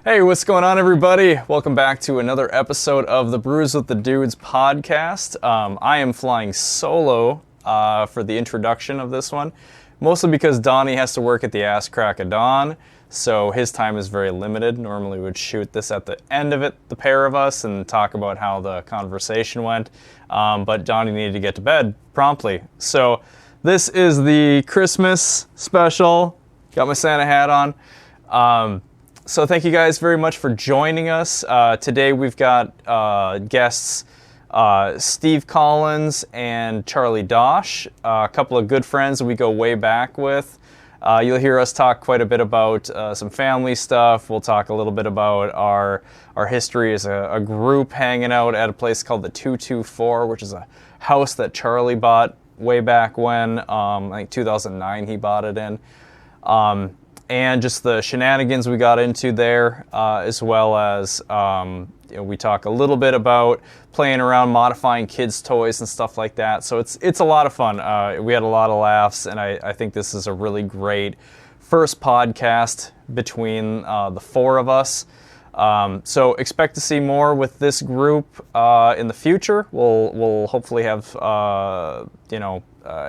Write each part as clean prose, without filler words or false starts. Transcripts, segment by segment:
Hey, what's going on, everybody? Welcome back to another episode of the Brews with the Dudes podcast. I am flying solo for the introduction of this one, mostly because Donnie has to work at the ass crack of dawn, so his time is very limited. Normally we would shoot this at the end of it, the pair of us, and talk about how the conversation went, but Donnie needed to get to bed promptly. So this is the Christmas special. Got my Santa hat on. So thank you guys very much for joining us. Today we've got guests Steve Collins and Charlie Dosh, a couple of good friends that we go way back with. You'll hear us talk quite a bit about some family stuff. We'll talk a little bit about our history as a group hanging out at a place called the 224, which is a house that Charlie bought way back when, I think 2009 he bought it in. And just the shenanigans we got into there, as well as we talk a little bit about playing around, modifying kids' toys and stuff like that. So it's a lot of fun. We had a lot of laughs, and I think this is a really great first podcast between the four of us. So expect to see more with this group in the future. We'll hopefully have a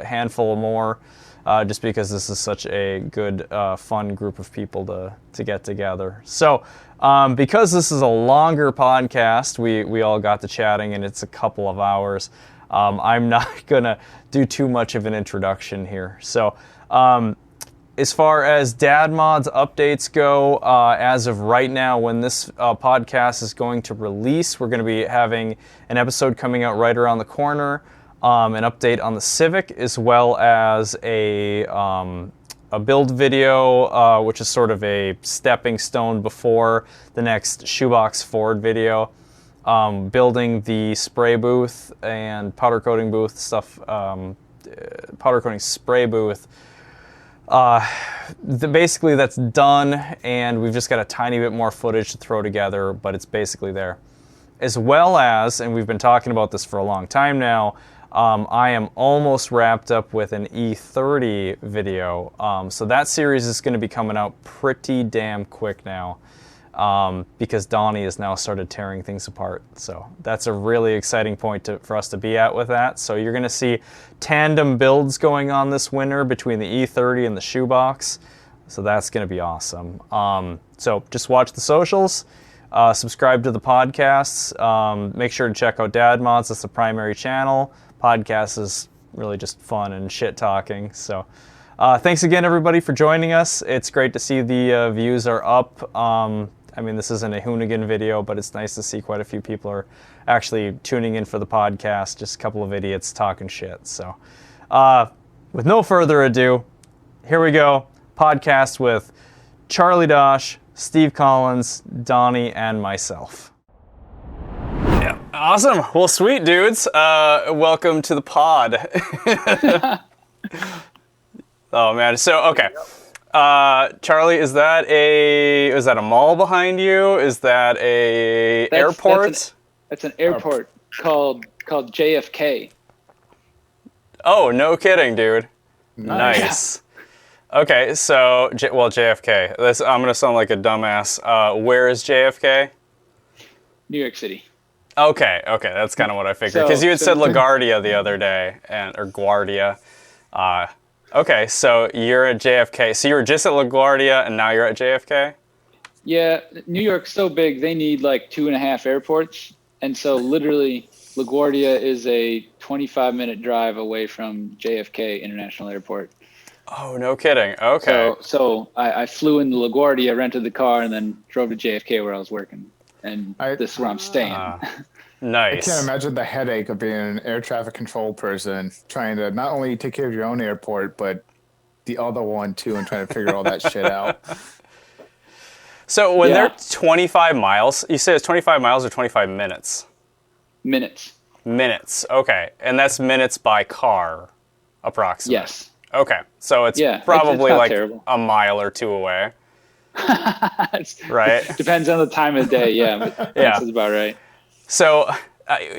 handful more. Just because this is such a good, fun group of people to get together. So, because this is a longer podcast, we all got to chatting, and it's a couple of hours. I'm not going to do too much of an introduction here. So, as far as Dad Mods updates go, as of right now, when this podcast is going to release, we're going to be having an episode coming out right around the corner. An update on the Civic, as well as a build video, which is sort of a stepping stone before the next Shoebox Ford video. Building the spray booth and powder coating booth stuff, powder coating spray booth. Basically that's done, and we've just got a tiny bit more footage to throw together, but it's basically there. As well as, and we've been talking about this for a long time now, I am almost wrapped up with an E30 video, so that series is going to be coming out pretty damn quick now, because Donnie has now started tearing things apart. So that's a really exciting point for us to be at with that. So you're going to see tandem builds going on this winter between the E30 and the Shoebox, so that's going to be awesome. So just watch the socials. Subscribe to the podcasts. Make sure to check out Dad Mods. That's the primary channel. Podcast is really just fun and shit talking. So thanks again, everybody, for joining us. It's great to see the views are up. I mean, this isn't a Hoonigan video, but it's nice to see quite a few people are actually tuning in for the podcast. Just a couple of idiots talking shit. So with no further ado, here we go. Podcast with Charlie Dosh, Steve Collins, Donnie, and myself. Yeah, awesome. Well, sweet dudes. Welcome to the pod. Oh man. So okay, Charlie, is that a mall behind you? Is that a airport? That's an airport called JFK. Oh, no kidding, dude. Nice. Yeah. Okay, so JFK. I'm gonna sound like a dumbass. Where is JFK? New York City. Okay, that's kind of what I figured. Because you had said LaGuardia the other day, or Guardia. Okay, so you're at JFK. So you were just at LaGuardia, and now you're at JFK? Yeah, New York's so big, they need like 2.5 airports. And so literally, LaGuardia is a 25-minute drive away from JFK International Airport. Oh, no kidding. Okay. So I flew into LaGuardia, rented the car, and then drove to JFK where I was working. And this is where I'm staying. Nice. I can't imagine the headache of being an air traffic control person, trying to not only take care of your own airport, but the other one too, and trying to figure all that shit out. So when they're 25 miles, you say it's 25 miles or 25 minutes? Minutes. Minutes, okay. And that's minutes by car, approximately? Yes. Okay, so it's probably like terrible. A mile or two away. Right? Depends on the time of the day, yeah. But that's about right. So,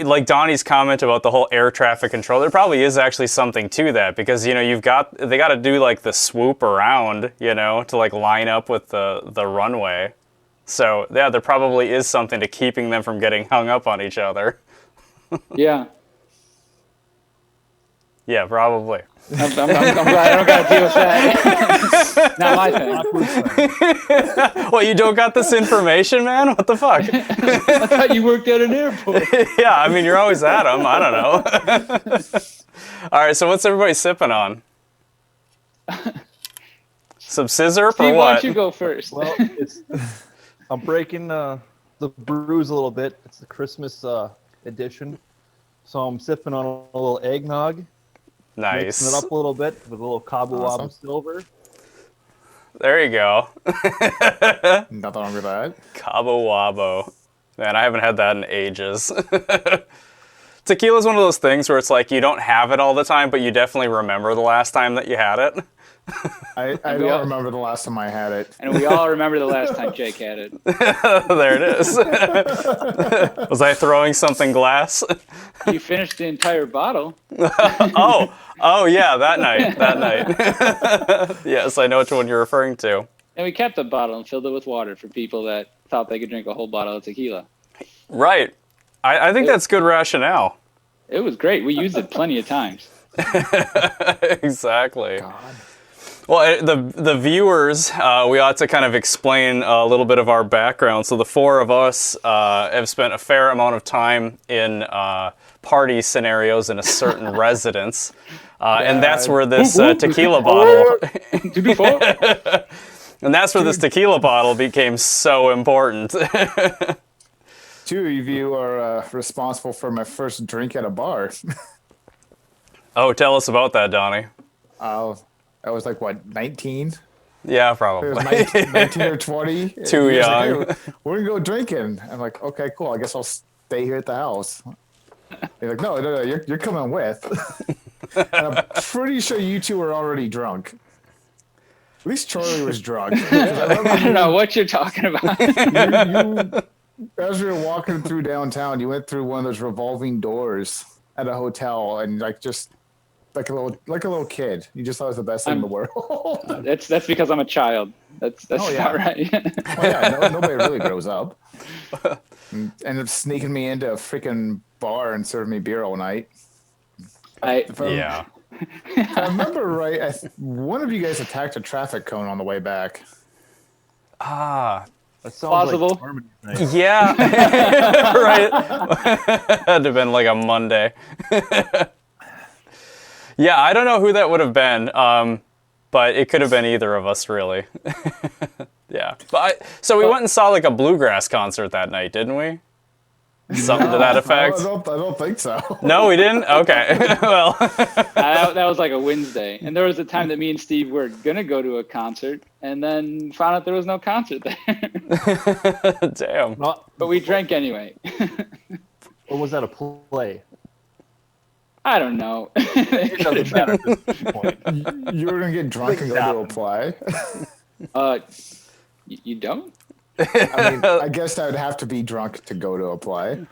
like Donnie's comment about the whole air traffic control, there probably is actually something to that because, you know, they got to do like the swoop around, you know, to like line up with the runway. So, yeah, there probably is something to keeping them from getting hung up on each other. Yeah. Yeah, probably. I'm glad I don't got to deal with that. Not my thing. Well, you don't got this information, man? What the fuck? I thought you worked at an airport. Yeah, I mean, you're always at them. I don't know. All right, so what's everybody sipping on? Some scissor Steve, or what? why don't you go first? Well, I'm breaking the brews a little bit. It's the Christmas edition. So I'm sipping on a little eggnog. Nice. Mixing it up a little bit with a little Cabo Wabo silver. There you go. Nothing wrong with that. Cabo Wabo. Man, I haven't had that in ages. Tequila's one of those things where it's like you don't have it all the time, but you definitely remember the last time that you had it. I don't remember the last time I had it. And we all remember the last time Jake had it. There it is. Was I throwing something glass? You finished the entire bottle. Oh yeah, that night. Yes, I know which one you're referring to. And we kept the bottle and filled it with water for people that thought they could drink a whole bottle of tequila. Right. I think that's good rationale. It was great. We used it plenty of times. Exactly. God. Well, the viewers, we ought to kind of explain a little bit of our background. So the four of us have spent a fair amount of time in party scenarios in a certain residence. And that's where this tequila bottle... And that's where this tequila bottle became so important. Two of you are responsible for my first drink at a bar. Oh, tell us about that, Donnie. I was like, what, 19? Yeah, It probably. was 19 or 20. Too young. Like, hey, we're going to go drinking. I'm like, okay, cool. I guess I'll stay here at the house. He's like, no, you're coming with. And I'm pretty sure you two were already drunk. At least Charlie was drunk. I don't know what you're talking about. As we were walking through downtown, you went through one of those revolving doors at a hotel, and like just like a little kid. You just thought it was the best thing in the world. That's because I'm a child. That's not right. Well, yeah, nobody really grows up. And ended up sneaking me into a freaking bar and serving me beer all night. If I remember right, one of you guys attacked a traffic cone on the way back. Ah. That sounds Plausible. like Harmony night. Yeah. Right. Had to have been like a Monday. Yeah, I don't know who that would have been, but it could have been either of us, really. Yeah. So we went and saw like a bluegrass concert that night, didn't we? Something to that effect? I don't think so. No, we didn't? Okay. Well. That was like a Wednesday. And there was a time that me and Steve were going to go to a concert and then found out there was no concert there. Damn. But we drank anyway. Or was that a play? I don't know. It doesn't matter at this point. You were going to get drunk and go to a play? You don't? I mean, I guess I would have to be drunk to go to a play.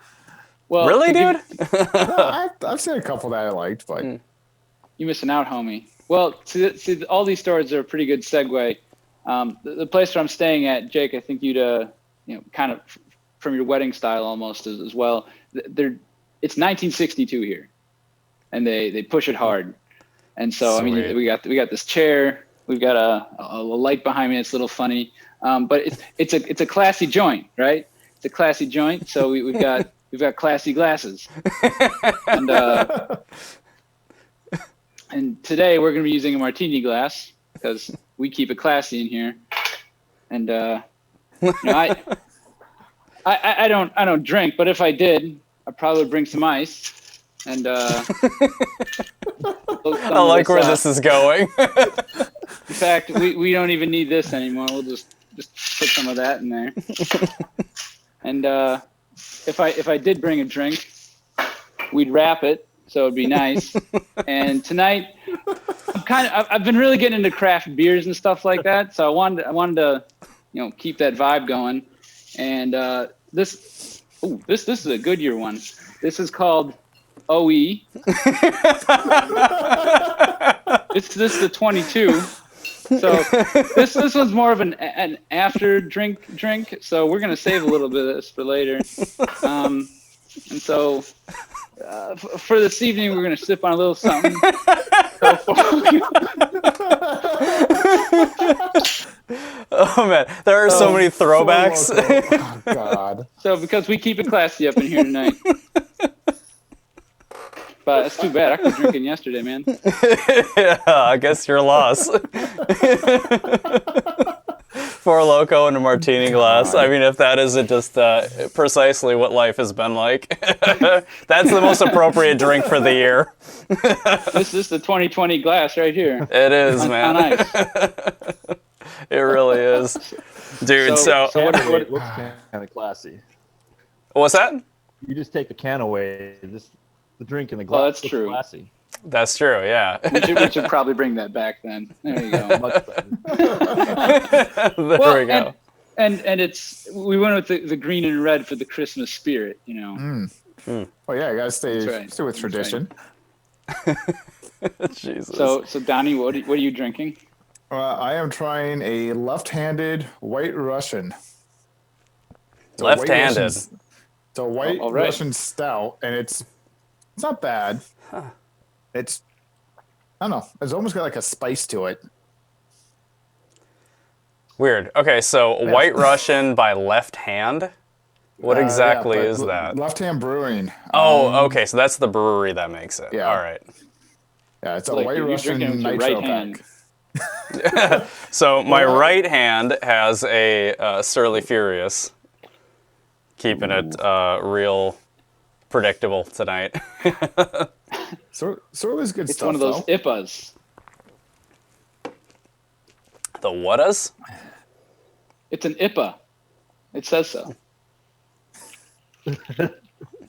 Well, Really, dude? No, I've seen a couple that I liked, but You're missing out, homie. Well, see, all these stories are a pretty good segue. The place where I'm staying at, Jake, I think you'd, kind of from your wedding style almost as well. It's 1962 here, and they push it hard. And so, Sweet. I mean, we got this chair, we've got a light behind me. It's a little funny, but it's a classy joint, right? It's a classy joint. So we've got classy glasses, and today we're going to be using a martini glass because we keep it classy in here. And I don't drink, but if I did, I probably would bring some ice. And I like where this is going. In fact, we don't even need this anymore. We'll just just put some of that in there. And if I did bring a drink, we'd wrap it, so it'd be nice. And tonight, I've been really getting into craft beers and stuff like that, so I wanted to, keep that vibe going. And this is a Goodyear one. This is called OE. This is the 22. So this one's more of an after drink. So we're gonna save a little bit of this for later. And so for this evening, we're gonna sip on a little something. Oh man, there are so many throwbacks. Oh God. So because we keep it classy up in here tonight. But it's too bad. I was drinking yesterday, man. Yeah, I guess your loss. Four Loko and a martini glass. I mean, if that isn't just precisely what life has been like, that's the most appropriate drink for the year. This is the 2020 glass right here. It is, man. On ice. It really is. Dude, So what looks kind of classy. What's that? You just take the can away. The drink in the glass. That's looks true. Classy. That's true, yeah. We should probably bring that back then. There you go. Much better. There we go. And we went with the green and red for the Christmas spirit, Well, yeah, you gotta stay with tradition. Jesus. So Donnie, what are you drinking? I am trying a left-handed White Russian. Left-handed. It's a White Russian stout, and it's not bad. Huh. I don't know. It's almost got like a spice to it. Weird. Okay, so White Russian by Left Hand? What exactly is that? Left Hand Brewing. Okay, so that's the brewery that makes it. Yeah. All right. Yeah, it's a Like White you're Russian drinking with your nitro right hand. pack. So my right hand has a Surly Furious, keeping it real predictable tonight. Surly's good It's stuff. one of those though. IPAs. The whatas? It's an IPA. It says so.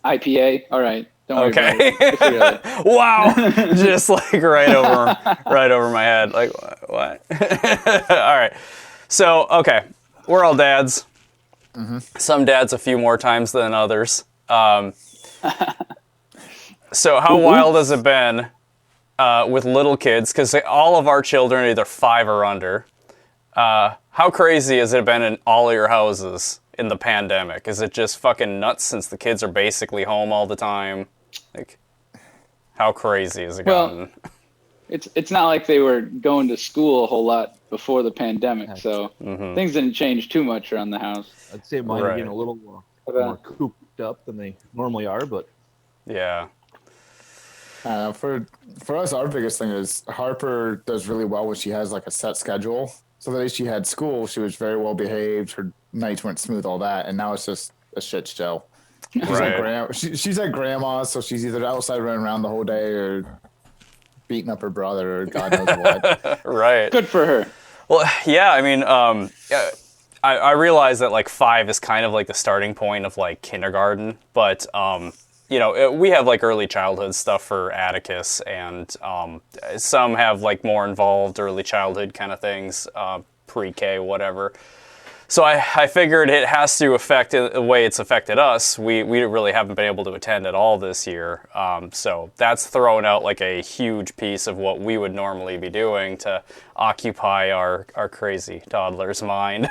IPA. All right. Don't worry about Okay. it. Wow. Just like right over my head. Like what? All right. So, okay. We're all dads. Mm-hmm. Some dads a few more times than others. So how wild has it been with little kids? Because all of our children are either 5 or under. How crazy has it been in all of your houses in the pandemic? Is it just fucking nuts since the kids are basically home all the time? Like, how crazy has it gotten? It's not like they were going to school a whole lot before the pandemic, so things didn't change too much around the house. I'd say mine are getting a little more cooped up than they normally are, but Yeah. For us, our biggest thing is Harper does really well when she has like a set schedule. So the day she had school, she was very well behaved. Her nights went smooth, all that, and now it's just a shit show. She's at grandma's, so she's either outside running around the whole day or beating up her brother or God knows what. Right. Good for her. Well, yeah, I mean, I realize that like 5 is kind of like the starting point of like kindergarten, but we have like early childhood stuff for Atticus, and some have like more involved early childhood kind of things, pre-K, whatever. So I figured it has to affect the way it's affected us. We really haven't been able to attend at all this year. So that's thrown out like a huge piece of what we would normally be doing to occupy our crazy toddler's mind.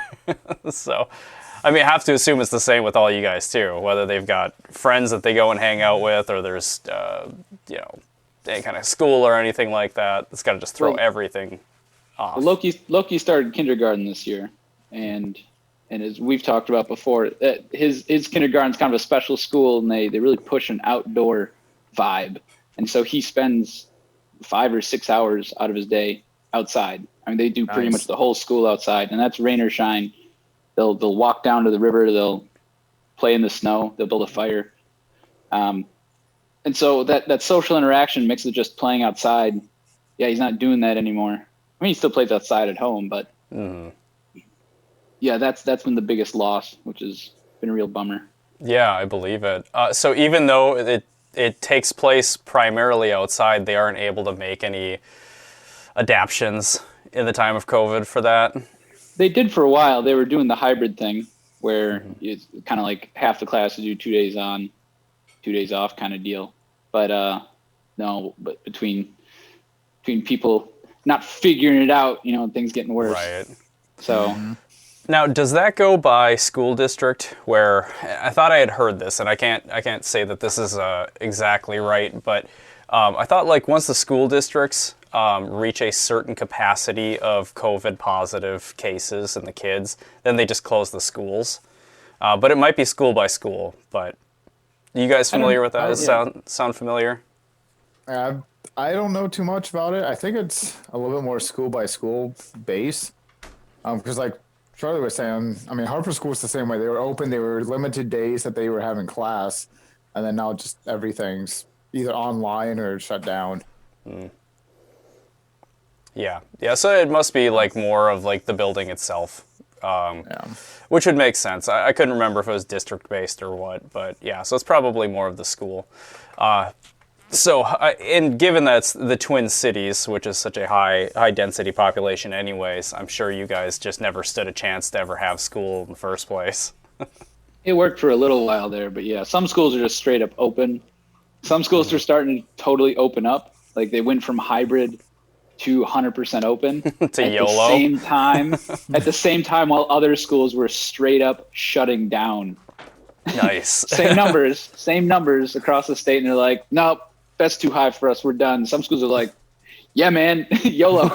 So, I mean, I have to assume it's the same with all you guys too, whether they've got friends that they go and hang out with, or there's, any kind of school or anything like that. It's got to just throw everything off. Well, Loki started kindergarten this year, and as we've talked about before, his kindergarten's kind of a special school, and they really push an outdoor vibe, and so he spends 5 or 6 hours out of his day outside. I mean, they do pretty much the whole school outside, and that's rain or shine. They'll walk down to the river, they'll play in the snow, they'll build a fire, and so that social interaction mixed with just playing outside. Yeah, he's not doing that anymore. I mean, he still plays outside at home, but. yeah, that's been the biggest loss, which has been a real bummer. Yeah, I believe it. So even though it takes place primarily outside, they aren't able to make any adaptions in the time of COVID for that. They did for a while. They were doing the hybrid thing where it's kind of like half the classes do 2 days on, 2 days off kind of deal. But no, but between people not figuring it out, things getting worse. Right. So now, does that go by school district? Where I thought I had heard this, and I can't say that this is exactly right, but I thought like once the school districts reach a certain capacity of COVID positive cases in the kids, then they just close the schools. But it might be school by school. But are you guys familiar with that? Does it sound familiar? I don't know too much about it. I think it's a little bit more school by school base. Because like Charlie was saying, I mean, Harper School was the same way. They were open. They were limited days that they were having class. And then now just everything's either online or shut down. Yeah. So it must be like more of like the building itself, which would make sense. I couldn't remember if it was district based or what, but yeah. So it's probably more of the school. And given that's the Twin Cities, which is such a high density population, anyways, I'm sure you guys just never stood a chance to ever have school in the first place. it worked for a little while there, but yeah, some schools are just straight up open. Some schools are starting to totally open up. Like they went from hybrid to 100% open to at YOLO. At the same time, while other schools were straight up shutting down. Nice. Same numbers across the state, and they're like, nope, that's too high for us. We're done. Some schools are like, yeah, man, YOLO.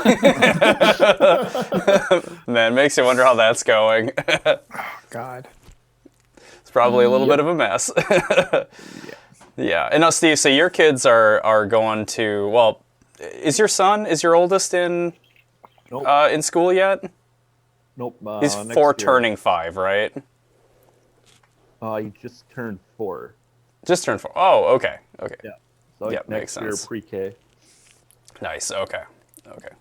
Man, makes you wonder how that's going. Oh, God. It's probably a little bit of a mess. Yeah. And now, Steve, so your kids are going to, well, is your oldest in in school yet? Nope. He's next 4 year. turning 5, right? He just turned 4. Just turned 4. Oh, okay. Yeah. So Yep, next makes year sense. pre-K. Nice. Okay.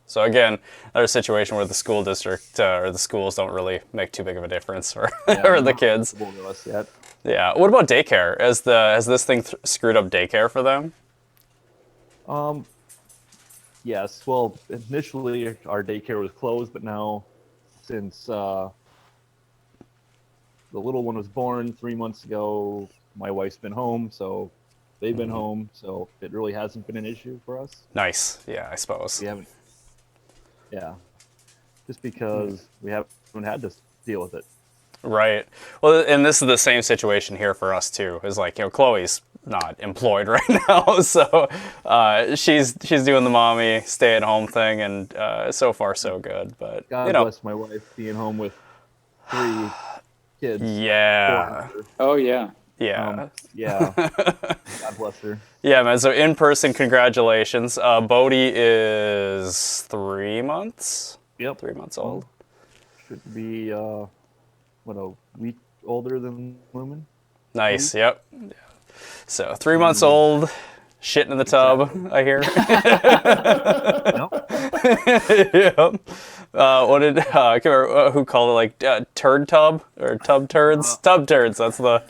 So again, another situation where the school district or the schools don't really make too big of a difference for the kids. Yet. Yeah. What about daycare? Has this thing screwed up daycare for them? Yes. Well, initially our daycare was closed, but now since the little one was born 3 months ago, my wife's been home, so they've been home, so it really hasn't been an issue for us. Nice. Yeah, I suppose. We haven't. Yeah. Just because we haven't had to deal with it. Right. Well, and this is the same situation here for us too. Is like, Chloe's not employed right now, so she's doing the mommy stay-at-home thing, and so far so good. But God bless my wife being home with 3 kids. Yeah. Oh yeah. Yeah. Yeah. God bless her. Yeah, man. So in person, congratulations. Bodhi is 3 months. Yep. 3 months old. Should be a week older than Lumen. Nice. Yep. So 3 months old, shitting in the tub. I hear. Yep. What did I can't remember who called it, like turd tub or tub turds? Tub turds. That's the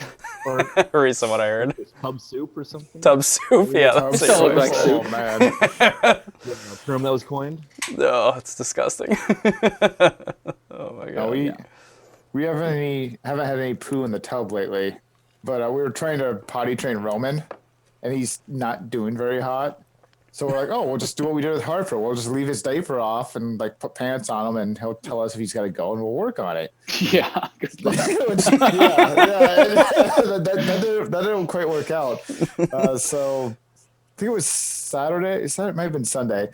recent what I heard. Tub soup or something. Tub soup. Yeah, Tub that's soup. it. like soup. Oh, man. A term that was coined. Oh, it's disgusting. Oh my god. No, we haven't had any poo in the tub lately, but we were trying to potty train Roman, and he's not doing very hot. So we're like, oh, we'll just do what we did with Harper. We'll just leave his diaper off and like put pants on him, and he'll tell us if he's got to go, and we'll work on it. Yeah. Good luck. That didn't quite work out. So I think it was Saturday. It might have been Sunday.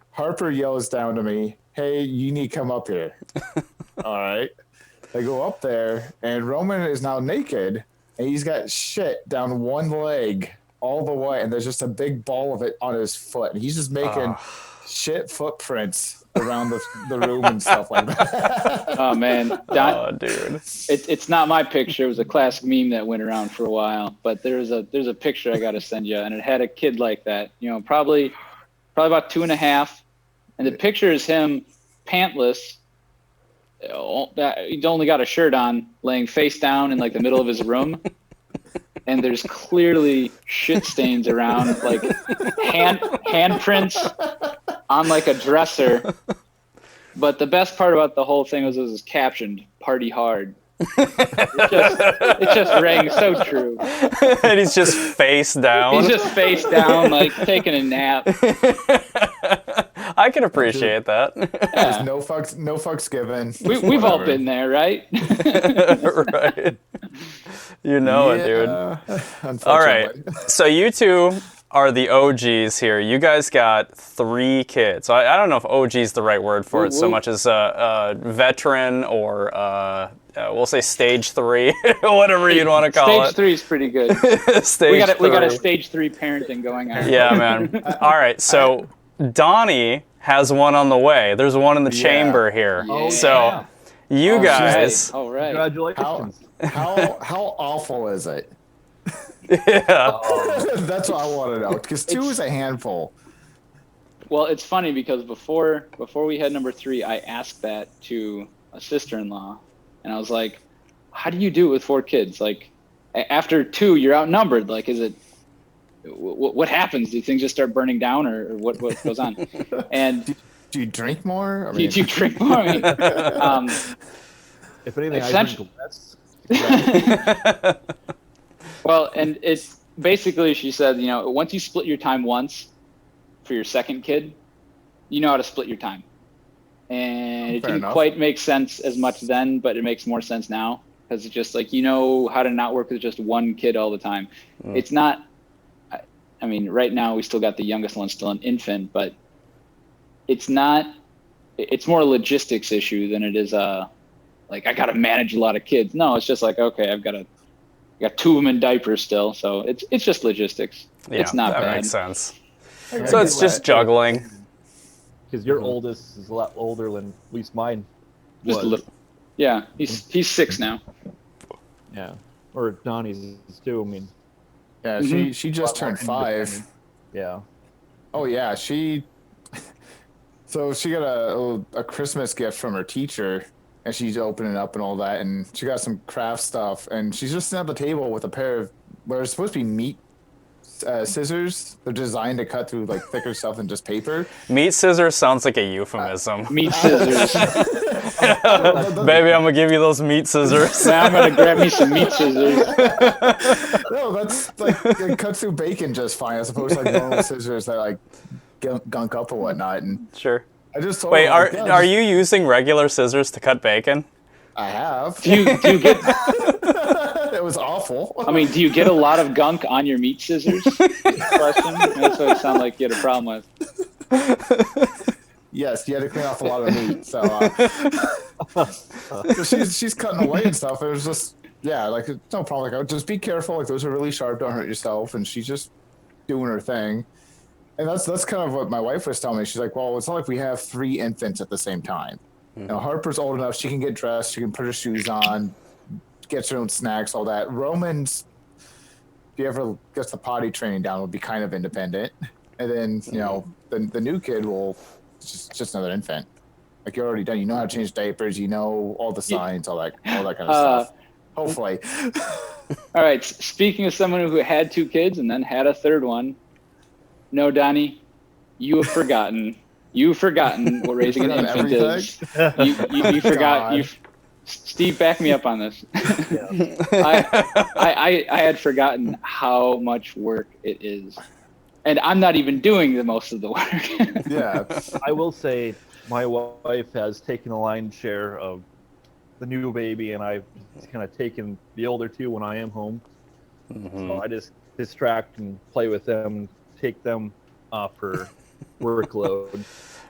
Harper yells down to me, "Hey, you need to come up here." All right. I go up there, and Roman is now naked, and he's got shit down one leg all the way, and there's just a big ball of it on his foot, and he's just making shit footprints around the room and stuff like that. Oh man. Oh, dude. It's not my picture. It was a classic meme that went around for a while. But there's a picture I got to send you, and it had a kid like that. Probably about 2.5, and the picture is him pantless, he's only got a shirt on, laying face down in like the middle of his room. And there's clearly shit stains around, like handprints on like a dresser. But the best part about the whole thing was it was captioned "Party Hard." It just rang so true. And he's just face down. He's just face down, like taking a nap. I can appreciate that. There's no fucks given. We've all been there, right? Right. You know it, dude. All right. So you two are the OGs here. You guys got 3 kids. So I don't know if OG is the right word for it so much as a veteran or we'll say stage 3, whatever you'd want to call it. Stage 3 is pretty good. We got a stage 3 parenting going on. Yeah, man. All right. So Donnie has one on the way. There's one in the chamber here. Yeah. So you guys. All right. Congratulations. How awful is it? Yeah. That's what I want to know. Because 2 is a handful. Well, it's funny because before we had number 3, I asked that to a sister-in-law, and I was like, "How do you do it with 4 kids? Like, after 2, you're outnumbered. Like, is it what happens? Do things just start burning down, or what goes on?" And do you drink more? Do you drink more? I mean, if anything, I drink less. Well, and it's basically, she said, once you split your time once for your second kid, you know how to split your time. And it didn't quite make sense as much then, but it makes more sense now because it's just like, how to not work with just one kid all the time. It's not, I mean, right now we still got the youngest one still an infant, but it's not, it's more a logistics issue than it is like I got to manage a lot of kids. No, it's just like, okay, I got 2 of them in diapers still, so it's just logistics. Yeah, it's not that bad. makes sense. So it's just juggling. Because your oldest is a lot older than at least mine. Just a little. Yeah, he's 6 now. Yeah, or Donnie's is 2. I mean, yeah, she just turned 5. Yeah. Oh yeah, So she got a Christmas gift from her teacher. And she's opening up and all that, and she got some craft stuff, and she's just sitting at the table with a pair of what are supposed to be meat scissors. They're designed to cut through like thicker stuff than just paper. Meat scissors sounds like a euphemism. Meat scissors. Baby, I'm gonna give you those meat scissors. Now I'm gonna grab me some meat scissors. No, that's like it cuts through bacon just fine, as opposed to like normal scissors that like gunk up or whatnot. And Sure. I just told Wait, her, are you using regular scissors to cut bacon? I have. Do you get? It was awful. I mean, do you get a lot of gunk on your meat scissors? Question. That's what it sounded like you had a problem with. Yes, you had to clean off a lot of meat. So she's cutting away and stuff. It was just like no problem. Like just be careful. Like those are really sharp. Don't hurt yourself. And she's just doing her thing. And that's kind of what my wife was telling me. She's like, well, it's not like we have 3 infants at the same time. Mm-hmm. Harper's old enough. She can get dressed. She can put her shoes on, gets her own snacks, all that. Roman's, if you ever gets the potty training down, will be kind of independent. And then, the new kid will just another infant. Like you're already done. You know how to change diapers. You know all the signs, all that kind of stuff. Hopefully. All right. Speaking of someone who had 2 kids and then had a third one, no, Donnie, you have forgotten. You've forgotten what raising an infant is. You forgot. Steve, back me up on this. I had forgotten how much work it is, and I'm not even doing the most of the work. Yeah, I will say my wife has taken a lion's share of the new baby, and I've kind of taken the older 2 when I am home. Mm-hmm. So I just distract and play with them. Take them off her workload.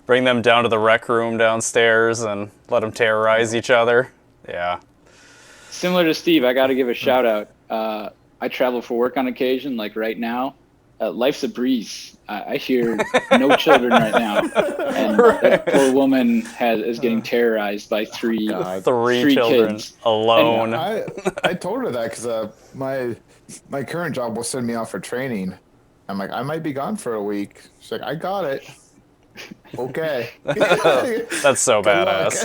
Bring them down to the rec room downstairs and let them terrorize each other. Yeah. Similar to Steve, I got to give a shout out. I travel for work on occasion, like right now. Life's a breeze. I hear no children right now, and that poor woman is getting terrorized by three children kids alone. I told her that because my current job will send me off for training. I'm like, I might be gone for a week. She's like, I got it. Okay. That's so badass.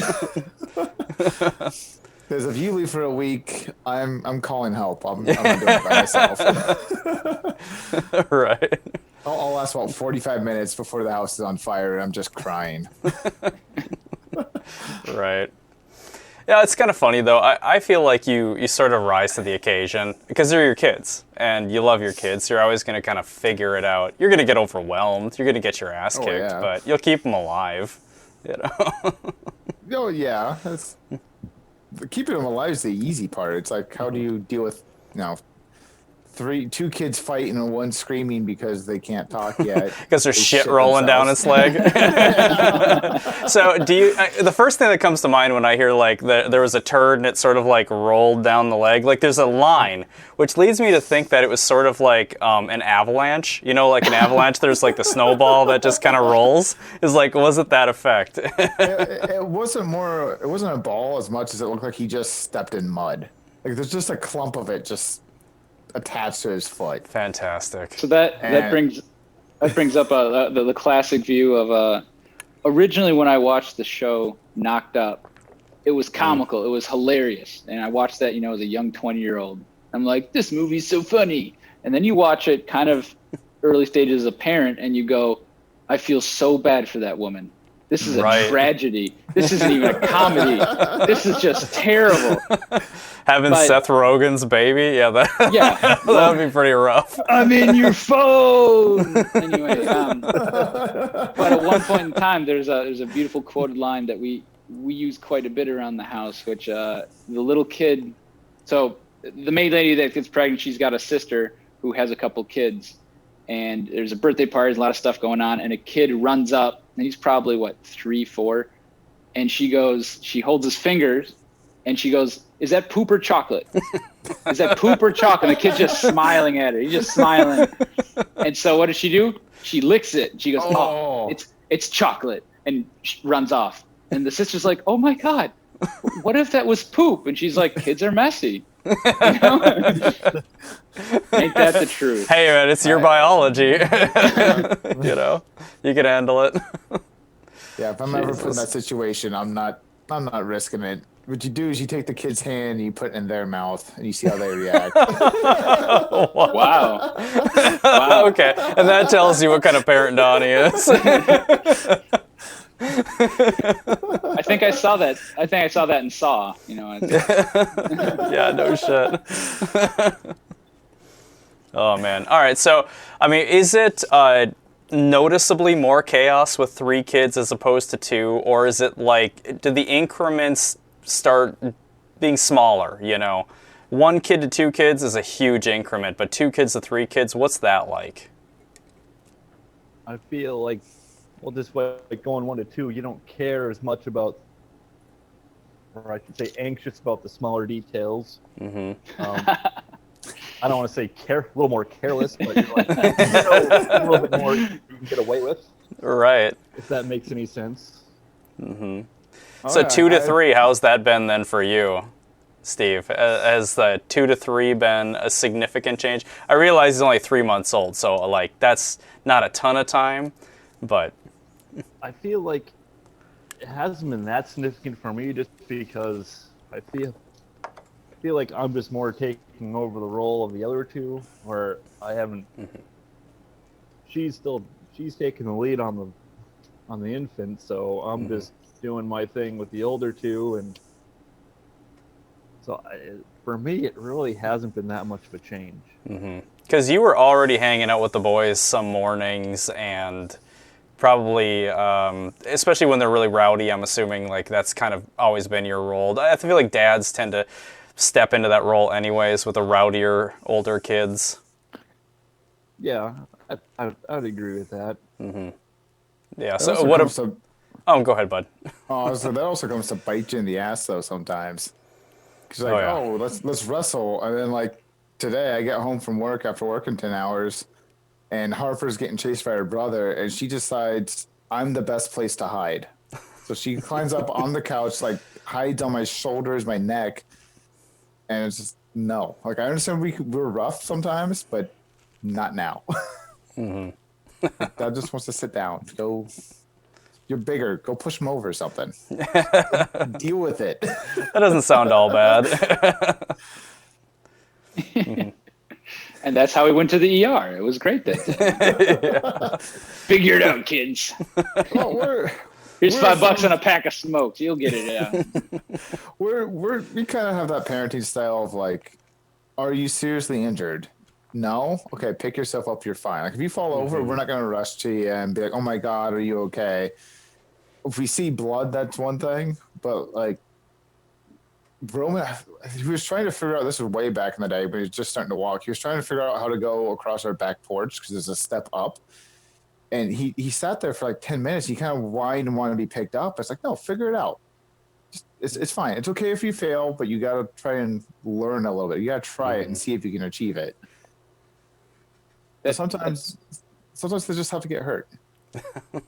Because if you leave for a week, I'm calling help. I'm not doing it by myself. Right. I'll last about 45 minutes before the house is on fire, and I'm just crying. Right. Yeah, it's kind of funny, though. I feel like you sort of rise to the occasion because they're your kids, and you love your kids. So you're always going to kind of figure it out. You're going to get overwhelmed. You're going to get your ass kicked, yeah. but you'll keep them alive, you know? Oh, yeah. Keeping them alive is the easy part. It's like, how do you deal with, two kids fighting and one screaming because they can't talk yet? Because there's shit rolling down its leg. So the first thing that comes to mind when I hear like there was a turd and it sort of like rolled down the leg, like there's a line, which leads me to think that it was sort of like an avalanche. You know, like an avalanche, there's like the snowball that just kind of rolls. Is like, was it that effect? It wasn't a ball as much as it looked like he just stepped in mud. Like there's just a clump of it just attached to his foot. Fantastic. So that brings up the classic view of originally when I watched the show Knocked Up, it was comical, it was hilarious, and I watched that as a young 20-year-old. I'm like, this movie's so funny, and then you watch it kind of early stages as a parent, and you go, I feel so bad for that woman. This is a tragedy. This isn't even a comedy. This is just terrible. Having Seth Rogen's baby, that would be pretty rough. I'm in your phone. Anyway, but at one point in time, there's a beautiful quoted line that we use quite a bit around the house, which the little kid. So the maid lady that gets pregnant, she's got a sister who has a couple kids, and there's a birthday party, there's a lot of stuff going on, and a kid runs up, and he's probably 3, 4, and she holds his fingers, and she goes, "Is that poop or chocolate? Is that poop or chocolate?" And the kid's just smiling at her. He's just smiling. And so what does she do? She licks it. She goes, "Oh, it's chocolate," and she runs off. And the sister's like, "Oh my God, what if that was poop?" And she's like, "Kids are messy." Ain't that the truth? Hey man, it's your biology. You can handle it. Yeah, if I'm ever put in that situation, I'm not risking it. What you do is you take the kid's hand and you put it in their mouth and you see how they react. Wow. Okay, and that tells you what kind of parent Donnie is. I think I saw that in Saw. Yeah, no shit. Oh man. All right. So, I mean, is it noticeably more chaos with 3 kids as opposed to 2, or is it like, do the increments start being smaller? 1 kid to 2 kids is a huge increment, but 2 kids to 3 kids, what's that like? I feel like, this way, like going 1 to 2, you don't care as much about, or I should say, anxious about the smaller details. Mm-hmm. I don't want to say a little more careless, but you're like, a little bit more you can get away with. Right. If that makes any sense. Mm-hmm. So 2 to 3, how's that been then for you, Steve? Has the 2 to 3 been a significant change? I realize he's only 3 months old, so like that's not a ton of time, but I feel like it hasn't been that significant for me just because I feel like I'm just more taking over the role of the other 2, where I haven't. Mm-hmm. She's taking the lead on the infant, so I'm just doing my thing with the older 2, and so for me, it really hasn't been that much of a change. Because you were already hanging out with the boys some mornings, and probably, especially when they're really rowdy, I'm assuming like that's kind of always been your role. I feel like dads tend to step into that role anyways with the rowdier, older kids. Yeah, I'd agree with that. Mm-hmm. Yeah, so what... go ahead, bud. So that also comes to bite you in the ass, though, sometimes. Because let's wrestle. And then, like, today I get home from work after working 10 hours, and Harper's getting chased by her brother, and she decides I'm the best place to hide. So she climbs up on the couch, like, hides on my shoulders, my neck, and it's just, no. Like, I understand we're rough sometimes, but not now. Mm-hmm. Dad just wants to sit down. Go You're bigger. Go push him over or something. Deal with it. That doesn't sound all bad. And that's how we went to the ER. It was great that day. Figure it out, kids. Well, Here's $5 and a pack of smokes. You'll get it out. We kind of have that parenting style of like, are you seriously injured? No? Okay, pick yourself up. You're fine. Like if you fall over, we're not going to rush to you and be like, oh my God, are you okay? If we see blood, that's one thing. But like, Roman, he was trying to figure out, this was way back in the day, but he's just starting to walk. He was trying to figure out how to go across our back porch because there's a step up. And he sat there for like 10 minutes. He kind of whined and wanted to be picked up. It's like, no, figure it out. It's fine. It's okay if you fail, but you got to try and learn a little bit. You got to try it and see if you can achieve it. Sometimes they just have to get hurt.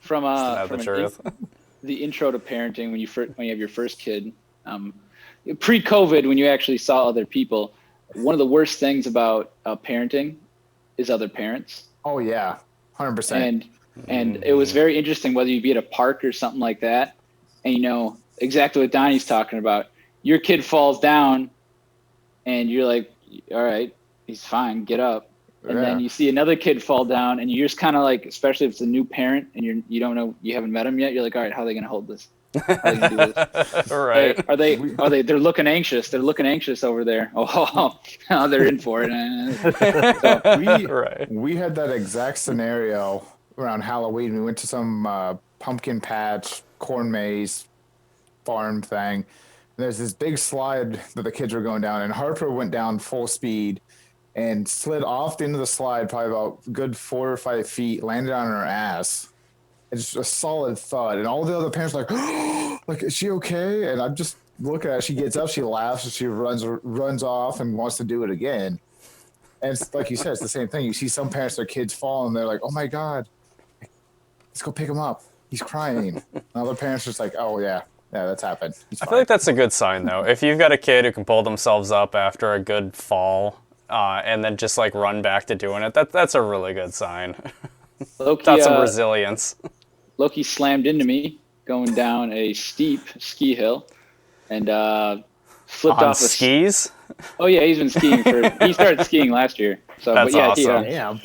From the intro to parenting, when you have your first kid, pre-COVID, when you actually saw other people, one of the worst things about parenting is other parents. Oh yeah, 100%. And it was very interesting whether you be at a park or something like that, and you know exactly what Donnie's talking about. Your kid falls down, and you're like, "All right, he's fine, get up." And then you see another kid fall down, and you're just kind of like, especially if it's a new parent and you don't know, you haven't met him yet. You're like, all right, how are they going to hold this? How are they going to do this? Right? Are they? They're looking anxious. They're looking anxious over there. Oh, they're in for it. We had that exact scenario around Halloween. We went to some pumpkin patch, corn maze farm thing. And there's this big slide that the kids were going down, and Harper went down full speed and slid off into the slide, probably about a good 4 or 5 feet, landed on her ass. It's just a solid thud. And all the other parents are like, oh, like, is she okay? And I'm just looking at her. She gets up, she laughs, and she runs off and wants to do it again. And it's like you said, it's the same thing. You see some parents, their kids fall, and they're like, oh my God, let's go pick him up. He's crying. And other parents are just like, oh yeah, that's happened. I feel like that's a good sign, though. If you've got a kid who can pull themselves up after a good fall, and then just like run back to doing it, that's a really good sign. Loki, that's some resilience. Loki slammed into me going down a steep ski hill and flipped on off skis. Oh yeah, he's been skiing he started skiing last year. So that's awesome.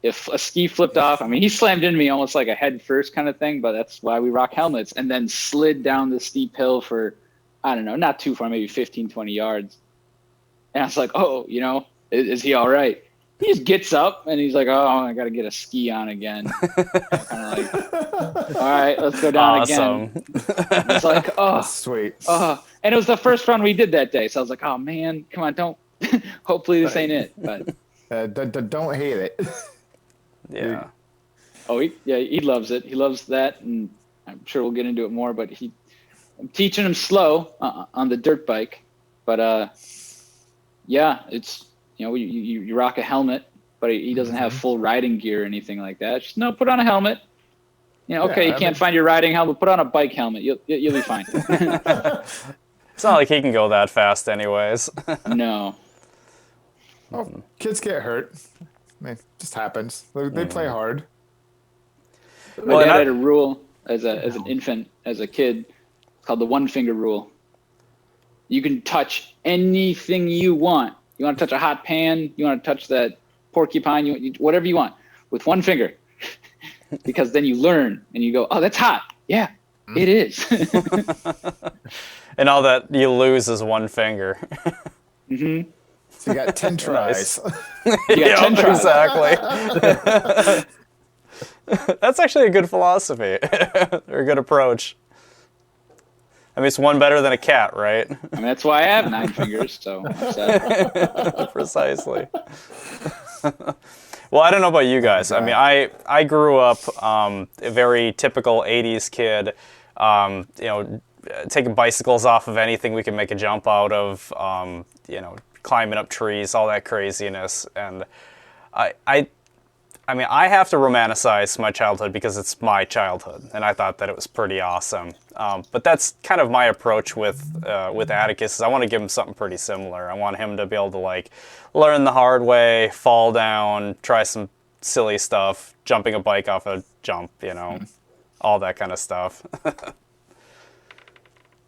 If a ski flipped off, I mean, he slammed into me almost like a head first kind of thing, but that's why we rock helmets, and then slid down the steep hill for, I don't know, not too far, maybe 15, 20 yards. And I was like, oh, is he all right? He just gets up and he's like, oh, I got to get a ski on again. Kind of like, all right, let's go down again. It's like, oh, sweet. And it was the first run we did that day. So I was like, oh man, come on, don't, hopefully this ain't it. But don't hate it. Yeah. Oh, he loves it. He loves that. And I'm sure we'll get into it more, but I'm teaching him slow on the dirt bike, but, yeah, it's, you rock a helmet, but he doesn't have full riding gear or anything like that. Just put on a helmet. Okay, you can't find your riding helmet, put on a bike helmet. You'll be fine. It's not like he can go that fast anyways. No. Oh, kids get hurt. It just happens. They play hard. My dad had a rule as an infant, as a kid, called the 1 finger rule. You can touch anything you want. You want to touch a hot pan? You want to touch that porcupine? Whatever you want with 1 finger. Because then you learn and you go, oh, that's hot. Yeah, it is. And all that you lose is 1 finger. Mm-hmm. So you got 10 tries. You got 10 tries. Exactly. That's actually a good philosophy or a good approach. I mean, it's one better than a cat, right? I mean, that's why I have 9 fingers, so. Precisely. Well, I don't know about you guys. I mean, I grew up a very typical 80s kid, taking bicycles off of anything we could make a jump out of, climbing up trees, all that craziness. And I mean, I have to romanticize my childhood because it's my childhood, and I thought that it was pretty awesome. But that's kind of my approach with Atticus. Is I want to give him something pretty similar. I want him to be able to learn the hard way, fall down, try some silly stuff, jumping a bike off a jump, all that kind of stuff.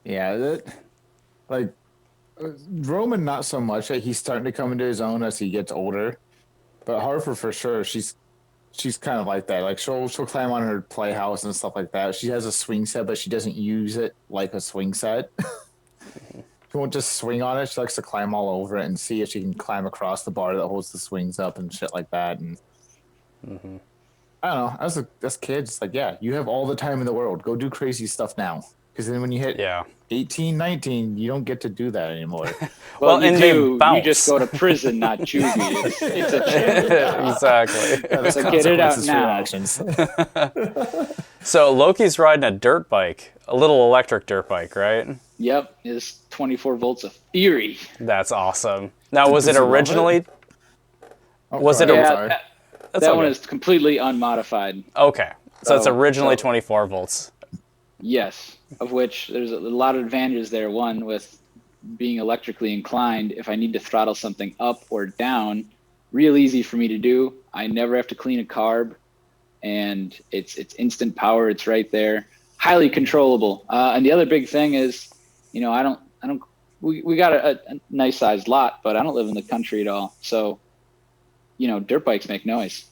Yeah, like Roman, not so much. Like, he's starting to come into his own as he gets older. But Harper, for sure, she's kind of like that. Like she'll climb on her playhouse and stuff like that. She has a swing set, but she doesn't use it like a swing set. She won't just swing on it. She likes to climb all over it and see if she can climb across the bar that holds the swings up and shit like that. And I don't know. As kids, it's like, yeah, you have all the time in the world. Go do crazy stuff now. Because then when you hit 18, 19, you don't get to do that anymore. Well, you do. You just go to prison, not juvie. It's a change. Exactly. Yeah, So get it out now. Actions. So Loki's riding a dirt bike, a little electric dirt bike, right? Yep, is 24 volts of fury. That's awesome. Now, was it originally? Was it? That one is completely unmodified. Okay, so it's originally 24 volts. Yes, of which there's a lot of advantages there. One, with being electrically inclined, if I need to throttle something up or down, real easy for me to do. I never have to clean a carb, and it's instant power. It's right there, highly controllable. And the other big thing is, we got a nice sized lot, but I don't live in the country at all. So, dirt bikes make noise.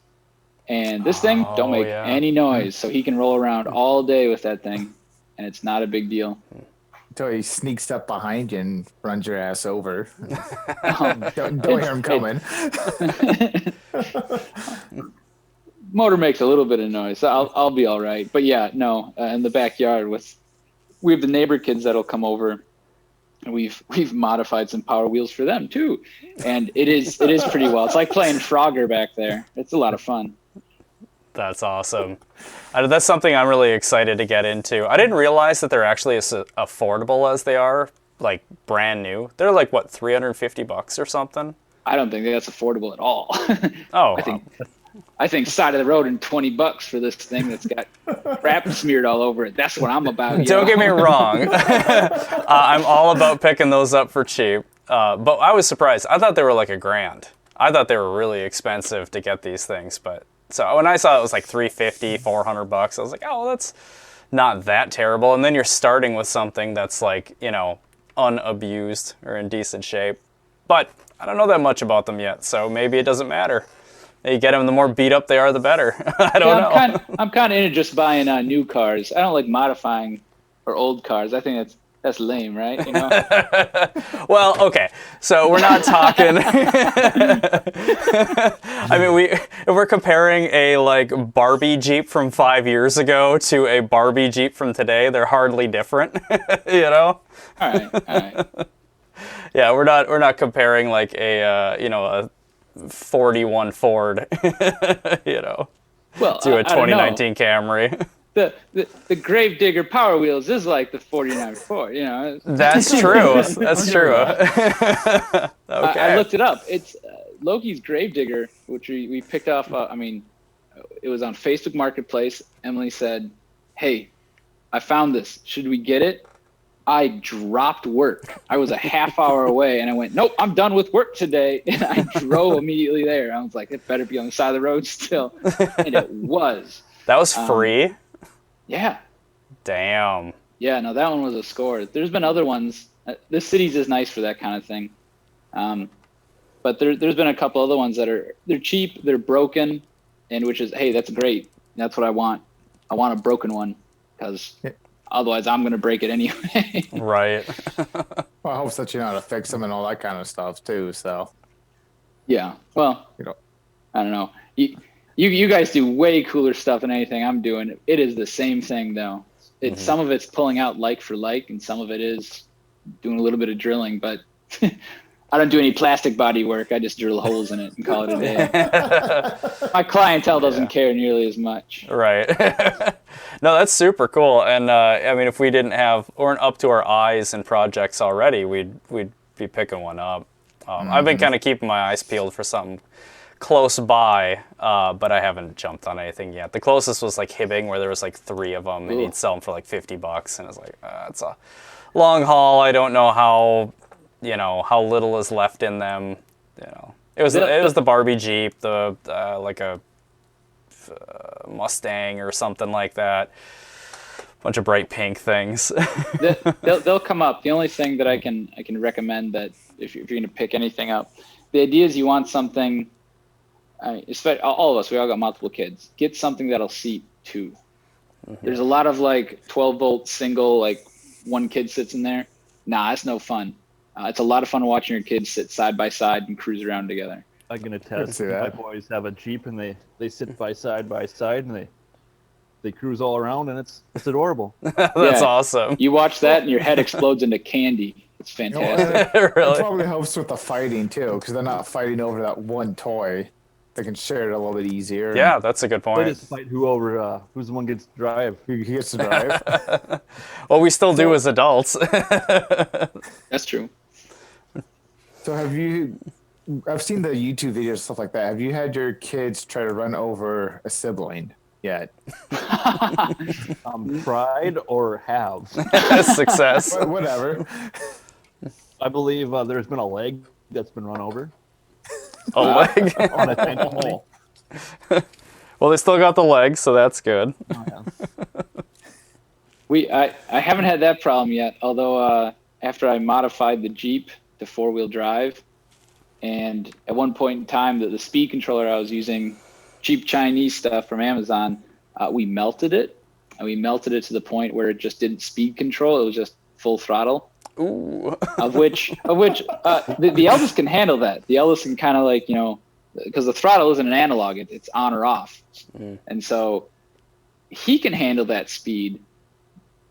And this thing don't make any noise, so he can roll around all day with that thing, and it's not a big deal. Until he sneaks up behind you and runs your ass over. Don't hear him coming. Motor makes a little bit of noise, so I'll be all right. But yeah, no, in the backyard we have the neighbor kids that'll come over, and we've modified some Power Wheels for them too, and it is pretty well. It's like playing Frogger back there. It's a lot of fun. That's awesome. That's something I'm really excited to get into. I didn't realize that they're actually as affordable as they are, like brand new. They're like, what, $350 or something? I don't think that's affordable at all. Oh, I think side of the road and $20 for this thing that's got crap smeared all over it. That's what I'm about. Don't get me wrong. I'm all about picking those up for cheap. But I was surprised. I thought they were like $1,000. I thought they were really expensive to get these things, but so when I saw it was like $350, $400, I was like, oh, that's not that terrible. And then you're starting with something that's like, unabused or in decent shape. But I don't know that much about them yet, so maybe it doesn't matter. You get them, the more beat up they are, the better. I don't know. I'm kind of into just buying new cars. I don't like modifying or old cars. I think that's lame, right? Well, okay. So we're not talking. I mean, if we're comparing a like Barbie Jeep from 5 years ago to a Barbie Jeep from today, they're hardly different. All right. Yeah, we're not comparing like a 41 Ford, well, to a 2019 Camry. The Gravedigger Power Wheels is like the 49 Ford, That's true. That's true. Okay. I looked it up. It's Loki's Gravedigger, which we picked off. It was on Facebook Marketplace. Emily said, "Hey, I found this. Should we get it?" I dropped work. I was a half hour away, and I went, "Nope, I'm done with work today." And I drove immediately there. I was like, "It better be on the side of the road still," and it was. That was free? Yeah. Damn. Yeah, no, that one was a score. There's been other ones. This city's is nice for that kind of thing. But there's been a couple other ones they're cheap, they're broken, and which is, hey, that's great. That's what I want. I want a broken one because otherwise I'm going to break it anyway. Right. Well, I hope that you know how to fix them and all that kind of stuff too. So. Yeah. Well, I don't know. You guys do way cooler stuff than anything I'm doing. It is the same thing though. Some of it's pulling out like for like, and some of it is doing a little bit of drilling. But I don't do any plastic body work. I just drill holes in it and call it a day. My clientele doesn't care nearly as much. Right. No, that's super cool. And if we weren't up to our eyes in projects already, we'd be picking one up. I've been kind of keeping my eyes peeled for something close by, but I haven't jumped on anything yet. The closest was like Hibbing, where there was like 3 of them, and he'd sell them for like $50, and it's like, it's a long haul. I don't know how little is left in them. It was the Barbie Jeep, like a Mustang or something like that. Bunch of bright pink things. They'll come up. The only thing that I can recommend that if you're going to pick anything up, the idea is you want something. Especially all of us, we all got multiple kids. Get something that'll seat two. There's a lot of like 12-volt single, like one kid sits in there. Nah, that's no fun. It's a lot of fun watching your kids sit side by side and cruise around together. I can attest. My boys have a Jeep and they sit by side and they cruise all around, and it's adorable. That's awesome. You watch that and your head explodes into candy. It's fantastic. Really? It probably helps with the fighting too, because they're not fighting over that one toy. They can share it a little bit easier. Yeah, that's a good point. They just fight who's the one gets to drive. Who gets to drive? Well, we still do as adults. That's true. So I've seen the YouTube videos, stuff like that. Have you had your kids try to run over a sibling yet? Tried or have. Success. Whatever. I believe there's been a leg that's been run over. A leg? Unintentionally. Well, they still got the leg, so that's good. Oh, yeah. I haven't had that problem yet, although after I modified the Jeep to 4-wheel drive, and at one point in time the speed controller I was using, cheap Chinese stuff from Amazon, we melted it, and we melted it to the point where it just didn't speed control. It was just full throttle. Ooh. of which the eldest can handle that. The eldest can kind of like, because the throttle isn't an analog, it's on or off. And so he can handle that speed,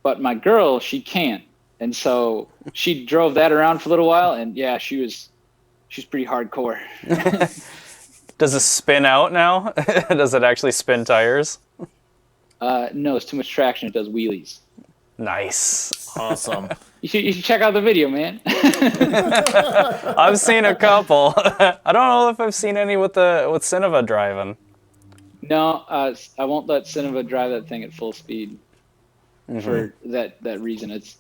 but my girl, she can't. And so she drove that around for a little while, and yeah, she's pretty hardcore. Does it spin out now? Does it actually spin tires? No, it's too much traction. It does wheelies. Nice. Awesome. You should check out the video, man. I've seen a couple. I don't know if I've seen any with Cineva driving. No, I won't let Cineva drive that thing at full speed for that reason. It's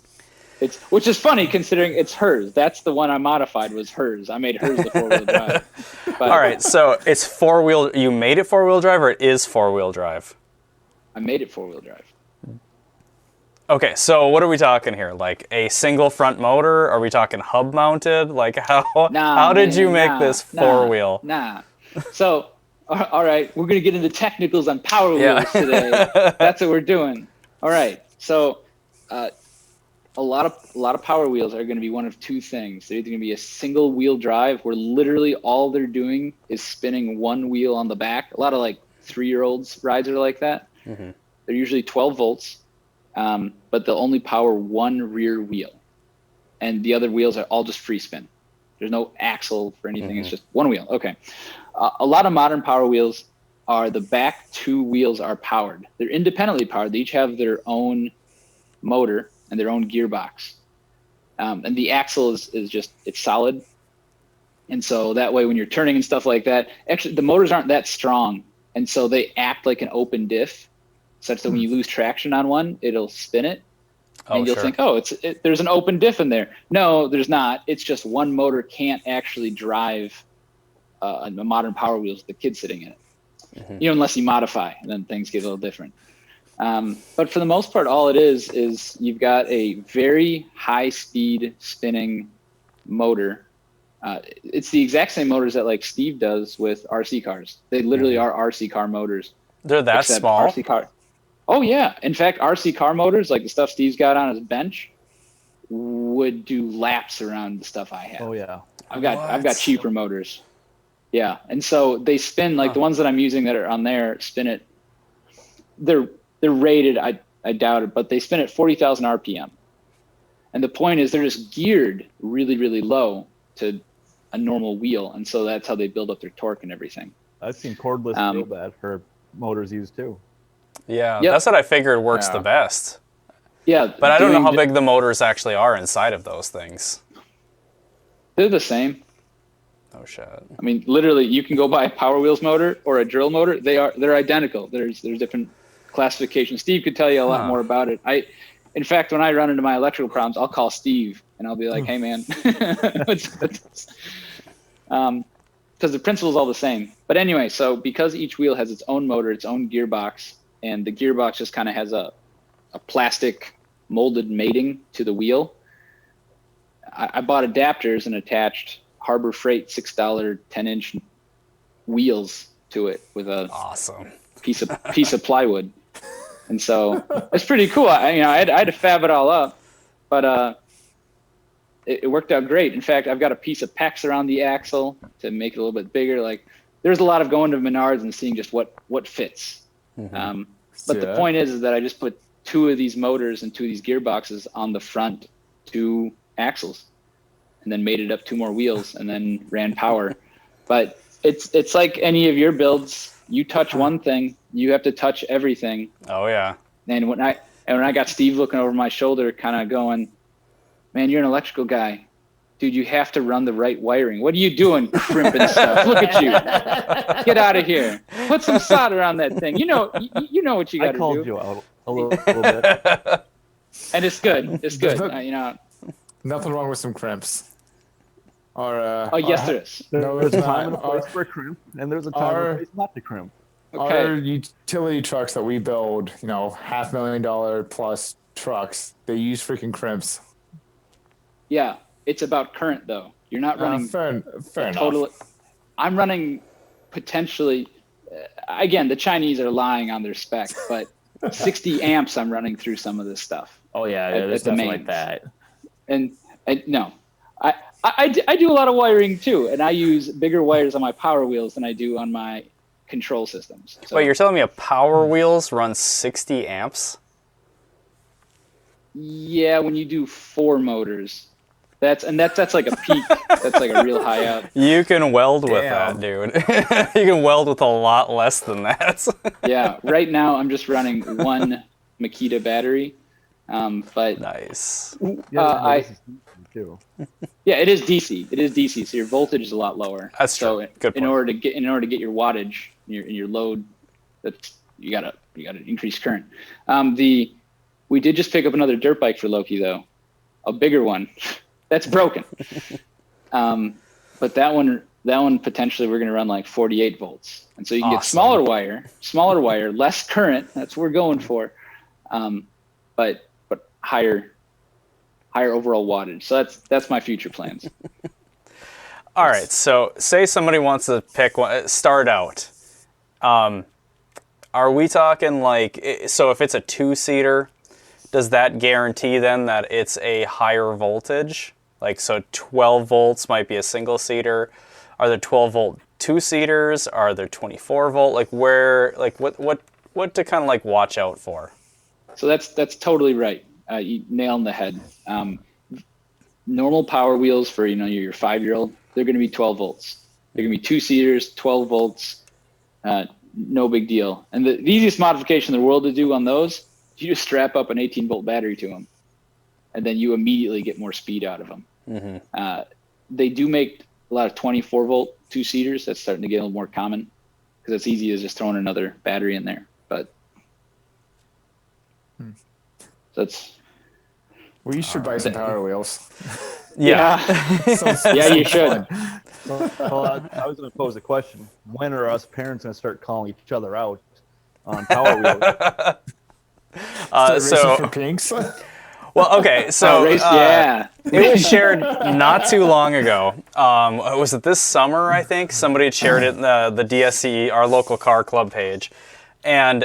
which is funny considering it's hers. That's the one I modified was hers. I made hers the 4-wheel drive. But all right, so it's 4-wheel. You made it 4-wheel drive, or it is 4-wheel drive? I made it 4-wheel drive. Okay, so what are we talking here? Like a single front motor? Are we talking hub mounted? Like how did you make this 4-wheel? Nah. So, all right, we're gonna get into technicals on power wheels today. That's what we're doing. All right. So, a lot of power wheels are going to be one of two things. They're either going to be a single wheel drive where literally all they're doing is spinning one wheel on the back. A lot of like 3-year-olds rides are like that. They're usually 12 volts. But they'll only power one rear wheel, and the other wheels are all just free spin. There's no axle for anything. It's just one wheel. Okay. A lot of modern power wheels are the back 2 wheels are powered. They're independently powered. They each have their own motor and their own gearbox. And the axle is just, it's solid. And so that way when you're turning and stuff like that, actually the motors aren't that strong. And so they act like an open diff, such that when you lose traction on one, it'll spin it. And you'll think, there's an open diff in there. No, there's not. It's just one motor can't actually drive a modern Power Wheels with the kid sitting in it. Unless you modify, and then things get a little different. But for the most part, all it is you've got a very high-speed spinning motor. It's the exact same motors that like Steve does with RC cars. They literally are RC car motors. They're that small? RC car. Oh, yeah. In fact, RC car motors, like the stuff Steve's got on his bench, would do laps around the stuff I have. Oh, yeah. I've got cheaper motors. Yeah. And so they spin, like the ones that I'm using that are on there, spin it. They're rated, I doubt it, but they spin at 40,000 RPM. And the point is they're just geared really, really low to a normal wheel. And so that's how they build up their torque and everything. I've seen cordless build that for motors used too. Yeah, that's what I figured works the best. Yeah. But I don't know how big the motors actually are inside of those things. They're the same. Oh, shit. I mean, literally, you can go buy a Power Wheels motor or a drill motor. They're identical. There's different classifications. Steve could tell you a lot more about it. In fact, when I run into my electrical problems, I'll call Steve and I'll be like, "Hey, man." because the principle is all the same. But anyway, so because each wheel has its own motor, its own gearbox, and the gearbox just kind of has a plastic molded mating to the wheel, I bought adapters and attached Harbor Freight $6 10-inch wheels to it with a awesome piece of plywood. And so it's pretty cool. I had to fab it all up, but it worked out great. In fact, I've got a piece of PEX around the axle to make it a little bit bigger. Like, there's a lot of going to Menards and seeing just what fits. Mm-hmm. But the point is that I just put 2 of these motors and 2 of these gearboxes on the front 2 axles, and then mated up 2 more wheels, and then ran power. But it's like any of your builds. You touch one thing, you have to touch everything. Oh yeah. And when I got Steve looking over my shoulder, kind of going, "Man, you're an electrical guy, dude. You have to run the right wiring. What are you doing, crimping stuff? Look at you. Get out of here. Put some solder on that thing. You know what you got to do." I called you out a little bit. And it's good. It's good. Nothing wrong with some crimps. Yes, there is. There's a time and a place for a crimp, and there's a time and a place not to crimp. Okay. Our utility trucks that we build, $500,000 plus trucks, they use freaking crimps. Yeah, it's about current though. You're not running fair enough. I'm running potentially. Again, the Chinese are lying on their spec, but 60 amps I'm running through some of this stuff. Oh yeah, there's stuff like that. And no, I do a lot of wiring too, and I use bigger wires on my Power Wheels than I do on my control systems. So, Wait, you're telling me a Power Wheels runs 60 amps? Yeah, when you do 4 motors. That's like a peak. That's like a real high up. You can weld with that, dude. You can weld with a lot less than that. Yeah, right now I'm just running 1 Makita battery. But nice. Yeah, it is DC. It is DC, so your voltage is a lot lower. That's true. So Good point. in order to get your wattage, your load, you gotta increase current. We did just pick up another dirt bike for Loki though, a bigger one. That's broken. But that one potentially we're gonna run like 48 volts, and so you can get smaller wire, less current. That's what we're going for, but higher overall wattage. So that's my future plans. All right. So say somebody wants to pick one, start out. Are we talking so if it's a 2-seater, does that guarantee then that it's a higher voltage? So 12 volts might be a single seater. Are there 12 volt 2-seaters? Are there 24 volt? What to kind of watch out for? So that's totally right. You nail on the head. Normal Power Wheels for your 5-year-old, they're going to be 12 volts. They're going to be 2-seaters, 12 volts, no big deal. And the easiest modification in the world to do on those, you just strap up an 18-volt battery to them, and then you immediately get more speed out of them. Mm-hmm. They do make a lot of 24-volt 2-seaters. That's starting to get a little more common because it's easy as just throwing another battery in there. But that's. Well, you should buy some Power Wheels. Yeah. Yeah, you should. Well, I was going to pose a question. When are us parents going to start calling each other out on Power Wheels? For pinks. Well, okay, so yeah. It was shared not too long ago. Was it this summer, I think? Somebody had shared it in the DSC, our local car club page. And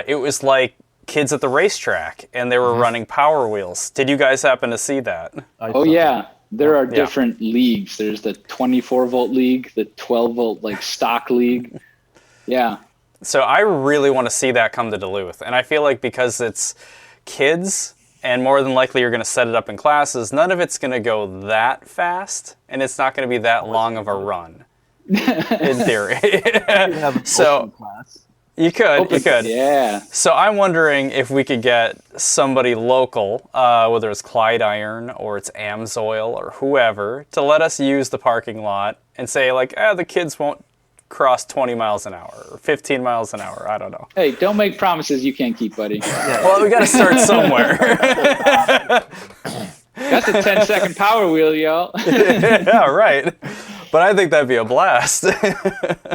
it was like kids at the racetrack, and they were running Power Wheels. Did you guys happen to see that? Oh, yeah. There are different leagues. There's the 24-volt league, the 12-volt stock league. Yeah. So I really want to see that come to Duluth. And I feel like because it's kids, and more than likely you're going to set it up in classes, none of it's going to go that fast, and it's not going to be that long of a run, in theory. So you could. Yeah. So I'm wondering if we could get somebody local, whether it's Clyde Iron or it's Amsoil or whoever, to let us use the parking lot and say, the kids won't cross 20 miles an hour or 15 miles an hour. I don't know. Hey, don't make promises you can't keep, buddy. Well, we got to start somewhere. That's a 10-second Power Wheel, y'all. Yeah, right. But I think that'd be a blast.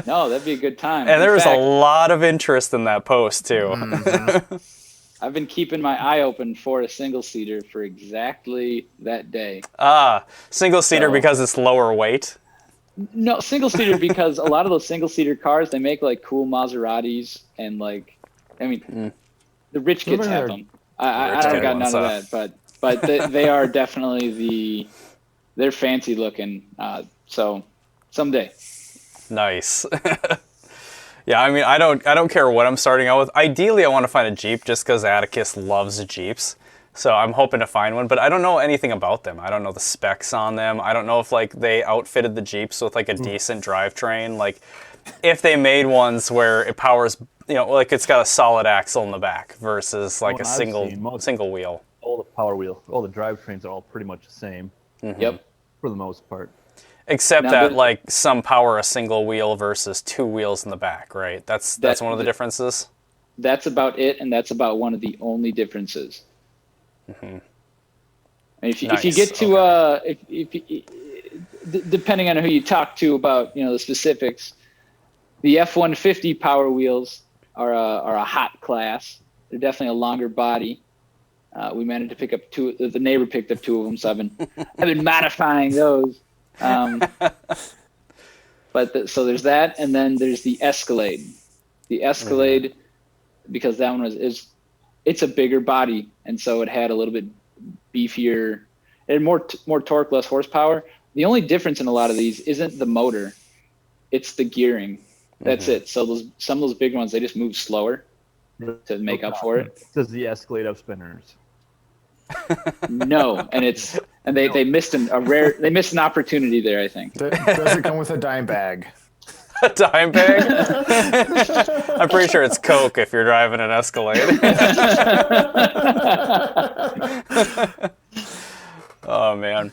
No, that'd be a good time. And there was a lot of interest in that post, too. Mm-hmm. I've been keeping my eye open for a single-seater for exactly that day. Single-seater because it's lower weight? No, single-seater because a lot of those single-seater cars, they make like cool Maseratis and like, I mean, the rich kids have them. I don't got none of that, but they are definitely they're fancy looking. So someday. Nice. Yeah, I mean, I don't care what I'm starting out with. Ideally, I want to find a Jeep just because Atticus loves Jeeps. So I'm hoping to find one, but I don't know anything about them. I don't know the specs on them. I don't know if like they outfitted the Jeeps with like a decent drivetrain. Like if they made ones where it powers, like it's got a solid axle in the back versus like a single wheel. All the power wheel, all the drivetrains are all pretty much the same. Mm-hmm. Yep. For the most part. Except that like some power a single wheel versus two wheels in the back, right? That's one of the differences. That's about it, and that's about one of the only differences. Mm-hmm. If you get to depending on who you talk to about the specifics, the F-150 power wheels are a hot class. They're definitely a longer body. We managed to pick up two. The neighbor picked up two of them, so I've been modifying those. So there's that, and then there's the Escalade. The Escalade, because that one it's a bigger body, and so it had a little bit beefier, it had more torque, less horsepower. The only difference in a lot of these isn't the motor, it's the gearing. That's it. So some of those big ones, they just move slower to make up for it. Does the Escalade have spinners? No, and they missed they missed an opportunity there, I think. Does it come with a dime bag? A dime bag? I'm pretty sure it's Coke if you're driving an Escalade. Oh, man.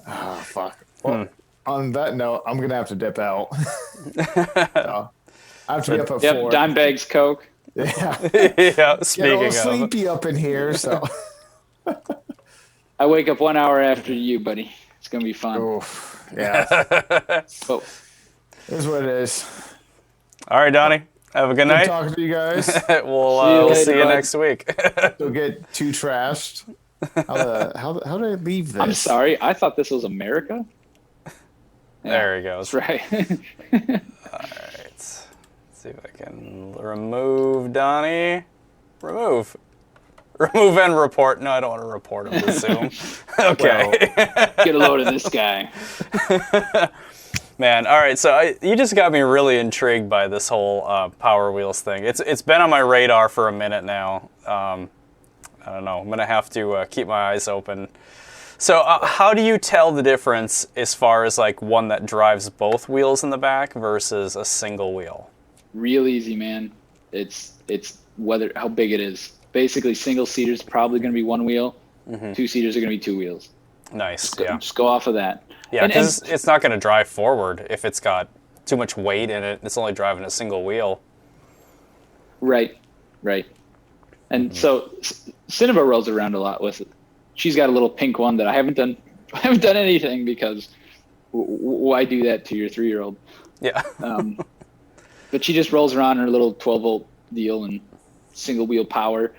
Oh, fuck. Well, on that note, I'm going to have to dip out. So, I have to be up at 4. Dime bags, Coke. Yeah. Yeah, speaking Get all of. sleepy up in here, so. I wake up 1 hour after you, buddy. It's going to be fun. Oof. Yeah. Oh. Here's what it is. All right, Donnie. Have a good night. Good talking to you guys. We'll see you next week. Don't get too trashed. How did I leave this? I'm sorry. I thought this was America. There he goes. That's right. All right. Let's see if I can remove Donnie. Remove and report. No, I don't want to report him to Zoom. Okay. Well, get a load of this guy. Man, all right. So you just got me really intrigued by this whole Power Wheels thing. It's been on my radar for a minute now. I don't know. I'm gonna have to keep my eyes open. So how do you tell the difference as far as like one that drives both wheels in the back versus a single wheel? Real easy, man. It's how big it is. Basically, single seaters probably going to be one wheel. Mm-hmm. 2 seaters are going to be 2 wheels. Nice. Just go off of that. Yeah, because it's not going to drive forward if it's got too much weight in it. It's only driving a single wheel. Right. And so Cinnabon rolls around a lot with it. She's got a little pink one that I haven't done anything because why do that to your 3-year-old? Yeah. But she just rolls around in her little 12-volt deal and single wheel power.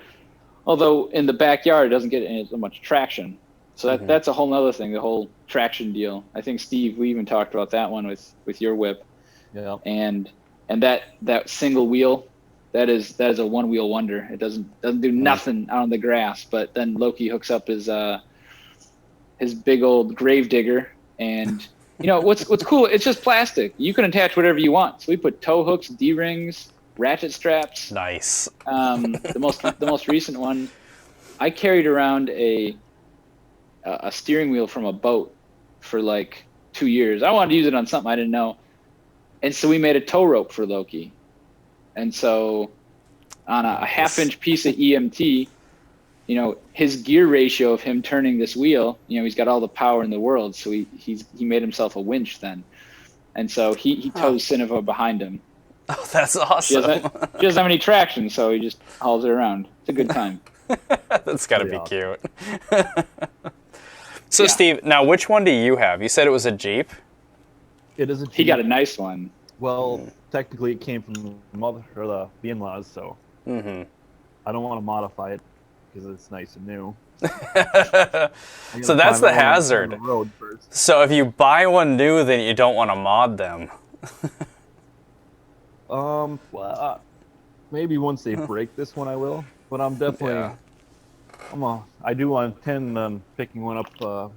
Although in the backyard, it doesn't get as much traction. So that's a whole nother thing, the whole traction deal. I think, Steve, we even talked about that one with your whip. Yeah. And that single wheel, that is a one-wheel wonder. It doesn't do nothing out on the grass. But then Loki hooks up his big old grave digger, and what's cool? It's just plastic. You can attach whatever you want. So we put tow hooks, D-rings, ratchet straps. Nice. The most recent one, I carried around a steering wheel from a boat for like 2 years. I wanted to use it on something I didn't know, and so we made a tow rope for Loki. And so on a half-inch piece of EMT, his gear ratio of him turning this wheel, he's got all the power in the world. So he made himself a winch then. And so he tows Cinnabon behind him. Oh, that's awesome. He doesn't have any traction, so he just hauls it around. It's a good time. That's got to be cute. So, Steve, now which one do you have? You said it was a Jeep? It is a Jeep. He got a nice one. Well, technically it came from the mother or the in-laws, so I don't want to modify it because it's nice and new. So that's the hazard. The road first. So if you buy one new, then you don't want to mod them. Well, maybe once they break this one, I will. But I'm definitely, I do intend on picking one up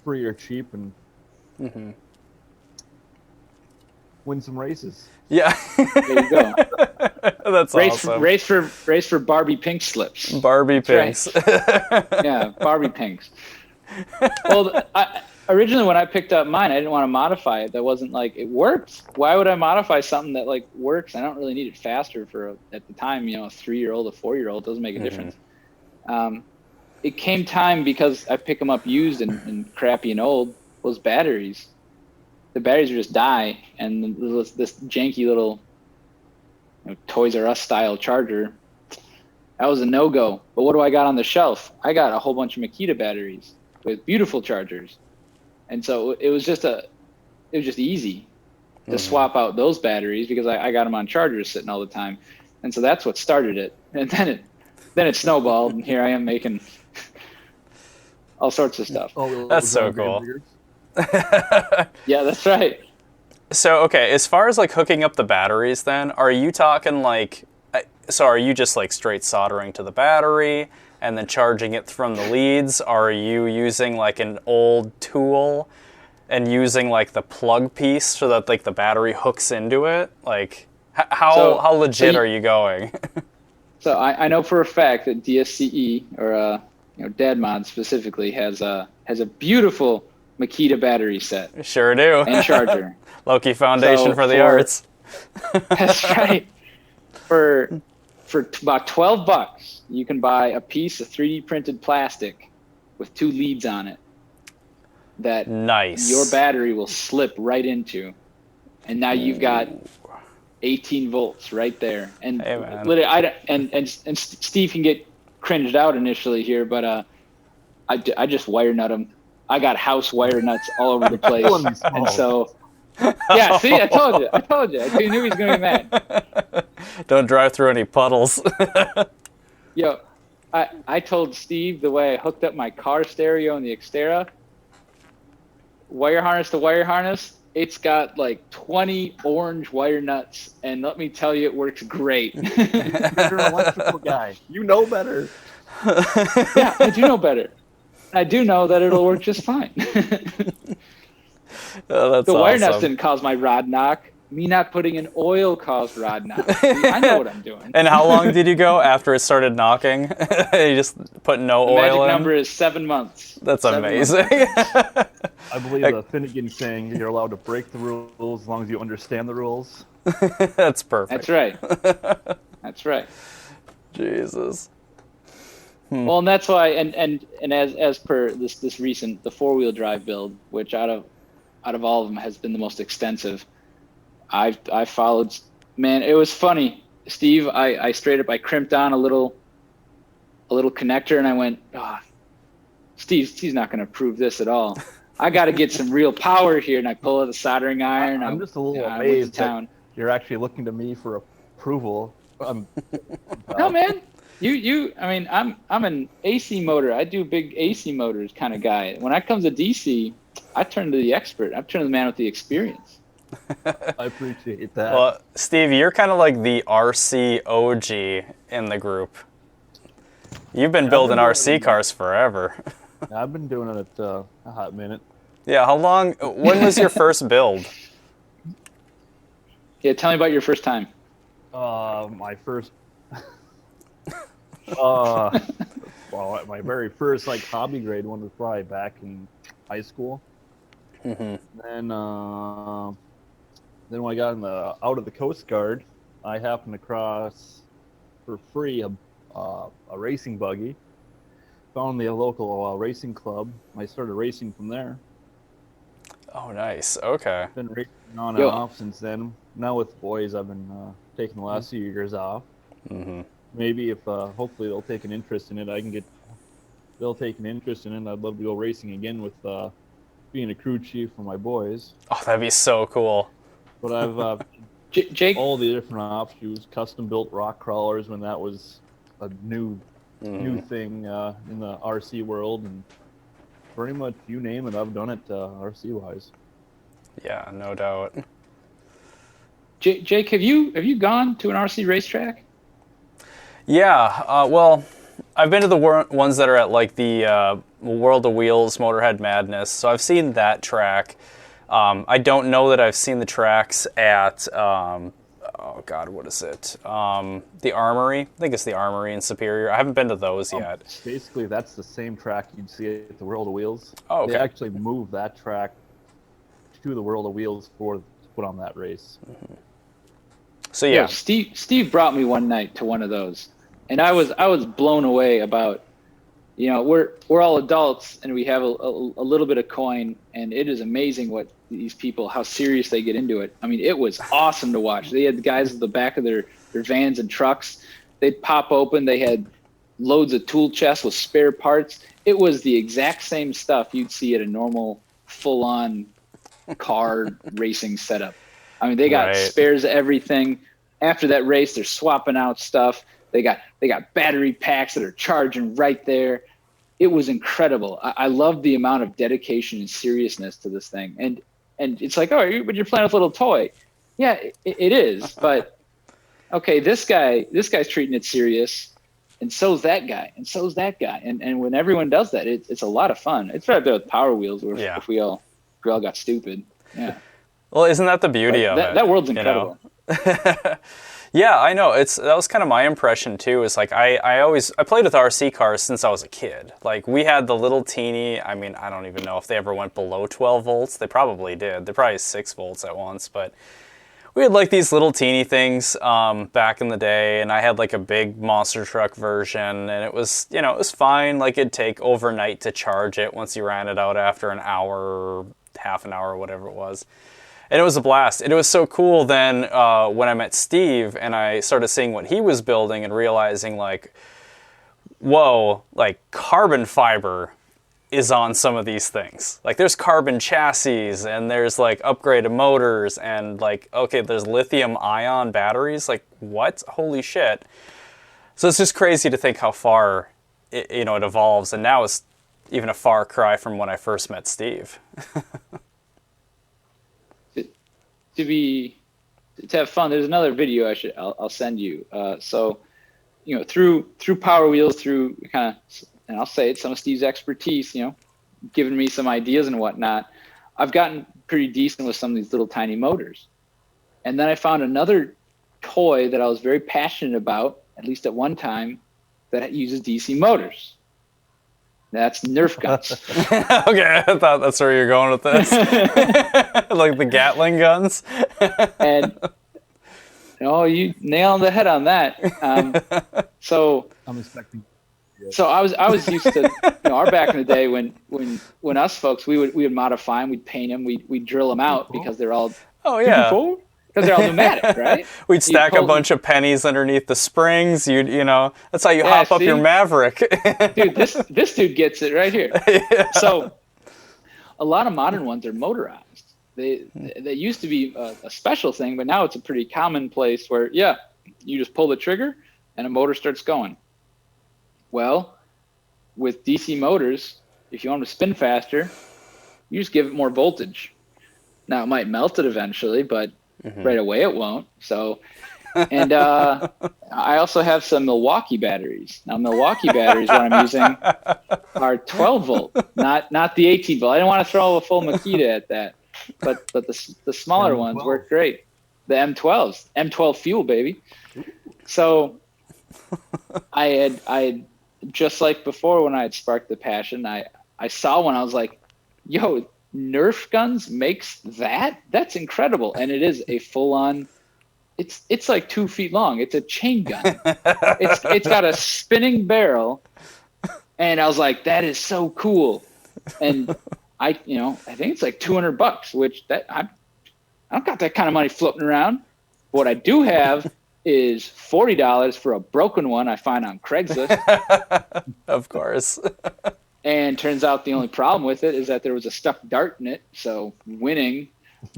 free or cheap and win some races. Yeah. There you go. That's awesome. Race for Barbie pink slips. Barbie pinks. Right. Yeah, Barbie pinks. Well, originally when I picked up mine, I didn't want to modify it. That wasn't like it works. Why would I modify something that like works? I don't really need it faster for at the time, a 3-year-old, a 4-year-old doesn't make a difference. It came time because I pick them up used and crappy and old. Those batteries, the batteries would just die, and this janky little Toys R Us style charger, that was a no-go. But what do I got on the shelf? I got a whole bunch of Makita batteries with beautiful chargers, and so it was just easy to swap out those batteries because I got them on chargers sitting all the time, and so that's what started it. And then it snowballed, and here I am making all sorts of stuff. That's so cool. Yeah, that's right. So, okay, as far as like hooking up the batteries then, are you talking like, so are you just like straight soldering to the battery and then charging it from the leads? Are you using like an old tool and using like the plug piece so that like the battery hooks into it? Like, how legit are you going? So I know for a fact that DSCE or Dad Mod specifically has a beautiful Makita battery set. Sure do. And charger. Loki Foundation for the Arts. That's right. For about $12, you can buy a piece of 3D printed plastic with 2 leads on it that your battery will slip right into, and now you've got 18 volts right there. And literally, and Steve can get cringed out initially here, but I just wire nut them. I got house wire nuts all over the place, and so. Yeah, see, I told you. I knew he was going to be mad. Don't drive through any puddles. Yo, I told Steve the way I hooked up my car stereo and the Xterra, wire harness to wire harness, it's got like 20 orange wire nuts, and let me tell you, it works great. You're an electrical guy. You know better. Yeah, I do know better. I do know that it'll work just fine. Oh, that's the wire awesome. nuts didn't cause my rod knock. Me not putting in oil caused rod knock. I know what I'm doing. And how long did you go after it started knocking? You just put no oil in? The magic number is 7 months. That's amazing. I believe the Finnegan saying you're allowed to break the rules as long as you understand the rules. That's perfect. That's right. That's right. Jesus. Well, and that's why, and as per this recent, the 4-wheel drive build, which out of all of them has been the most extensive, I followed. Man, it was funny, Steve. I straight up I crimped on a little connector, and I went, Steve's not going to approve this at all. I got to get some real power here, and I pull out the soldering iron. I'm just a little amazed that you're actually looking to me for approval. No, man. I mean, I'm an AC motor. I do big AC motors kind of guy. When it comes to DC, I turn to the expert. I turn to the man with the experience. I appreciate that. Well, Steve, you're kind of like the RC OG in the group. You've been building RC cars forever. I've been doing it a hot minute. Yeah, how long? When was your first build? Yeah, tell me about your first time. My first. Well, my very first hobby grade one was probably back in high school. Then when I got out of the Coast Guard, I happened across for free a racing buggy. Found the local racing club. I started racing from there. Oh, nice. Okay. Been racing on and off since then. Now with the boys, I've been taking the last few years off. Maybe if hopefully they'll take an interest in it, they'll take an interest in it. I'd love to go racing again with being a crew chief for my boys. Oh, that'd be so cool. But I've Jake, all the different offshoots, custom built rock crawlers when that was a new thing in the RC world, and pretty much you name it, I've done it RC wise. Yeah, no doubt. Jake, have you gone to an RC racetrack? Yeah, well, I've been to the ones that are at like the World of Wheels, Motorhead Madness, so I've seen that track. I don't know that I've seen the tracks at, oh God, what is it? The Armory. I think it's the Armory in Superior. I haven't been to those yet. Basically, that's the same track you'd see at the World of Wheels. Oh, okay. They actually moved that track to the World of Wheels to put on that race. Mm-hmm. So yeah, Steve brought me one night to one of those, and I was blown away about, we're all adults and we have a little bit of coin, and it is amazing what these people, how serious they get into it. I mean, it was awesome to watch. They had the guys at the back of their vans and trucks. They'd pop open. They had loads of tool chests with spare parts. It was the exact same stuff you'd see at a normal full-on car racing setup. I mean, they got spares of everything. After that race, they're swapping out stuff. They got battery packs that are charging right there. It was incredible. I love the amount of dedication and seriousness to this thing. And it's like, oh, but you're playing with a little toy. Yeah, it is. But okay, this guy's treating it serious, and so's that guy, and so's that guy. And when everyone does that, it's a lot of fun. It's right there with Power Wheels, where if we all got stupid. Yeah. Well, isn't that the beauty of it? That world's incredible. Yeah, I know. That was kind of my impression too. Is like I played with RC cars since I was a kid. Like we had the little teeny. I mean, I don't even know if they ever went below 12 volts. They probably did. They're probably 6 volts at once. But we had like these little teeny things back in the day, and I had like a big monster truck version, and it was it was fine. Like it'd take overnight to charge it once you ran it out after an hour, half an hour, whatever it was. And it was a blast. And it was so cool then when I met Steve and I started seeing what he was building and realizing like, whoa, like carbon fiber is on some of these things. Like there's carbon chassis and there's like upgraded motors and like, okay, there's lithium ion batteries. Like what? Holy shit. So it's just crazy to think how far it evolves. And now it's even a far cry from when I first met Steve. To have fun, there's another video I'll send you. So through Power Wheels, through kind of, and I'll say it, some of Steve's expertise, giving me some ideas and whatnot, I've gotten pretty decent with some of these little tiny motors. And then I found another toy that I was very passionate about, at least at one time, that uses DC motors. That's Nerf guns. Okay, I thought that's where you're going with this. Like the Gatling guns. And you nailed the head on that. So I'm expecting. So I was used to our back in the day when us folks we would modify them, we'd paint them, we'd drill them out because they're all because they're all pneumatic, right? We'd stack a bunch of pennies underneath the springs. That's how you hop up your Maverick. Dude, this dude gets it right here. Yeah. So a lot of modern ones are motorized. They used to be a special thing, but now it's a pretty common place where you just pull the trigger and a motor starts going. Well, with DC motors, if you want them to spin faster, you just give it more voltage. Now it might melt it eventually, but right away it won't. So, and I also have some Milwaukee batteries. Now Milwaukee batteries, what I'm using, are 12 volt, not the 18 volt. I didn't want to throw a full Makita at that, but the smaller ones work great. The M12s, M12 fuel, baby. So I had just like before when I had sparked the passion, I saw one. I was like, yo, Nerf guns makes that? That's incredible. And it is a full-on, it's like 2 feet long. It's a chain gun. It's got a spinning barrel. And I was like, that is so cool. And I think it's like $200, which I don't got that kind of money floating around. What I do have is $40 for a broken one I find on Craigslist. Of course. And turns out the only problem with it is that there was a stuck dart in it, so winning.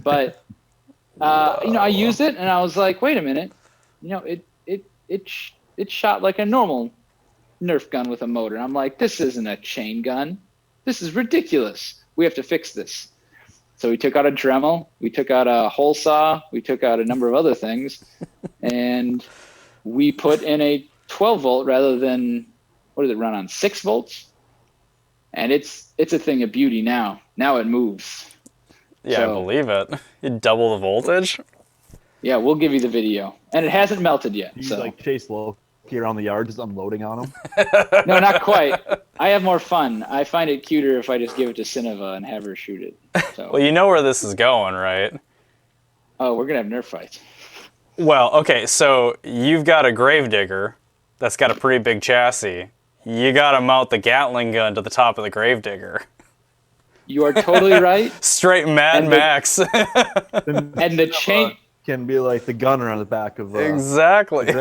But I used it and I was like, wait a minute, it shot like a normal Nerf gun with a motor. I'm like, this isn't a chain gun. This is ridiculous. We have to fix this. So we took out a Dremel, we took out a hole saw, we took out a number of other things, and we put in a 12 volt rather than, what does it run on, 6 volts? And it's a thing of beauty now. Now it moves. Yeah, so, I believe it. You double the voltage? Yeah, we'll give you the video. And it hasn't melted yet. You like Chase Loki around the yard just unloading on them? No, not quite. I have more fun. I find it cuter if I just give it to Cineva and have her shoot it. So. Well, you know where this is going, right? Oh, we're going to have Nerf fights. Well, okay, so you've got a Gravedigger that's got a pretty big chassis. You got to mount the Gatling gun to the top of the Gravedigger. You are totally right. Straight Mad Max. And the chain can be like the gunner on the back of exactly.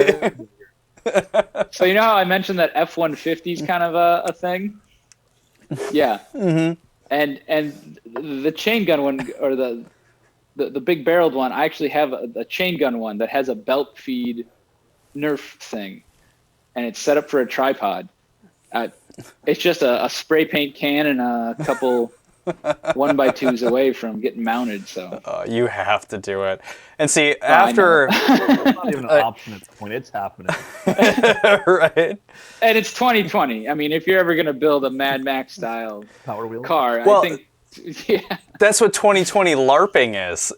So you know how I mentioned that F-150 is kind of a thing? Yeah. Mm-hmm. And the chain gun one, or the big barreled one, I actually have a chain gun one that has a belt feed Nerf thing, and it's set up for a tripod. It's just a spray paint can and a couple 1x2s away from getting mounted. So you have to do it. And see, after it's not even an option at this point, it's happening. Right. And it's 2020. I mean, if you're ever going to build a Mad Max style Power wheel car, well, I think. Yeah. That's what 2020 LARPing is.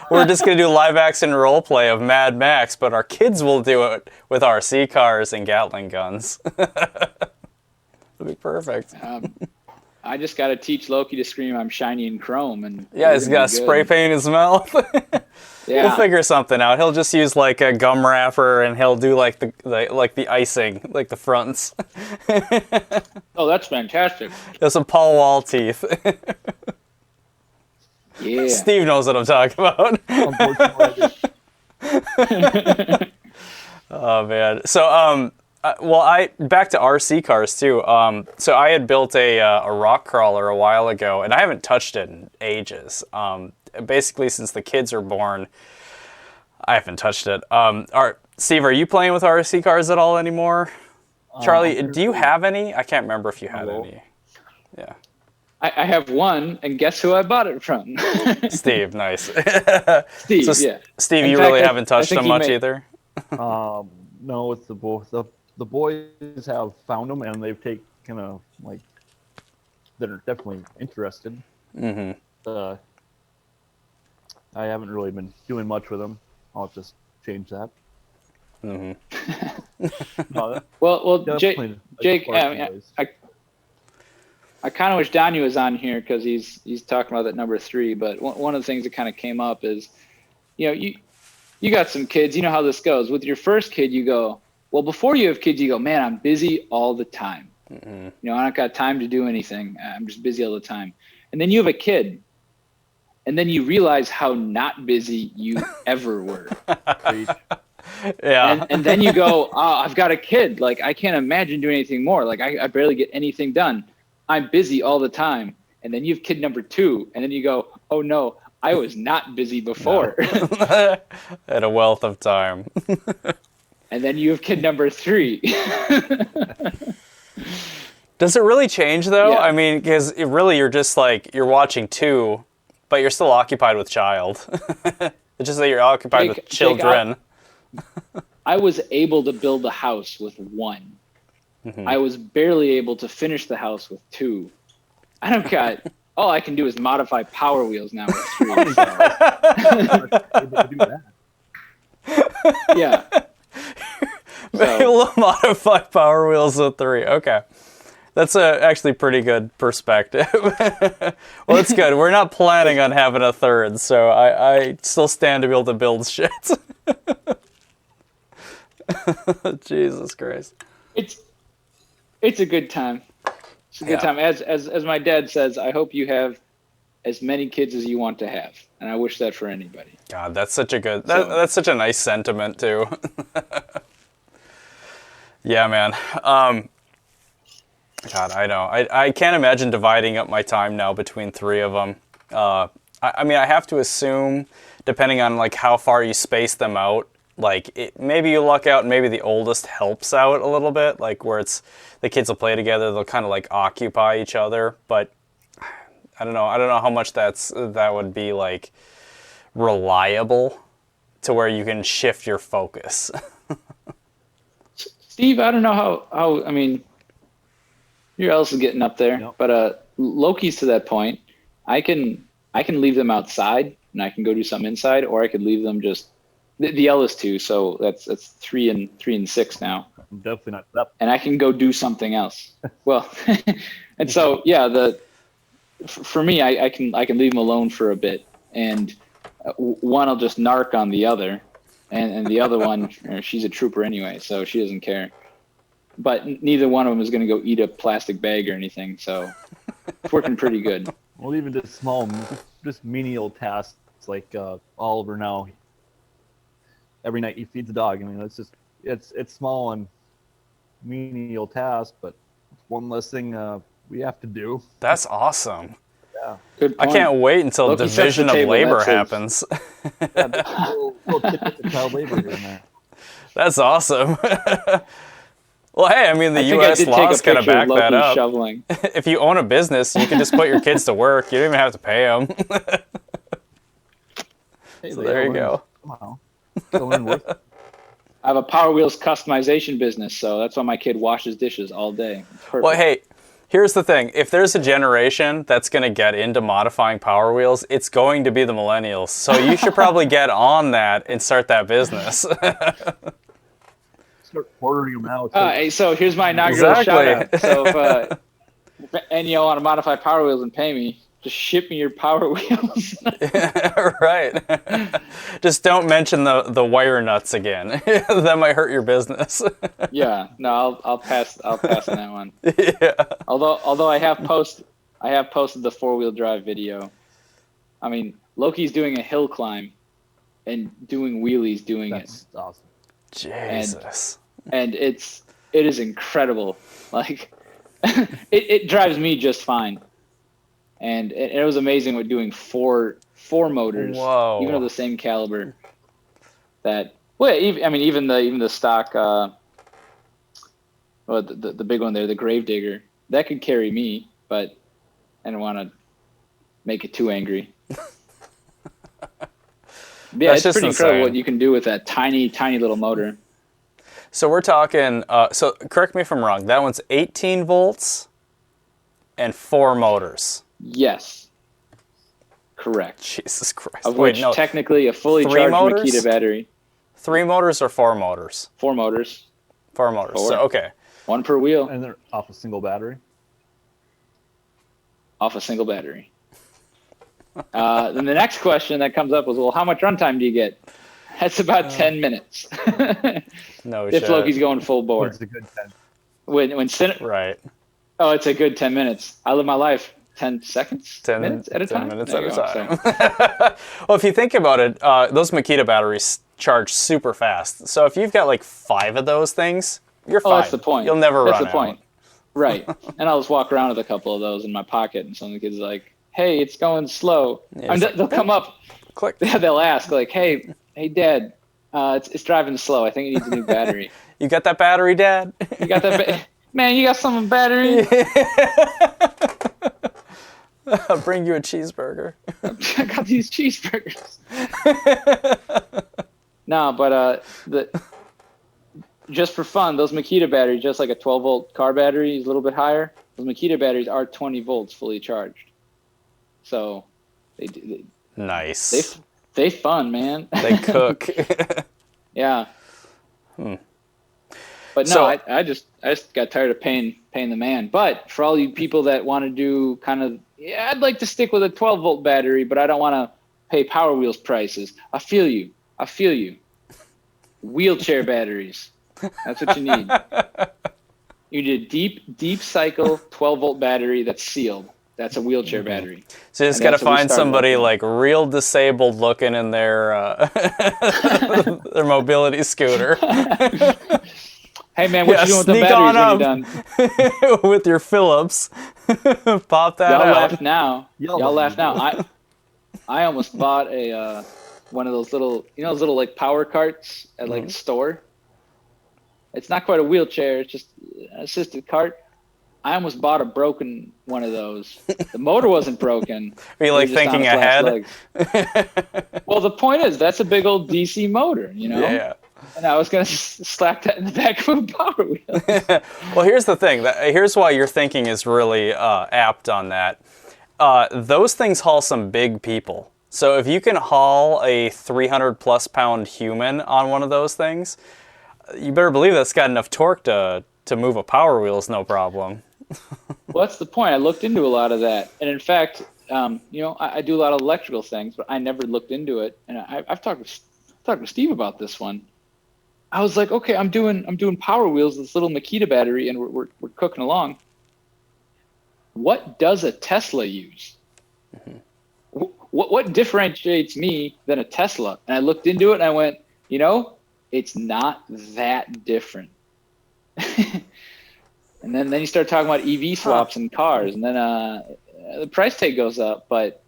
We're just going to do live action role play of Mad Max, but our kids will do it with RC cars and Gatling guns. It'll be perfect. I just got to teach Loki to scream, "I'm shiny and chrome," and yeah, he's got to spray paint his mouth. Yeah. We'll figure something out. He'll just use like a gum wrapper, and he'll do like the icing, like the fronts. Oh, that's fantastic. There's some Paul Wall teeth. Yeah. Steve knows what I'm talking about. Oh man. So back to RC cars too. So I had built a rock crawler a while ago, and I haven't touched it in ages. Basically, since the kids are born, I haven't touched it. Steve, are you playing with RC cars at all anymore? Charlie, do you have any? I can't remember if you had any. Yeah. I have one, and guess who I bought it from? Steve, nice. Steve, so, yeah. Steve, you really haven't touched them much either? No, it's the boys. The boys have found them, and they've taken they're definitely interested. Mm-hmm. I haven't really been doing much with them. I'll just change that. Mm-hmm. Well, Jake, I kind of wish Donnie was on here because he's talking about that number 3. But one of the things that kind of came up is, you got some kids. You know how this goes. With your first kid, you go, well, before you have kids, you go, man, I'm busy all the time. Mm-hmm. I don't got time to do anything. I'm just busy all the time. And then you have a kid. And then you realize how not busy you ever were. Yeah. And then you go, oh, I've got a kid. Like, I can't imagine doing anything more. Like, I barely get anything done. I'm busy all the time. And then you have kid number 2. And then you go, oh, no, I was not busy before. No. At a wealth of time. And then you have kid number 3. Does it really change, though? Yeah. I mean, because really you're just like, you're watching 2, but you're still occupied with child. It's just that you're occupied with children. I was able to build a house with 1. Mm-hmm. I was barely able to finish the house with 2. I don't got. All I can do is modify Power Wheels now with 3. Able to do that. Yeah. We'll modify Power Wheels with 3. Okay. That's actually pretty good perspective. Well, it's good. We're not planning on having a 3rd, so I still stand to be able to build shit. Jesus Christ. It's a good time. It's a good time. As my dad says, I hope you have as many kids as you want to have, and I wish that for anybody. God, that's such a good. That's such a nice sentiment too. Yeah, man. God, I know. I can't imagine dividing up my time now between 3 of them. I mean, I have to assume, depending on like how far you space them out, like maybe you luck out and maybe the oldest helps out a little bit, like where it's the kids will play together, they'll kind of like occupy each other. But I don't know how much that would be like reliable to where you can shift your focus. Steve, I don't know how I mean, your else is getting up there, yep. But Loki's to that point. I can leave them outside and I can go do something inside, or I could leave them just the L is 2, so that's 3 and 6 now. I'm definitely not that. And I can go do something else. Well, and so yeah, for me, I can leave them alone for a bit, and one will just narc on the other, and the other one, she's a trooper anyway, so she doesn't care. But neither one of them is going to go eat a plastic bag or anything, so it's working pretty good. Well, even just small, just menial tasks like Oliver now. Every night he feeds the dog. I mean, it's small and menial task, but it's one less thing we have to do. That's awesome. Yeah. Good point. I can't wait until Loki division of labor happens. Little tidbits of child labor here and there. That's awesome. Well, hey, I mean, the U.S. laws kind of back that up. Shoveling. If you own a business, you can just put your kids to work. You don't even have to pay them. So there you go. Wow. I have a Power Wheels customization business, so that's why my kid washes dishes all day. Well, hey, here's the thing. If there's a generation that's going to get into modifying Power Wheels, it's going to be the millennials. So you should probably get on that and start that business. Start ordering them out. So here's my inaugural shout-out. So if any of y'all want to modify Power Wheels and pay me, just ship me your Power Wheels. Right. Just don't mention the wire nuts again. That might hurt your business. Yeah. No, I'll pass on that one. Yeah. Although I have posted the 4-wheel drive video. I mean, Loki's doing a hill climb and doing wheelies doing That's awesome. Jesus. And it is incredible. Like it drives me just fine. And it was amazing with doing four motors, Whoa. even of the same caliber. Even the stock, the big one there, the Gravedigger, that could carry me, but I don't want to make it too angry. Yeah, it's pretty incredible what you can do with that tiny, tiny little motor. So we're talking. So correct me if I'm wrong. That one's 18 volts and 4 motors. Yes. Correct. Jesus Christ. Of which technically a fully charged Makita battery. 3 motors or 4 motors? 4 motors. 4 motors. 4. So, okay. 1 per wheel. And they're off a single battery? Off a single battery. Then the next question that comes up was, well, how much runtime do you get? That's about 10 minutes. No shit. If Loki's going full bore. It's a good 10. Right. Oh, it's a good 10 minutes. I live my life 10 seconds? 10 minutes at a time? 10 minutes at a time. Well, if you think about it, those Makita batteries charge super fast. So if you've got like 5 of those things, you're fine. That's the point. You'll never run out. That's the point. Right. And I'll just walk around with a couple of those in my pocket, and some of the kids are like, hey, it's going slow. Yeah, they'll come up. Click. They'll ask, like, hey, Dad, it's driving slow. I think it needs a new battery. You got that battery, Dad? You got that? Man, you got some battery? I'll bring you a cheeseburger. I got these cheeseburgers. No, but just for fun, those Makita batteries, just like a 12-volt car battery is a little bit higher. Those Makita batteries are 20 volts fully charged. So they nice. They fun, man. They cook. Yeah. But no, I just got tired of paying the man. But for all you people that want to do kind of, I'd like to stick with a 12-volt battery, but I don't want to pay Power Wheels prices. I feel you. Wheelchair batteries. That's what you need. You need a deep cycle 12-volt battery that's sealed. That's a wheelchair battery. So you just got to find somebody like real disabled looking in their their mobility scooter. Hey man, what you doing with the batteries when you're done? With your Phillips. Pop that Y'all out. laugh now. Y'all laugh now. I almost bought a one of those little, those little like power carts at like a store. It's not quite a wheelchair, it's just an assisted cart. I almost bought a broken one of those. The motor wasn't broken. Are you like thinking ahead? Well, the point is, that's a big old DC motor, Yeah. And I was going to slap that in the back of a power wheel. Well, here's the thing. Here's why your thinking is really apt on that. Those things haul some big people. So if you can haul a 300-plus pound human on one of those things, you better believe that's got enough torque to move a power wheels, no problem. Well, that's the point. I looked into a lot of that, and in fact, I do a lot of electrical things, but I never looked into it. And I've talked to Steve about this one. I was like, okay, I'm doing power wheels, this little Makita battery, and we're cooking along. What does a Tesla use? Mm-hmm. What differentiates me than a Tesla? And I looked into it, and I went, it's not that different. And then you start talking about EV swaps in cars, and then the price tag goes up. But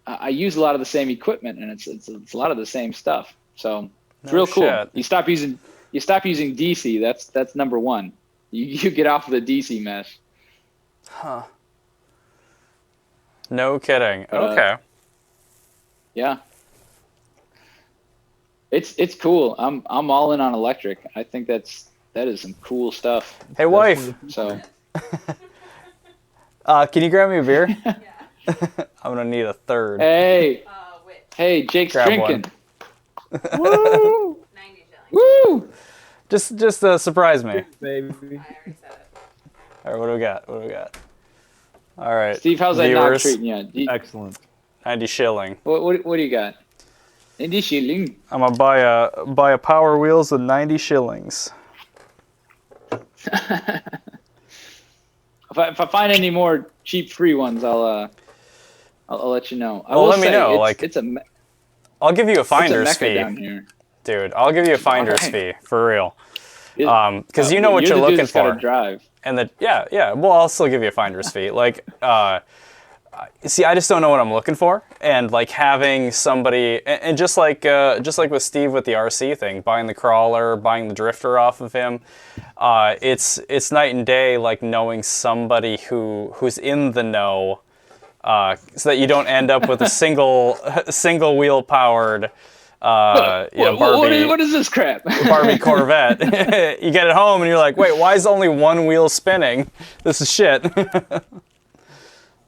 I use a lot of the same equipment, and it's a lot of the same stuff. So it's real cool. Shit. You stop using DC. That's number one. You get off of the DC mesh. Huh. No kidding. Okay. Yeah. It's cool. I'm all in on electric. I think that is some cool stuff. Hey, wife. So. Can you grab me a beer? Yeah. I'm gonna need a third. Hey. Which? Hey, Jake's Grab drinking. Woo! 90 Woo! shillings. Just surprise me. Baby. I already said it. All right, what do we got? All right, Steve, how's that knock viewers, treating you? Excellent. 90 shilling. What do you got? 90 shilling. I'm gonna buy a Power Wheels with 90 shillings. If I find any more cheap free ones, I'll let you know. Well, let me know. I'll give you a it's a finder's mecca fee, down here. dude. I'll give you a finder's fee for real. Because you know what you're you're the dude looking that's gotta for. drive. And yeah. Well, I'll still give you a finder's fee. See, I just don't know what I'm looking for, and like having somebody, and just like with Steve with the RC thing, buying the crawler, buying the drifter off of him, it's night and day. Like knowing somebody who's in the know, so that you don't end up with a single wheel powered. Barbie, what is this crap? Barbie Corvette. You get it home and you're like, wait, why is only one wheel spinning? This is shit.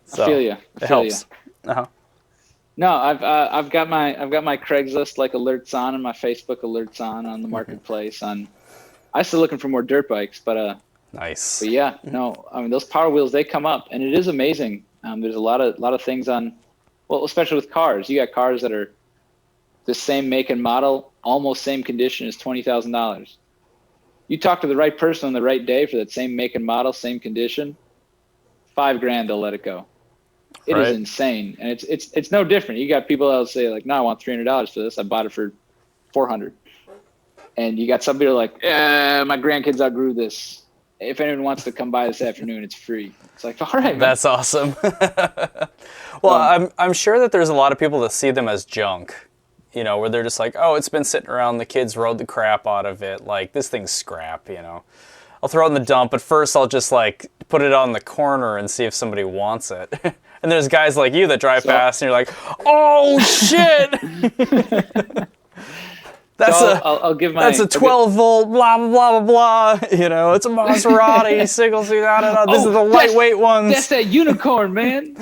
So, I feel you. It helps. Uh-huh. No, I've got my Craigslist alerts on and my Facebook alerts on the marketplace. I'm still looking for more dirt bikes, but nice. But yeah, no, I mean those Power Wheels, they come up, and it is amazing. There's a lot of things on, well, especially with cars. You got cars that are the same make and model, almost same condition as $20,000. You talk to the right person on the right day for that same make and model, same condition, $5,000 they'll let it go. It is insane, and it's no different. You got people that'll say like, "No, I want $300 for this. I bought it for $400," and you got some people like, "My grandkids outgrew this. If anyone wants to come by this afternoon, it's free." It's like, all right, man. That's awesome. Well, I'm sure that there's a lot of people that see them as junk. Where they're just like, oh, it's been sitting around, the kids rode the crap out of it, like, this thing's scrap, I'll throw it in the dump, but first I'll just, like, put it on the corner and see if somebody wants it. And there's guys like you that drive past and you're like, oh, shit! That's that's a 12-volt, blah, blah, blah, blah, blah. It's a Maserati, single seat, this is the lightweight ones. That's that unicorn, man.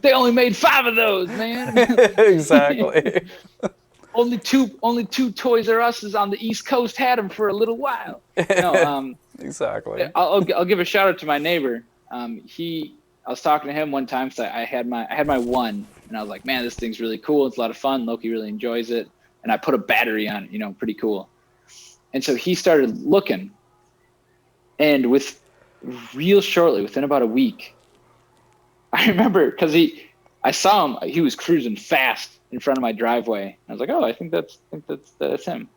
They only made 5 of those, man. Exactly. Only two Toys R Us's on the East Coast had them for a little while. No, exactly. I'll give a shout out to my neighbor. I was talking to him one time, so I had my one, and I was like, man, this thing's really cool. It's a lot of fun. Loki really enjoys it. And I put a battery on it, pretty cool. And so he started looking, and within about a week, I remember because I saw him, he was cruising fast in front of my driveway. I was like, oh, I think that's him.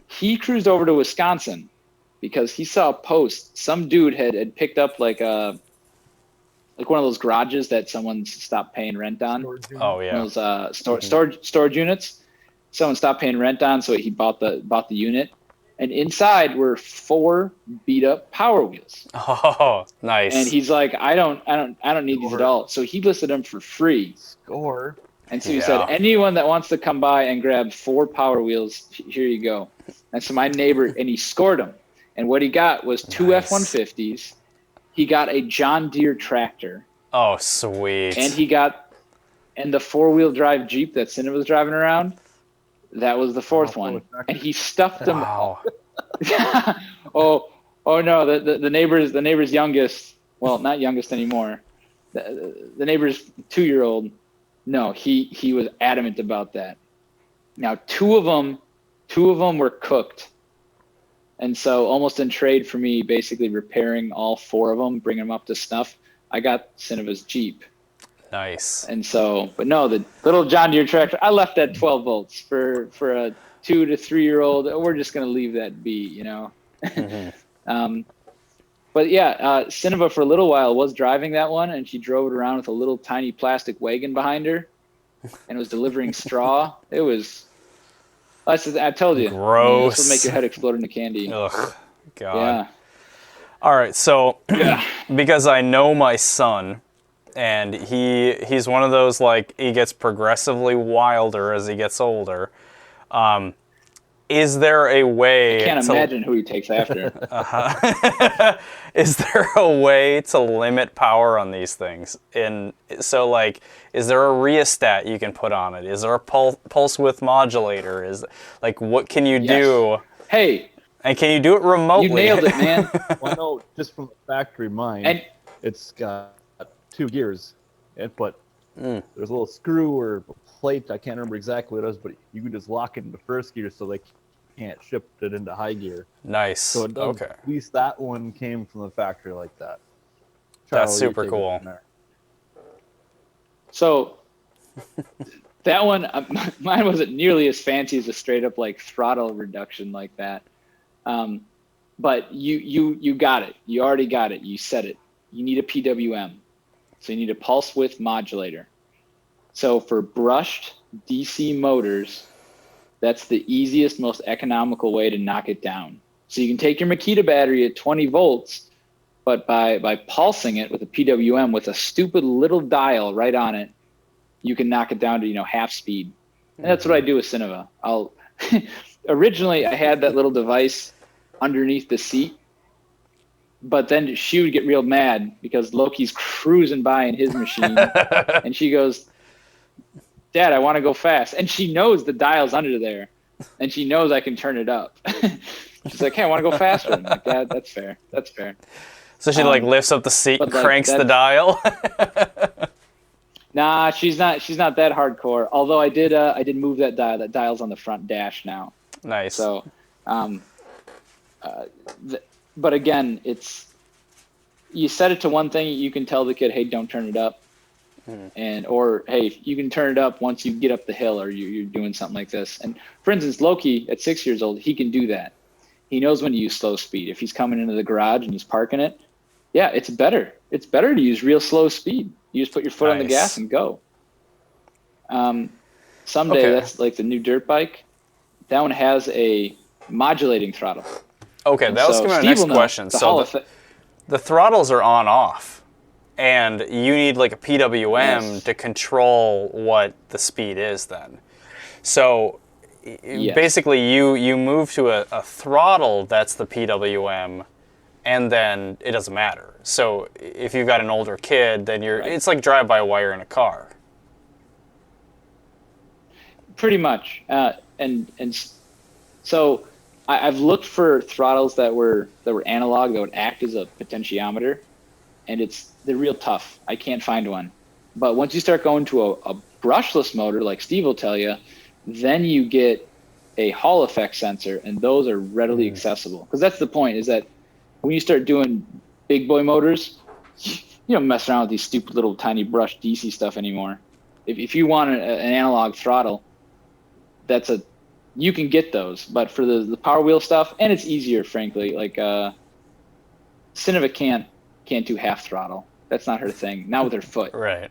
He cruised over to Wisconsin because he saw a post. Some dude had picked up like one of those garages that someone stopped paying rent on. Oh yeah. One of those storage units. Someone stopped paying rent on, so he bought the unit. And inside were 4 beat up Power Wheels. Oh, nice. And he's like, I don't need these at all. So he listed them for free. Score. And so he said, anyone that wants to come by and grab 4 Power Wheels, here you go. And so my neighbor, and he scored them. And what he got was 2 F-150s. He got a John Deere tractor. Oh, sweet. And the 4-wheel drive Jeep that Cinna was driving around. That was the 4th one. And he stuffed them. Wow. oh no, the neighbor's youngest, well, not youngest anymore. The neighbor's 2-year-old. No, he was adamant about that. Now, two of them were cooked. And so almost in trade for me basically repairing all 4 of them, bringing them up to snuff, I got Cinna's Jeep. Nice. And so, but no, the little John Deere tractor, I left at 12 volts for a 2 to 3-year-old. We're just going to leave that be, you know? Mm-hmm. But yeah, Cineva for a little while was driving that one, and she drove it around with a little tiny plastic wagon behind her and was delivering straw. It was, I told you. Gross. This will make your head explode into candy. Ugh, God. Yeah. All right, so because I know my son, and he's one of those, like, he gets progressively wilder as he gets older. Is there a way? I can't imagine who he takes after. Is there a way to limit power on these things? And so, like, is there a rheostat you can put on it? Is there a pulse width modulator? Is, like, what can you do? Hey. And can you do it remotely? You nailed it, man. Well, no, just from the factory mine, it's got 2 gears, but there's a little screw or plate, I can't remember exactly what it is, but you can just lock it into first gear so they can't shift it into high gear. Nice. So it does, at least that one came from the factory like that. That's super cool. So that one, mine wasn't nearly as fancy as a straight up like throttle reduction like that. But you got it. You already got it. You said it. You need a PWM. So you need a pulse width modulator. So for brushed DC motors, that's the easiest, most economical way to knock it down. So you can take your Makita battery at 20 volts, but by pulsing it with a PWM with a stupid little dial right on it, you can knock it down to, half speed. And that's what I do with Cineva. Originally I had that little device underneath the seat, but then she would get real mad because Loki's cruising by in his machine and she goes, Dad, I want to go fast. And she knows the dial's under there and she knows I can turn it up. She's like, hey, I want to go faster. I'm like, Dad, that's fair. That's fair. So she lifts up the seat and cranks the dial. Nah, she's not that hardcore. Although I did move that dial. That dial's on the front dash now. Nice. So, but again, you set it to one thing, you can tell the kid, hey, don't turn it up. Or hey, you can turn it up once you get up the hill or you're doing something like this. And for instance, Loki at 6 years old, he can do that. He knows when to use slow speed. If he's coming into the garage and he's parking it, yeah, it's better. It's better to use real slow speed. You just put your foot on the gas and go. Someday that's like the new dirt bike. That one has a modulating throttle. Okay, that was my next question. So the throttles are on off, and you need like a PWM to control what the speed is then. So basically you move to a throttle that's the PWM, and then it doesn't matter. So if you've got an older kid, then it's like drive-by-wire in a car. Pretty much. And so I've looked for throttles that were analog that would act as a potentiometer, and they're real tough. I can't find one. But once you start going to a brushless motor, like Steve will tell you, then you get a Hall effect sensor, and those are readily accessible. Because that's the point, is that when you start doing big boy motors, you don't mess around with these stupid little tiny brush DC stuff anymore. If you want an analog throttle, that's a you can get those, but for the Power Wheel stuff, and it's easier, frankly. Like Cineva can't do half throttle. That's not her thing. Not with her foot. Right.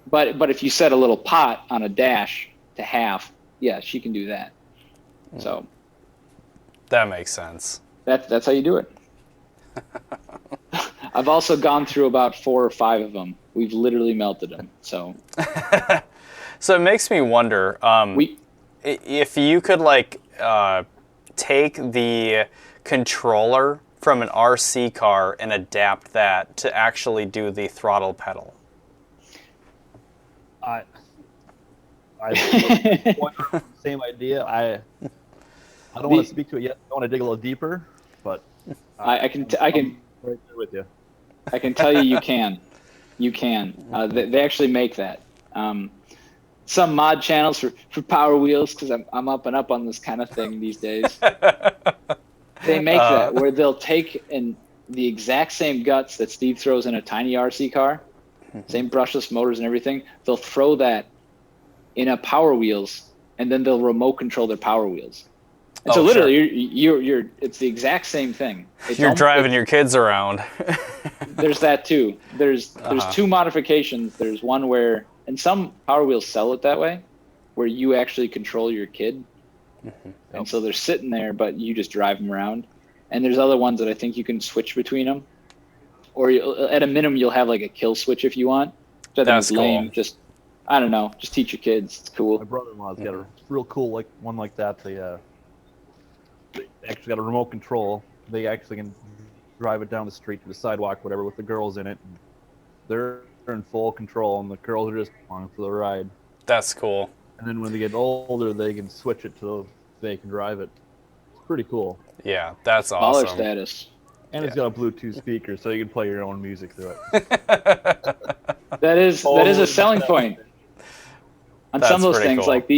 But if you set a little pot on a dash to half, yeah, she can do that. So that makes sense. That's how you do it. I've also gone through about 4 or 5 of them. We've literally melted them. So so it makes me wonder if you could take the controller from an RC car and adapt that to actually do the throttle pedal. I same idea. I don't want to speak to it yet. I want to dig a little deeper, but I can right there with you. I can tell you can. You can. They actually make that. Some mod channels for Power Wheels, because I'm up and up on this kind of thing these days. They make that where they'll take the exact same guts that Steve throws in a tiny RC car, same brushless motors and everything. They'll throw that in a Power Wheels, and then they'll remote control their Power Wheels. And so literally, you're it's the exact same thing. You're driving your kids around. There's that too. There's 2 modifications. There's one where, and some Power Wheels sell it that way, where you actually control your kid. And so they're sitting there, but you just drive them around. And there's other ones that I think you can switch between them. Or at a minimum, you'll have like a kill switch if you want. Which I think is lame. Cool. I don't know. Just teach your kids. It's cool. My brother-in-law's got a real cool one like that. They actually got a remote control. They actually can drive it down the street to the sidewalk, whatever, with the girls in it. They're in full control, and the girls are just on for the ride. That's cool. And then when they get older, they can switch it to they can drive it. It's pretty cool. Yeah, that's awesome. Baller status. And it's got a Bluetooth speaker, so you can play your own music through it. That is a selling point. On some of those things, cool. like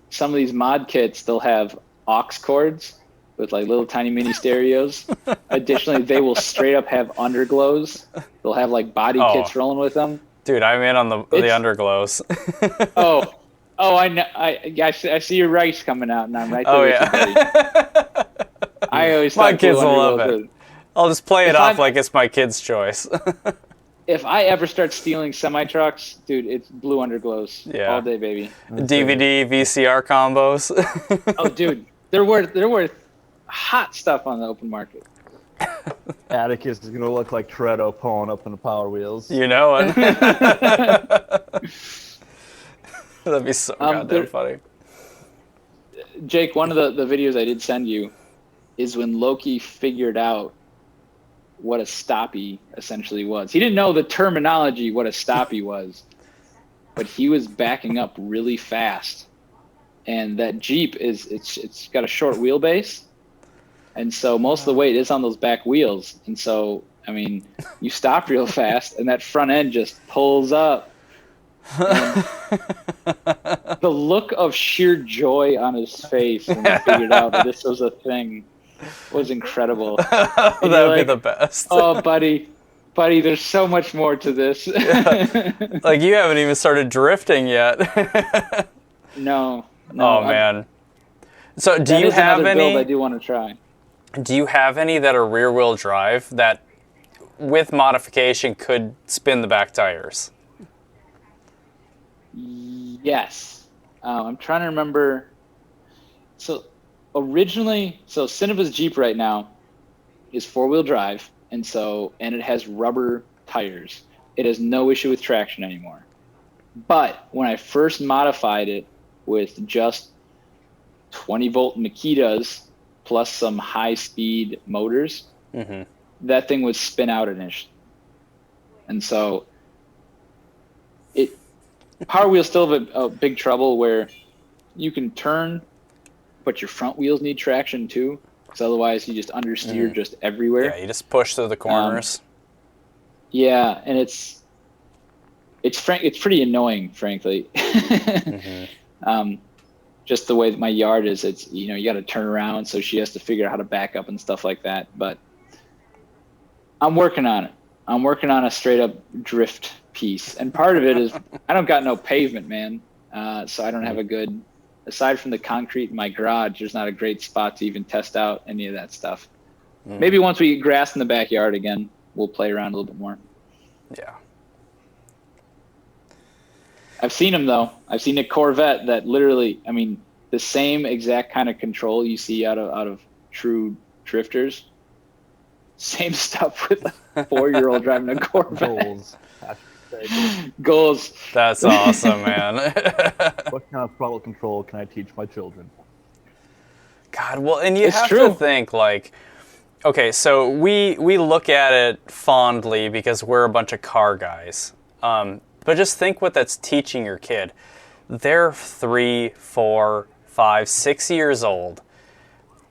some of these mod kits, they'll have aux cords with like little tiny mini stereos. Additionally, they will straight up have underglows. They'll have like body kits rolling with them. Dude, I'm in on the underglows. I know. I see your rice coming out, and I'm right there. Yeah. I always my thought kids will love it. I'll just play it off like it's my kid's choice. If I ever start stealing semi-trucks, dude, it's blue underglows all day, baby. DVD, VCR combos. Oh, dude, they're worth hot stuff on the open market. Atticus is going to look like Toretto pulling up in the Power Wheels. You know it. That'd be so goddamn funny. Jake, one of the videos I did send you is when Loki figured out what a stoppie essentially was. He didn't know the terminology, what a stoppie was, but he was backing up really fast. And that Jeep it's got a short wheelbase, and so most of the weight is on those back wheels. And so, I mean, you stop real fast, and that front end just pulls up. The look of sheer joy on his face when he figured out that this was a thing was incredible. That would be the best. Oh, buddy, there's so much more to this. Like, you haven't even started drifting yet. No. Oh, man. So do you have any? Build I do want to try. Do you have any that are rear-wheel drive that, with modification, could spin the back tires? Yes. I'm trying to remember. So originally, Cineva's Jeep right now is 4-wheel drive, and it has rubber tires. It has no issue with traction anymore. But when I first modified it with just 20-volt Makitas plus some high-speed motors, that thing would spin out initially. And so Power Wheels still have a big trouble where you can turn, but your front wheels need traction too, because otherwise you just understeer just everywhere. Yeah, you just push through the corners. Yeah, and it's pretty annoying, frankly. Just the way that my yard is, it's you got to turn around, so she has to figure out how to back up and stuff like that. But I'm working on it. I'm working on a straight up drift piece, and part of it is I don't got no pavement, man. So I don't have a good aside from the concrete in my garage, there's not a great spot to even test out any of that stuff. Maybe once we get grass in the backyard again, we'll play around a little bit more. Yeah. I've seen them though. I've seen a Corvette that literally, I mean, the same exact kind of control you see out of true drifters. Same stuff with a 4-year-old driving a Corvette. Goals. That's awesome, man. What kind of throttle control can I teach my children? God, well, and you It's have true. to think, like, okay, so we look at it fondly because we're a bunch of car guys. But just think what that's teaching your kid. They're 3, 4, 5, 6 years old,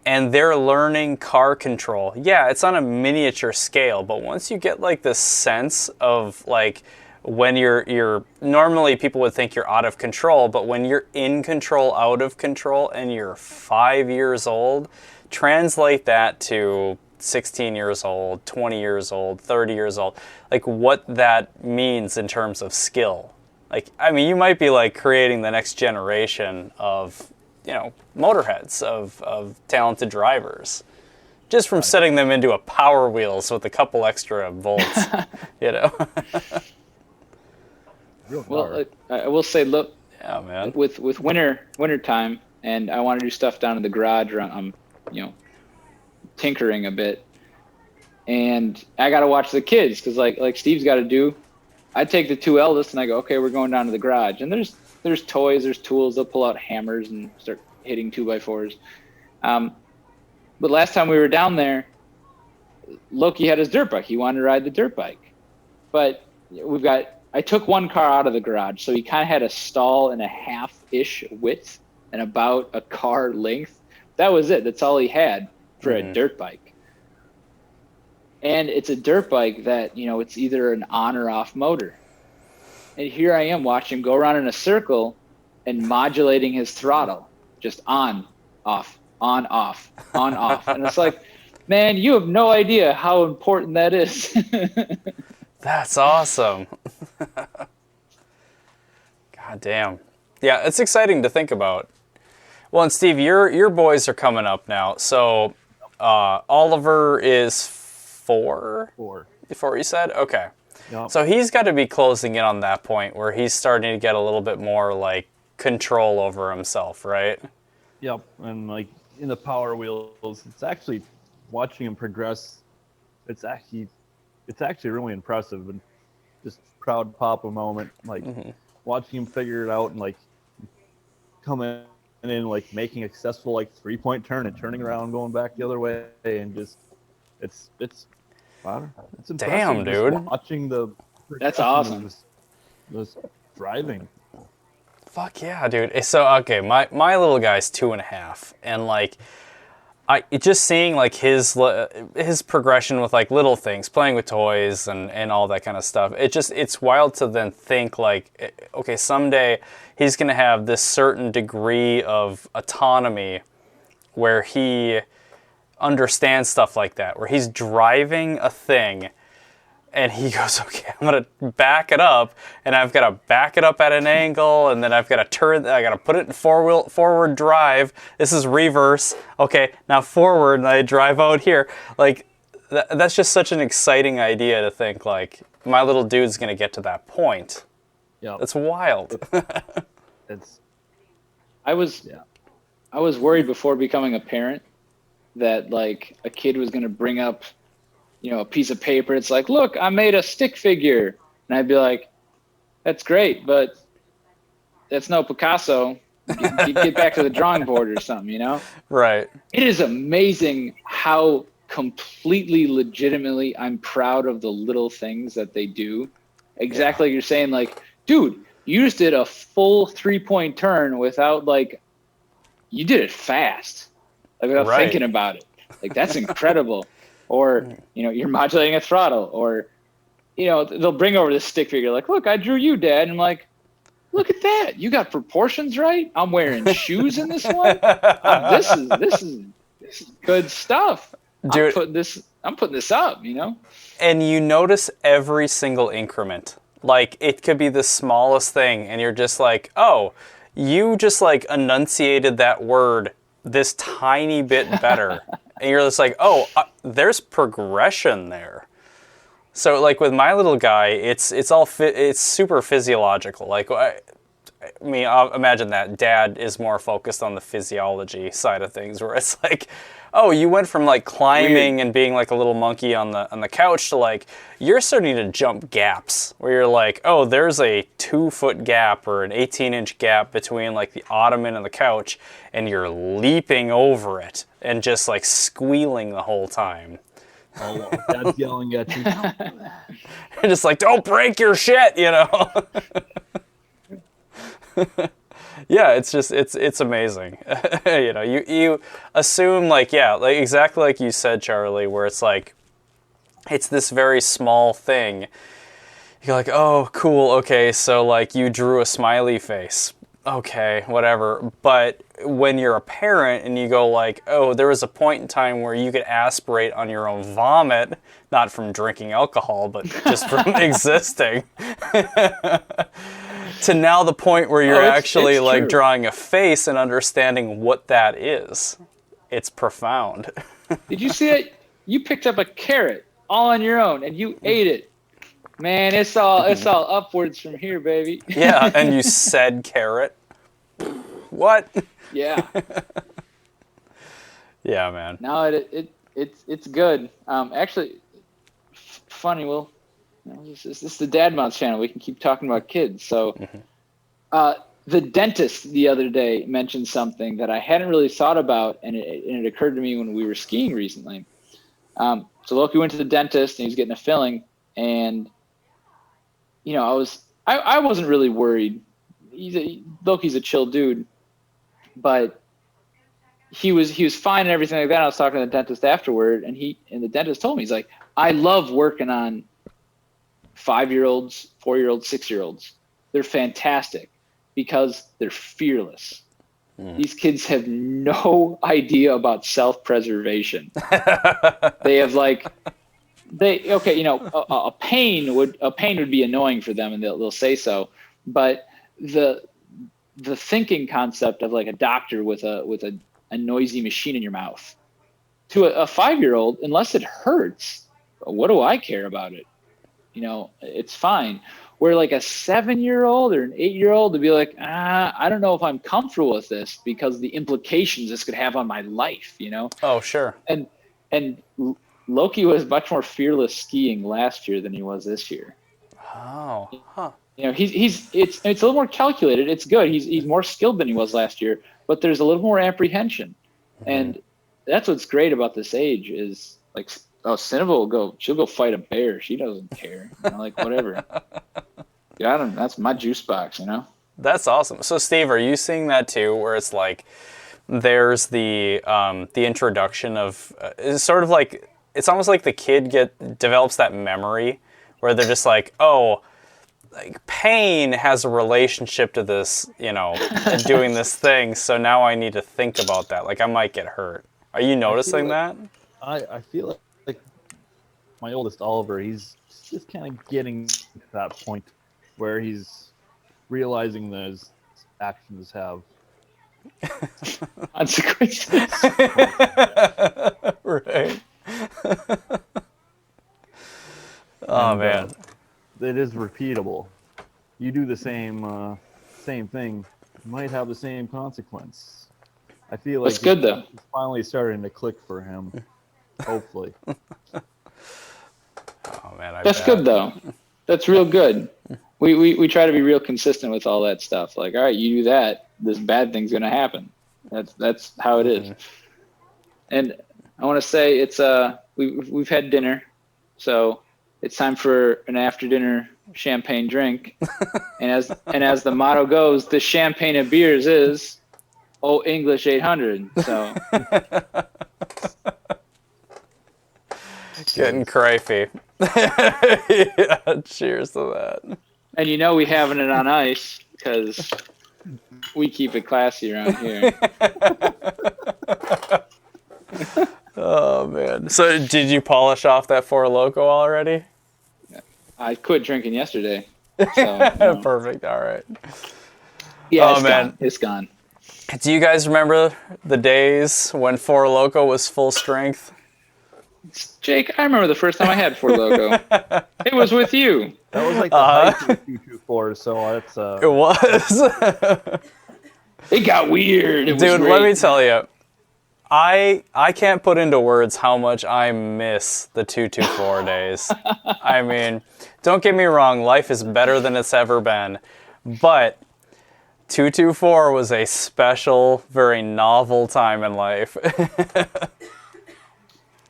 and they're learning car control. Yeah, it's on a miniature scale, but once you get like this sense of like when you're normally people would think you're out of control, but when you're in control, out of control, and you're 5 years old, translate that to 16 years old, 20 years old, 30 years old, like what that means in terms of skill. Like, I mean, you might be like creating the next generation of, you know, motorheads, of talented drivers, just from setting them into a Power Wheels with a couple extra volts, you know? Well, I will say, look, Yeah, man. with winter time, and I want to do stuff down in the garage, or I'm, you know, tinkering a bit, and I got to watch the kids because like Steve's got to do. I take the 2 eldest and I go, okay, we're going down to the garage, and there's toys, there's tools. They'll pull out hammers and start hitting 2x4s. But last time we were down there, Loki had his dirt bike. He wanted to ride the dirt bike, but I took one car out of the garage, so he kind of had a stall and a half-ish width and about a car length. That was it. That's all he had for a dirt bike. And it's a dirt bike that, you know, it's either an on or off motor. And here I am watching him go around in a circle and modulating his throttle, just on, off, on, off, on, off. And it's like, man, you have no idea how important that is. That's awesome. God damn. Yeah, it's exciting to think about. Well, and Steve, your boys are coming up now. So Oliver is 4? 4, you said? Okay. Yep. So he's got to be closing in on that point where he's starting to get a little bit more like control over himself, right? Yep, and like in the Power Wheels, it's actually watching him progress. It's actually really impressive, and just proud papa moment. Like watching him figure it out and like come in and then like making a successful like 3-point turn and turning around, going back the other way, and just it's impressive. Damn, just dude. watching the That's awesome. Just driving. Fuck yeah, dude. So, okay, my little guy's 2.5, and like, just seeing like his progression with like little things, playing with toys and all that kind of stuff. It's wild to then think like, okay, someday he's gonna have this certain degree of autonomy where he understands stuff like that, where he's driving a thing and he goes, okay, I'm going to back it up, and I've got to back it up at an angle, and then I've got to put it in forward drive. This is reverse. Okay, now forward, and I drive out here. Like, that's just such an exciting idea to think, like, my little dude's going to get to that point. Yeah. That's wild. I was worried before becoming a parent that like a kid was going to bring up, you know, a piece of paper. It's like, look, I made a stick figure. And I'd be like, that's great, but that's no Picasso. Get back to the drawing board or something, you know? Right. It is amazing how completely legitimately I'm proud of the little things that they do. Exactly like you're saying, like, dude, you just did a full 3-point turn without like, you did it fast. Like without thinking about it. Like that's incredible. Or, you know, you're modulating a throttle, or, you know, they'll bring over this stick figure like, look, I drew you, Dad. And I'm like, look at that. You got proportions right. I'm wearing shoes in this one. This is good stuff. Dude, I'm putting this up, you know? And you notice every single increment. Like, it could be the smallest thing, and you're just like, oh, you just like enunciated that word this tiny bit better. And you're just like, oh, there's progression there. So like with my little guy, it's super physiological. Like, I mean, I'll imagine that dad is more focused on the physiology side of things, where it's like, oh, you went from like climbing and being like a little monkey on the couch to like, you're starting to jump gaps where you're like, oh, there's a 2-foot gap or an 18-inch gap between like the ottoman and the couch, and you're leaping over it and just like squealing the whole time. Oh, dad's yelling at you. You're just like, don't break your shit, you know? Yeah, it's just, it's amazing. You know, you assume like, yeah, like exactly like you said, Charlie, where it's like, it's this very small thing. You're like, oh, cool, okay, so like you drew a smiley face. Okay, whatever. But when you're a parent and you go like, oh, there was a point in time where you could aspirate on your own vomit, not from drinking alcohol, but just from existing. To now the point where you're actually it's like drawing a face and understanding what that is. It's profound. Did you see it? You picked up a carrot all on your own and you ate it. Man, it's all upwards from here, baby. Yeah, and you said carrot. What? Yeah. Yeah, man. No, it's good. Actually, funny. Well, this is the Dad Mounts channel. We can keep talking about kids. So, the dentist the other day mentioned something that I hadn't really thought about, and it occurred to me when we were skiing recently. So Loki went to the dentist and he was getting a filling, and you know, I wasn't really worried. Loki's a chill dude, but he was fine and everything like that. I was talking to the dentist afterward, and the dentist told me, he's like, I love working on 5-year-olds, 4-year-olds, 6-year-olds. They're fantastic because they're fearless. These kids have no idea about self-preservation. They have like, you know, a pain would be annoying for them, and they'll say so. But the thinking concept of like a doctor with a noisy machine in your mouth, to a 5-year-old, unless it hurts, what do I care about it? You know, it's fine. Where like a 7-year-old or an 8-year-old to be like, I don't know if I'm comfortable with this because the implications this could have on my life, you know? Oh, sure. And Loki was much more fearless skiing last year than he was this year. Oh, huh. You know, it's a little more calculated. It's good. He's more skilled than he was last year, but there's a little more apprehension. And that's what's great about this age is like, oh, Cineva she'll go fight a bear. She doesn't care. You know, like whatever. Got him. That's my juice box, you know? That's awesome. So Steve, are you seeing that too, where it's like, there's the introduction of, it's sort of like, it's almost like the kid develops that memory where they're just like, oh, like pain has a relationship to this, you know, doing this thing. So now I need to think about that. Like I might get hurt. Are you noticing that? I feel like my oldest Oliver, he's just kind of getting to that point where he's realizing that his actions have consequences. Right. Oh, man. It is repeatable. You do the same thing, you might have the same consequence. I feel like that's good though. It's finally starting to click for him. Hopefully. Oh man, that's good though. That's real good. We try to be real consistent with all that stuff. Like, all right, you do that, this bad thing's gonna happen. That's how it is. And I want to say it's we've had dinner, so it's time for an after dinner champagne drink. and as the motto goes, the champagne of beers is Old English 800. So getting crafty. Yeah, cheers to that. And you know we having it on ice because we keep it classy around here. Oh man! So did you polish off that Four Loko already? I quit drinking yesterday. So, you know. Perfect. All right. Yeah, Oh, man. It's gone. Do you guys remember the days when Four Loko was full strength? Jake, I remember the first time I had Four Loko. It was with you. That was like the height of the 224, so that's It was. It got weird. It was Dude, great. let me tell you. I can't put into words how much I miss the 224 days. I mean, don't get me wrong, life is better than it's ever been, but 224 was a special, very novel time in life.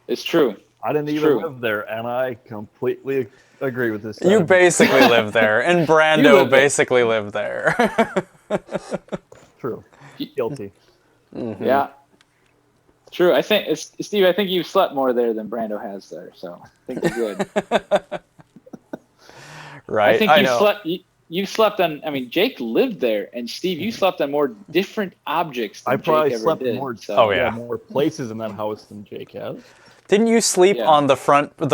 It's true. I didn't even live there, and I completely agree with this. You basically lived there, and Brando lived there. basically lived there. True. Guilty. Mm-hmm. Yeah. True. I think Steve. I think you've slept more there than Brando has there, so I think you're good. Right. I think I know. slept. You slept on. I mean, Jake lived there, and Steve, you slept on more different objects than I probably Jake ever slept did. more. So. Oh, yeah. More places in that house than Jake has. Didn't you sleep Yeah. on the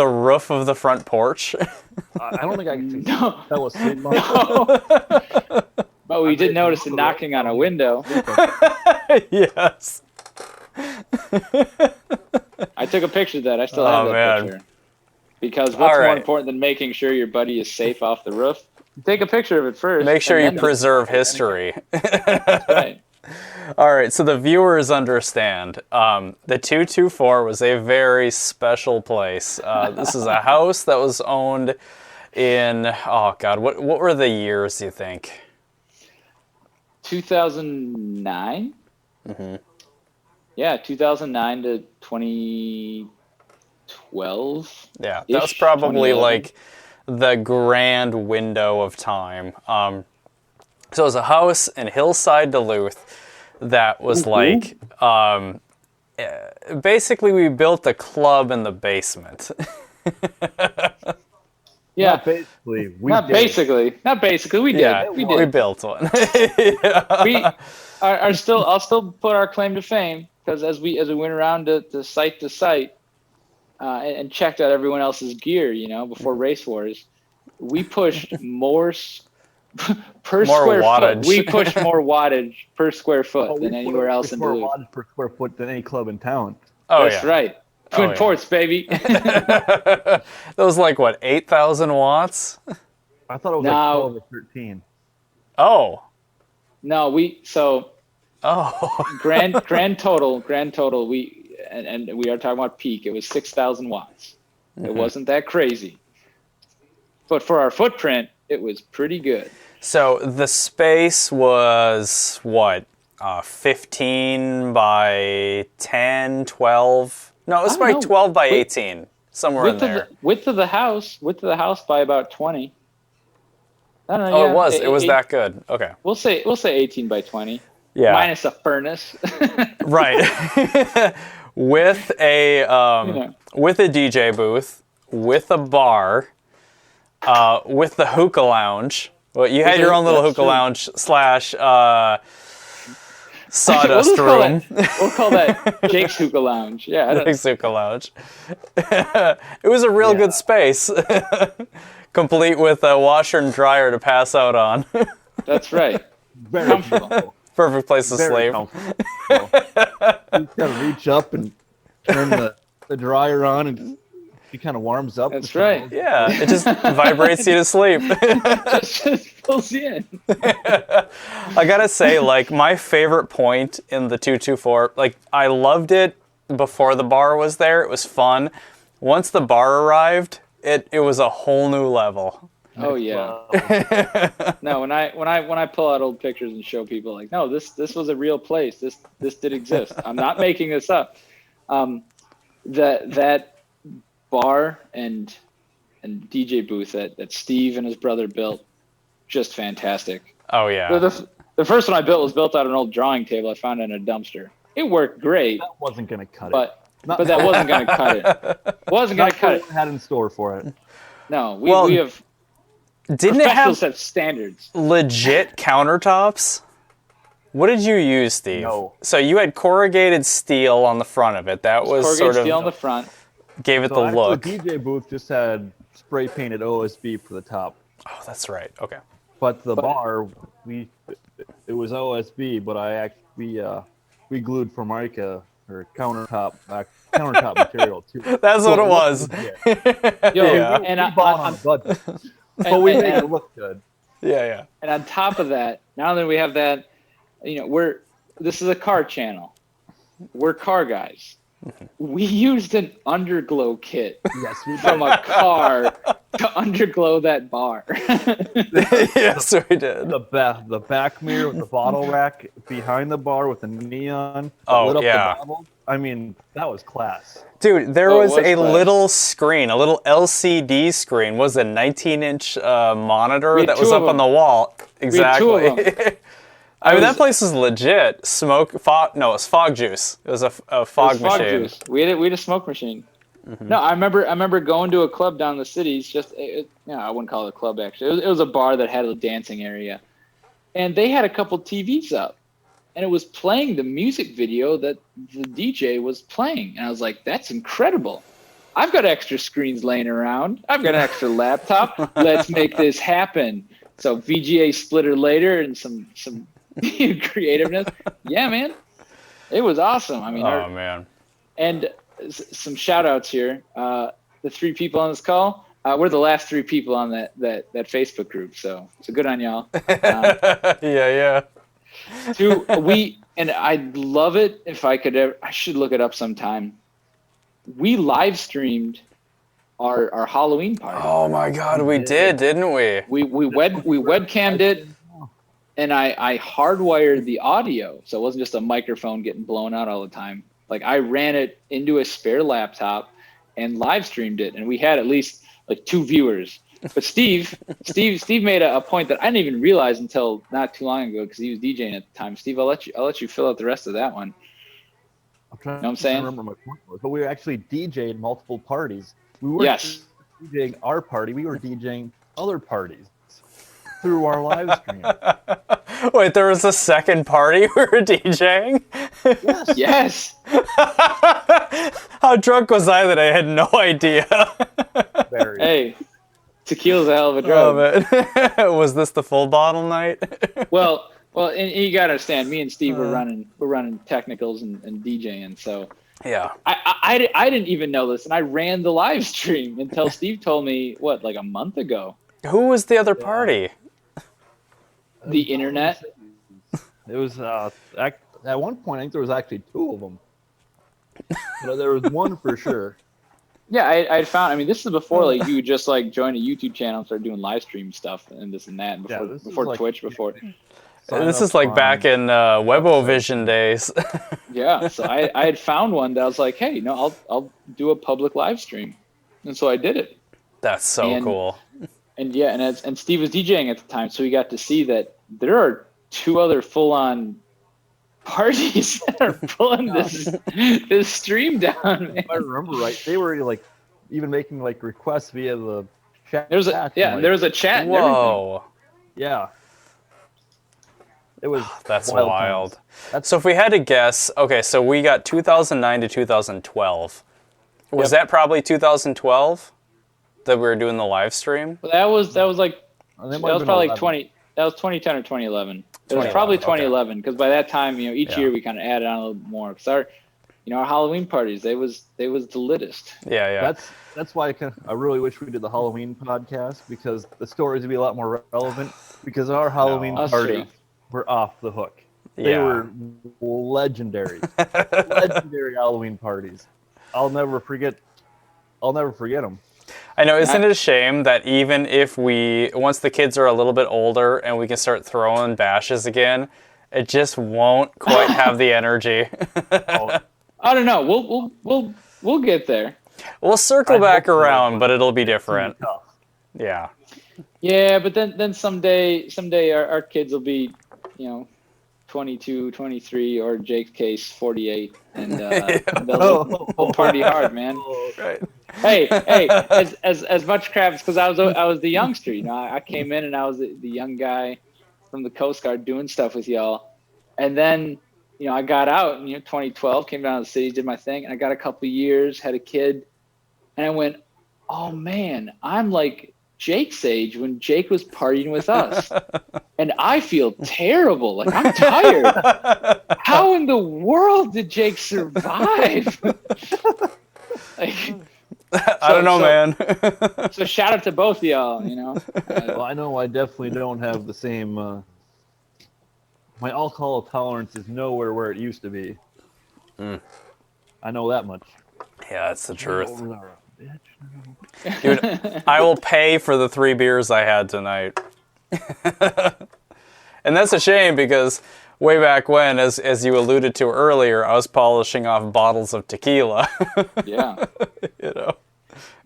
roof of the front porch? I don't think I can No. fell asleep on it. But we did notice the knocking on a window. Yes. I took a picture of that. I still have Oh, that man. picture. Because what's All more right. important than making sure your buddy is safe off the roof? Take a picture of it first. Make sure and you then- preserve history. Right. All right, so the viewers understand. The 224 was a very special place. This is a house that was owned in, oh God, what were the years, do you think? 2009? Mm-hmm. Yeah, 2009 to 2012. Yeah, that was probably 2011. like the grand window of time. So it was a house in Hillside, Duluth that was like, basically we built a club in the basement. Yeah. Not basically. Not basically. We did. Yeah, we we did. built one. We are still. I'll still put our claim to fame because as we went around to site, and checked out everyone else's gear, before race wars, we pushed more per More square wattage. foot. We pushed more wattage per square foot Oh, than anywhere else in more Duluth. wattage per square foot than any club in town. Oh, That's yeah. right. Twin yeah. ports, baby. That was like, what, 8,000 watts? I thought it was No. like 12 or 13. Oh. No, Oh. grand total. We are talking about peak. It was 6,000 watts. It wasn't that crazy, but for our footprint, it was pretty good. So the space was, what, 15 by 10, 12? No, it was I don't probably know. 12 by 18, somewhere in Width of there. width of the house by about 20. I don't know. Oh, yeah, it was that good. Okay. We'll say 18 by 20. Yeah. Minus a furnace. Right. With a with a DJ booth, with a bar, with the hookah lounge. Well, you had your own little That's hookah true. lounge / sawdust We'll room. We'll call that Jake's Hookah Lounge. Yeah. I don't- Jake's hookah lounge. It was a real good space, complete with a washer and dryer to pass out on. That's right. Very Comfortable. Perfect place to Very sleep. comfortable. You gotta reach up and turn the dryer on, and it kind of warms up. That's right. Yeah, it just vibrates you to sleep. Just pulls you in. I gotta say, like, my favorite point in the 224, like, I loved it before the bar was there. It was fun. Once the bar arrived, it was a whole new level. Oh yeah. No, when I pull out old pictures and show people, like, no, this was a real place. This did exist. I'm not making this up. That bar and DJ booth that Steve and his brother built, just fantastic. Oh, yeah. The first one I built was built out of an old drawing table I found in a dumpster. It worked great, That wasn't gonna cut it. but that wasn't going to cut it. Wasn't going to cut it. Had in store for it. No, Well, we have Didn't it professionals have have standards. legit countertops? What did you use, Steve? No. So you had corrugated steel on the front of it. That was Corrugated sort of steel on the front. gave it So the actually, look. The DJ booth just had spray painted OSB for the top, Oh, that's right. Okay. but the bar it was OSB, but we glued Formica or countertop material too. That's what it was. Yo, Yeah. and we bought on budget, but we made it look good. Yeah. And on top of that, now that we have that, this is a car channel. We're car guys. We used an underglow kit from a car to underglow that bar. Yes, we did. The back mirror with the bottle rack behind the bar with the neon Oh, lit up yeah. the bottle. I mean, that was class. Dude, there Oh, it was was a class. little screen, a little LCD screen. Was a 19-inch monitor We had that was two up of on the them. wall. We had two of Exactly. them. I mean, was- that place was legit. No, it was fog juice. It was a fog It was fog machine. juice. We had a smoke machine. No, I remember going to a club down in the city. It's just, I wouldn't call it a club actually. It was a bar that had a dancing area, and they had a couple TVs up, and it was playing the music video that the DJ was playing, and I was like, "That's incredible! I've got extra screens laying around. I've got an extra laptop. Let's make this happen." So VGA splitter later and some creativeness. Yeah, man, it was awesome. I mean, Oh, man. and some shout outs here. The three people on this call, we're the last three people on that Facebook group. So good on y'all. Yeah. And I'd love it if I could ever, I should look it up sometime. We live streamed our Halloween party. Oh, my God, we did, didn't we? We webcammed it, and I hardwired the audio, so it wasn't just a microphone getting blown out all the time. Like, I ran it into a spare laptop and live streamed it, and we had at least like 2 viewers. But Steve made a point that I didn't even realize until not too long ago because he was DJing at the time. Steve, I'll let you fill out the rest of that one. I'm trying Know what I'm saying? to remember my point was, but we were actually DJing multiple parties. We weren't Yes. DJing our party. We were DJing other parties through our live stream. Wait, there was a second party we were DJing? Yes. How drunk was I that I had no idea? Very. Hey, tequila's a hell of a Oh, drug. man. Was this the full bottle night? Well, and you gotta understand, me and Steve were running technicals and DJing, so Yeah. I didn't even know this, and I ran the live stream until Steve told me like a month ago. Who was the other party? The internet. It was at one point I think there was actually 2 of them. But there was one for sure. Yeah, I found. I mean, this is before like you just like join a YouTube channel and start doing live stream stuff and this and that. Before this is before like- Twitch, before. This is like back in Webovision days. Yeah, so I had found one that I was like, hey, I'll do a public live stream, and so I did it. That's so And- cool. And yeah, and Steve was DJing at the time, so we got to see that there are 2 other full-on parties that are pulling this stream down. Man. If I remember right, they were like even making like requests via the chat. There was and, there was a chat and everything. Whoa. Yeah. It was That's wild wild. times. That's So if we had to guess, okay, so we got 2009 to 2012. Was that probably 2012 that we were doing the live stream? But that was like and that might have was been probably 11. 20. That was 2010 or 2011. It was 2011, probably okay. 2011 because by that time, each Yeah. year we kind of added on a little more. Because our Halloween parties, they was the latest. Yeah. That's why I really wish we did the Halloween podcast because the stories would be a lot more relevant because our Halloween That's parties true. were off the hook. They Yeah. were legendary. Legendary Halloween parties. I'll never forget them. I know, isn't it a shame that even if once the kids are a little bit older and we can start throwing bashes again, it just won't quite have the energy. I don't know. We'll get there. We'll circle I back hope so, around, but it'll be different. Tough. Yeah. Yeah, but then someday our kids will be, 22, 23, or Jake's case 48, and they'll party hard, man. Right. Hey, as much crap because I was the youngster, I came in and I was the young guy from the Coast Guard doing stuff with y'all, and then I got out in 2012, came down to the city, did my thing, and I got a couple of years, had a kid, and I went, oh man, I'm like Jake's age when Jake was partying with us. And I feel terrible. Like, I'm tired. How in the world did Jake survive? I don't know, man. So shout out to both of y'all, you know. Well, I know I definitely don't have the same. My alcohol tolerance is nowhere where it used to be. I know that much. Yeah, that's the truth. Bitch. Dude, I will pay for the 3 beers I had tonight. And that's a shame because way back when, as you alluded to earlier, I was polishing off bottles of tequila. Yeah. You know.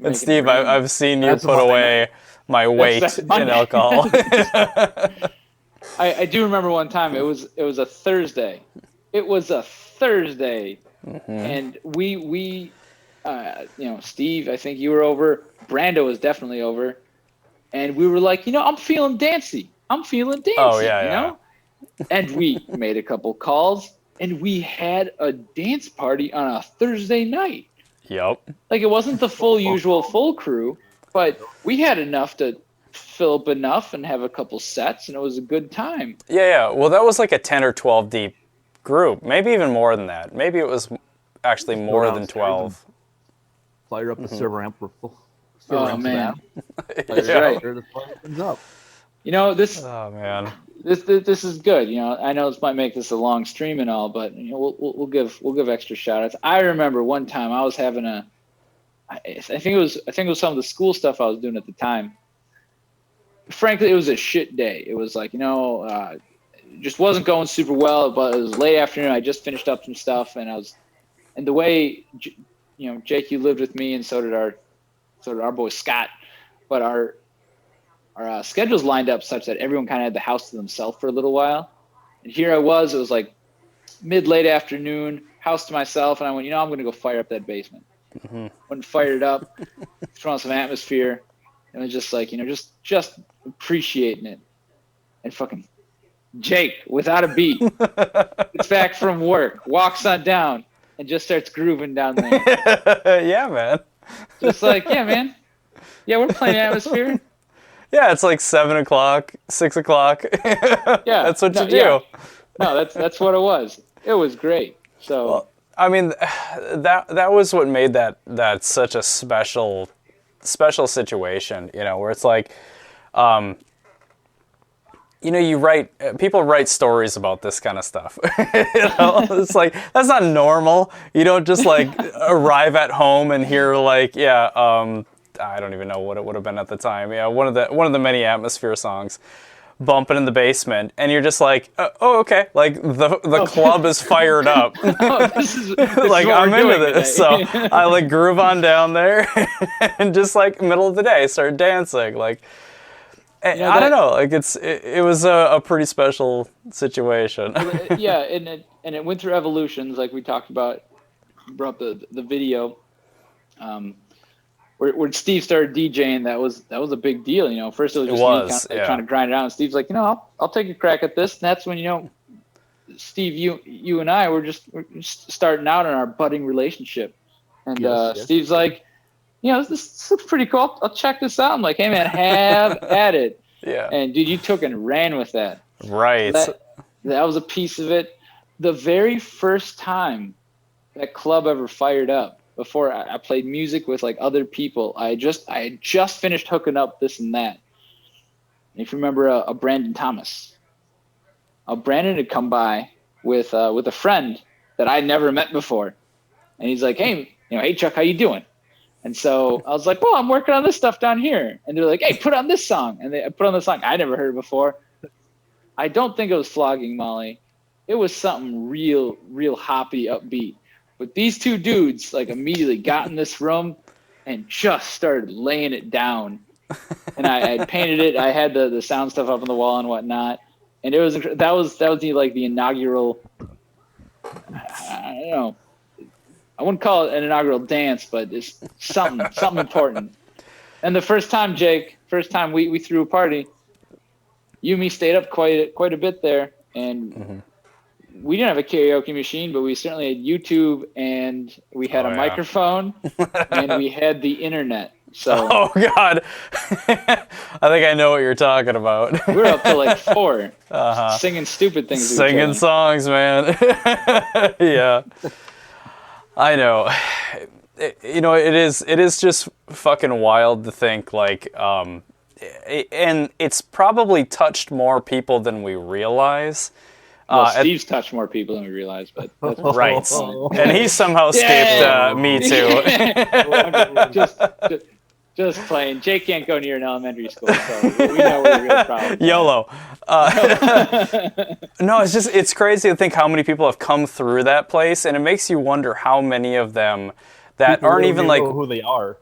And Steve, I've seen you put away my weight in alcohol. I do remember one time it was a Thursday. It was a Thursday, and we you know, Steve, I think you were over. Brando was definitely over, and we were like, you know, I'm feeling dancy. Oh yeah, you know? And we made a couple calls, and we had a dance party on a Thursday night. Yep. Like, it wasn't the full crew, but we had enough to fill up enough and have a couple sets, and it was a good time. Yeah. Well, that was like a 10 or 12 deep group. Maybe even more than that. Maybe it was actually more than 12. Fire up the server amp for full. Oh, man. That's right. Up. You know, this Oh, man. this is good. You know, I know this might make this a long stream and all, but you know, we'll give extra shout outs. I remember one time I was having I think it was some of the school stuff I was doing at the time. Frankly, it was a shit day. It was like, you know, it just wasn't going super well, but it was late afternoon. I just finished up some stuff, and the way, you know, Jake, you lived with me, and so did our boy Scott, but our schedules lined up such that everyone kind of had the house to themselves for a little while. And here I was, it was like late afternoon, house to myself, and I went, you know, I'm going to go fire up that basement. Went and fired it up, throw on some atmosphere, and it was just like, you know, just appreciating it. And fucking Jake, without a beat, gets back from work, walks on down, and just starts grooving down there. Yeah, man. Just like, yeah, man. Yeah, we're playing atmosphere. Yeah, it's like 7 o'clock, 6 o'clock. Yeah, that's what you do. Yeah. No, that's what it was. It was great. So, well, I mean, that was what made that such a special situation. You know, where it's like, you know, people write stories about this kind of stuff. You know, it's like, that's not normal. You don't just like arrive at home and hear like, I don't even know what it would have been at the time. Yeah, one of the many atmosphere songs, bumping in the basement, and you're just like, oh, okay, like the club is fired up. this is like, I'm into this, so I like groove on down there, and just like middle of the day start dancing. Like, I don't know, like it was a pretty special situation. Yeah, and it went through evolutions, like we talked about. Brought up the video. Where Steve started DJing, that was a big deal. You know, first it was just me trying to grind it out, and Steve's like, you know, I'll take a crack at this. And that's when, you know, Steve, you and I were just starting out in our budding relationship, and yes. Steve's like, you know, this looks pretty cool. I'll check this out. I'm like, hey man, have at it. Yeah. And dude, you took and ran with that. Right. That was a piece of it. The very first time that club ever fired up. Before I played music with like other people, I had just finished hooking up this and that. And if you remember a Brandon Thomas, Brandon had come by with a friend that I'd never met before, and he's like, hey, you know, hey Chuck, how you doing? And so I was like, well, I'm working on this stuff down here, and they're like, hey, put on this song, and I put on the song I never heard before. I don't think it was Flogging Molly. It was something real hoppy, upbeat. But these two dudes like immediately got in this room and just started laying it down. And I had painted it. I had the sound stuff up on the wall and whatnot. And that was the inaugural. I don't know. I wouldn't call it an inaugural dance, but it's something important. And the first time we threw a party, you and me stayed up quite a bit there, and. We didn't have a karaoke machine, but we certainly had YouTube, and we had a microphone, and we had the internet. So Oh God, I think I know what you're talking about. we were up till like 4, singing stupid things. to each Singing other. songs, man. Yeah, I know. It is just fucking wild to think like, and it's probably touched more people than we realize. Well, Steve's touched more people than we realized, but that's Right, and he somehow escaped me too. just playing. Jake can't go near an elementary school, so we know where the real problem is. YOLO. No, it's crazy to think how many people have come through that place, and it makes you wonder how many of them that People aren't don't even know like who they are.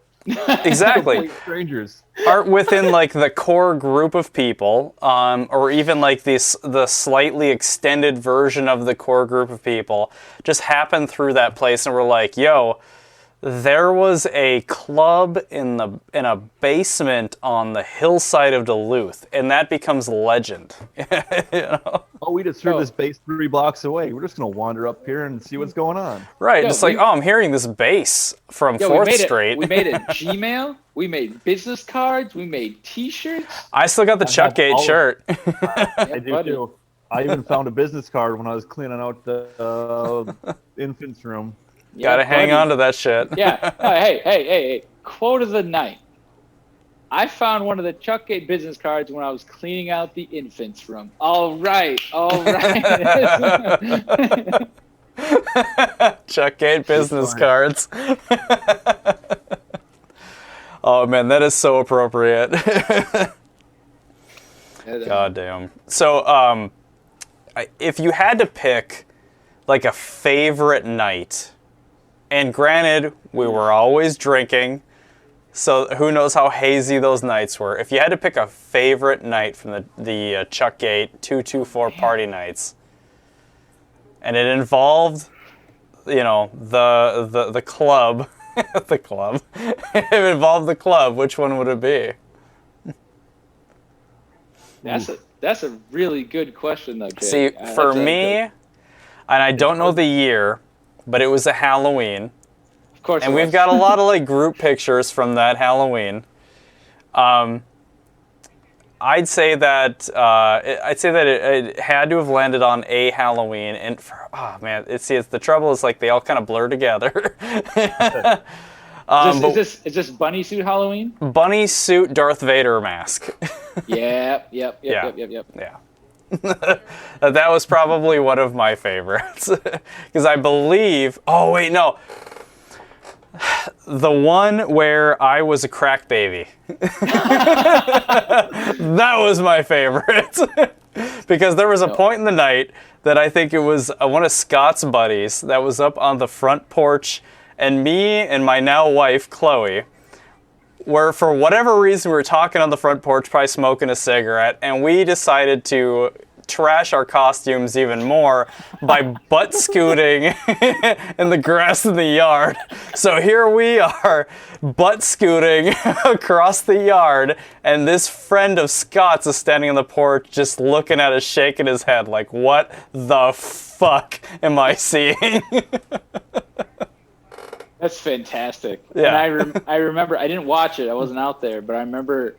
exactly Complete strangers. aren't within like the core group of people, or even like the slightly extended version of the core group of people, just happen through that place, and we're like, yo. There was a club in a basement on the hillside of Duluth, and that becomes legend. You know? Oh, we just heard this bass 3 blocks away. We're just gonna wander up here and see what's going on. Right, just like, I'm hearing this bass from 4th Street. We made a Gmail. We made business cards. We made T-shirts. I still got the Chuckgate shirt. I do too. I even found a business card when I was cleaning out the infant's room. Gotta hang on to that shit. Yeah. Oh, hey. Quote of the night. I found one of the Chuckgate business cards when I was cleaning out the infant's room. All right. Chuckgate business cards. Oh man, that is so appropriate. God damn. So, if you had to pick like a favorite night, and granted, we were always drinking, so who knows how hazy those nights were. If you had to pick a favorite night from the Chuckgate 224 party nights, and it involved, the club, the club. If it involved the club, which one would it be? That's a really good question, though, Jake. See, for me, and I don't know the year, but it was a Halloween. Of course. And we've got a lot of like group pictures from that Halloween. I'd say that it had to have landed on a Halloween, and the trouble is like they all kind of blur together. Is this bunny suit Halloween? Bunny suit Darth Vader mask. Yep. Yeah. That was probably one of my favorites. Because I believe... Oh, wait, no. The one where I was a crack baby. That was my favorite. Because there was a point in the night that I think it was one of Scott's buddies that was up on the front porch, and me and my now wife, Chloe, where for whatever reason we were talking on the front porch, probably smoking a cigarette, and we decided to trash our costumes even more by butt scooting in the grass in the yard. So here we are, butt scooting across the yard, and this friend of Scott's is standing on the porch just looking at us, shaking his head like, what the fuck am I seeing? That's fantastic. Yeah. And I remember, I didn't watch it, I wasn't out there, but I remember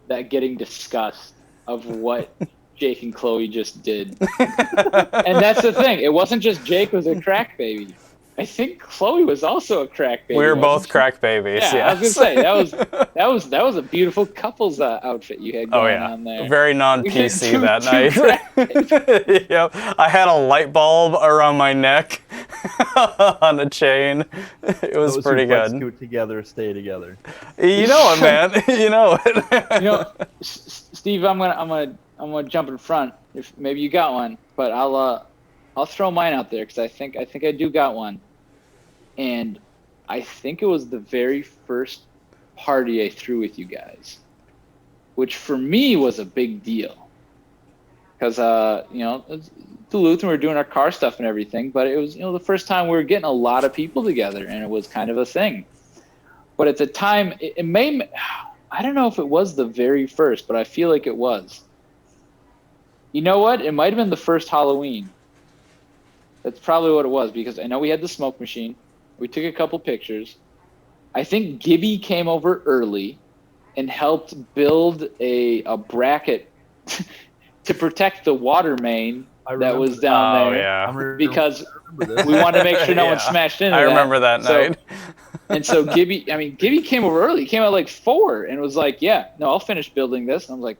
that getting disgust of what Jake and Chloe just did. And that's the thing, it wasn't just Jake was a crack baby. I think Chloe was also a crack baby. We were both crack babies. Yeah, yes. I was gonna say that was a beautiful couple's outfit you had going on there. Very non-PC that night. Yep, I had a light bulb around my neck on a chain. It was pretty good. Scoot together, stay together. You know it, man. You know it. Steve, I'm gonna jump in front. If maybe you got one, but I'll throw mine out there because I think I do got one. And I think it was the very first party I threw with you guys, which for me was a big deal. Because, Duluth, and we were doing our car stuff and everything, but it was, the first time we were getting a lot of people together, and it was kind of a thing. But at the time, I don't know if it was the very first, but I feel like it was. You know what? It might have been the first Halloween. That's probably what it was, because I know we had the smoke machine. We took a couple pictures. I think Gibby came over early and helped build a bracket to protect the water main that was down there. Yeah. Because we wanted to make sure no one smashed into that. I remember that night. And so Gibby came over early. He came at like 4 and was like, yeah, no, I'll finish building this. And I was like,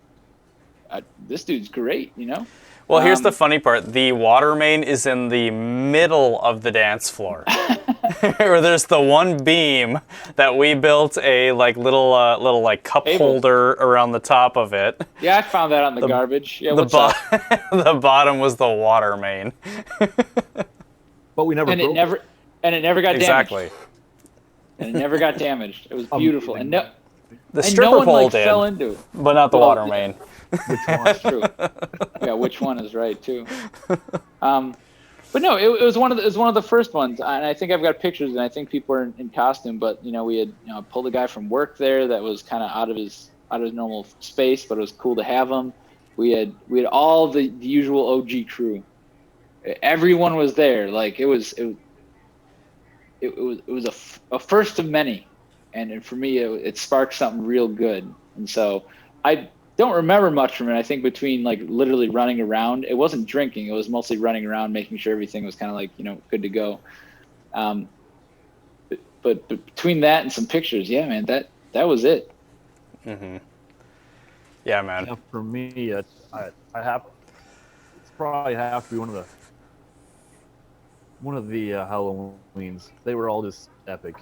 this dude's great, you know? Well, here's the funny part. The water main is in the middle of the dance floor. Where there's the one beam that we built a little cup holder around the top of it. Yeah, I found that on the garbage. Yeah, the bottom was the water main. But we never and it never got damaged. Exactly. And it never got damaged. It was beautiful. And the stripper pole did, fell into it. But not the water main. Which one? That's true. Yeah, which one is right too. But no, it was one of the first ones, and I think I've got pictures, and I think people are in costume. But we had pulled a guy from work there that was kind of out of his normal space, but it was cool to have him. We had all the usual OG crew. Everyone was there. Like it was a first of many, and for me it sparked something real good. And so I don't remember much from it. I think between like literally running around, it wasn't drinking. It was mostly running around, making sure everything was kind of like, good to go. But between that and some pictures, yeah, man, that was it. Mm-hmm. Yeah, man. Yeah, for me, it's probably have to be one of the Halloweens. They were all just epic.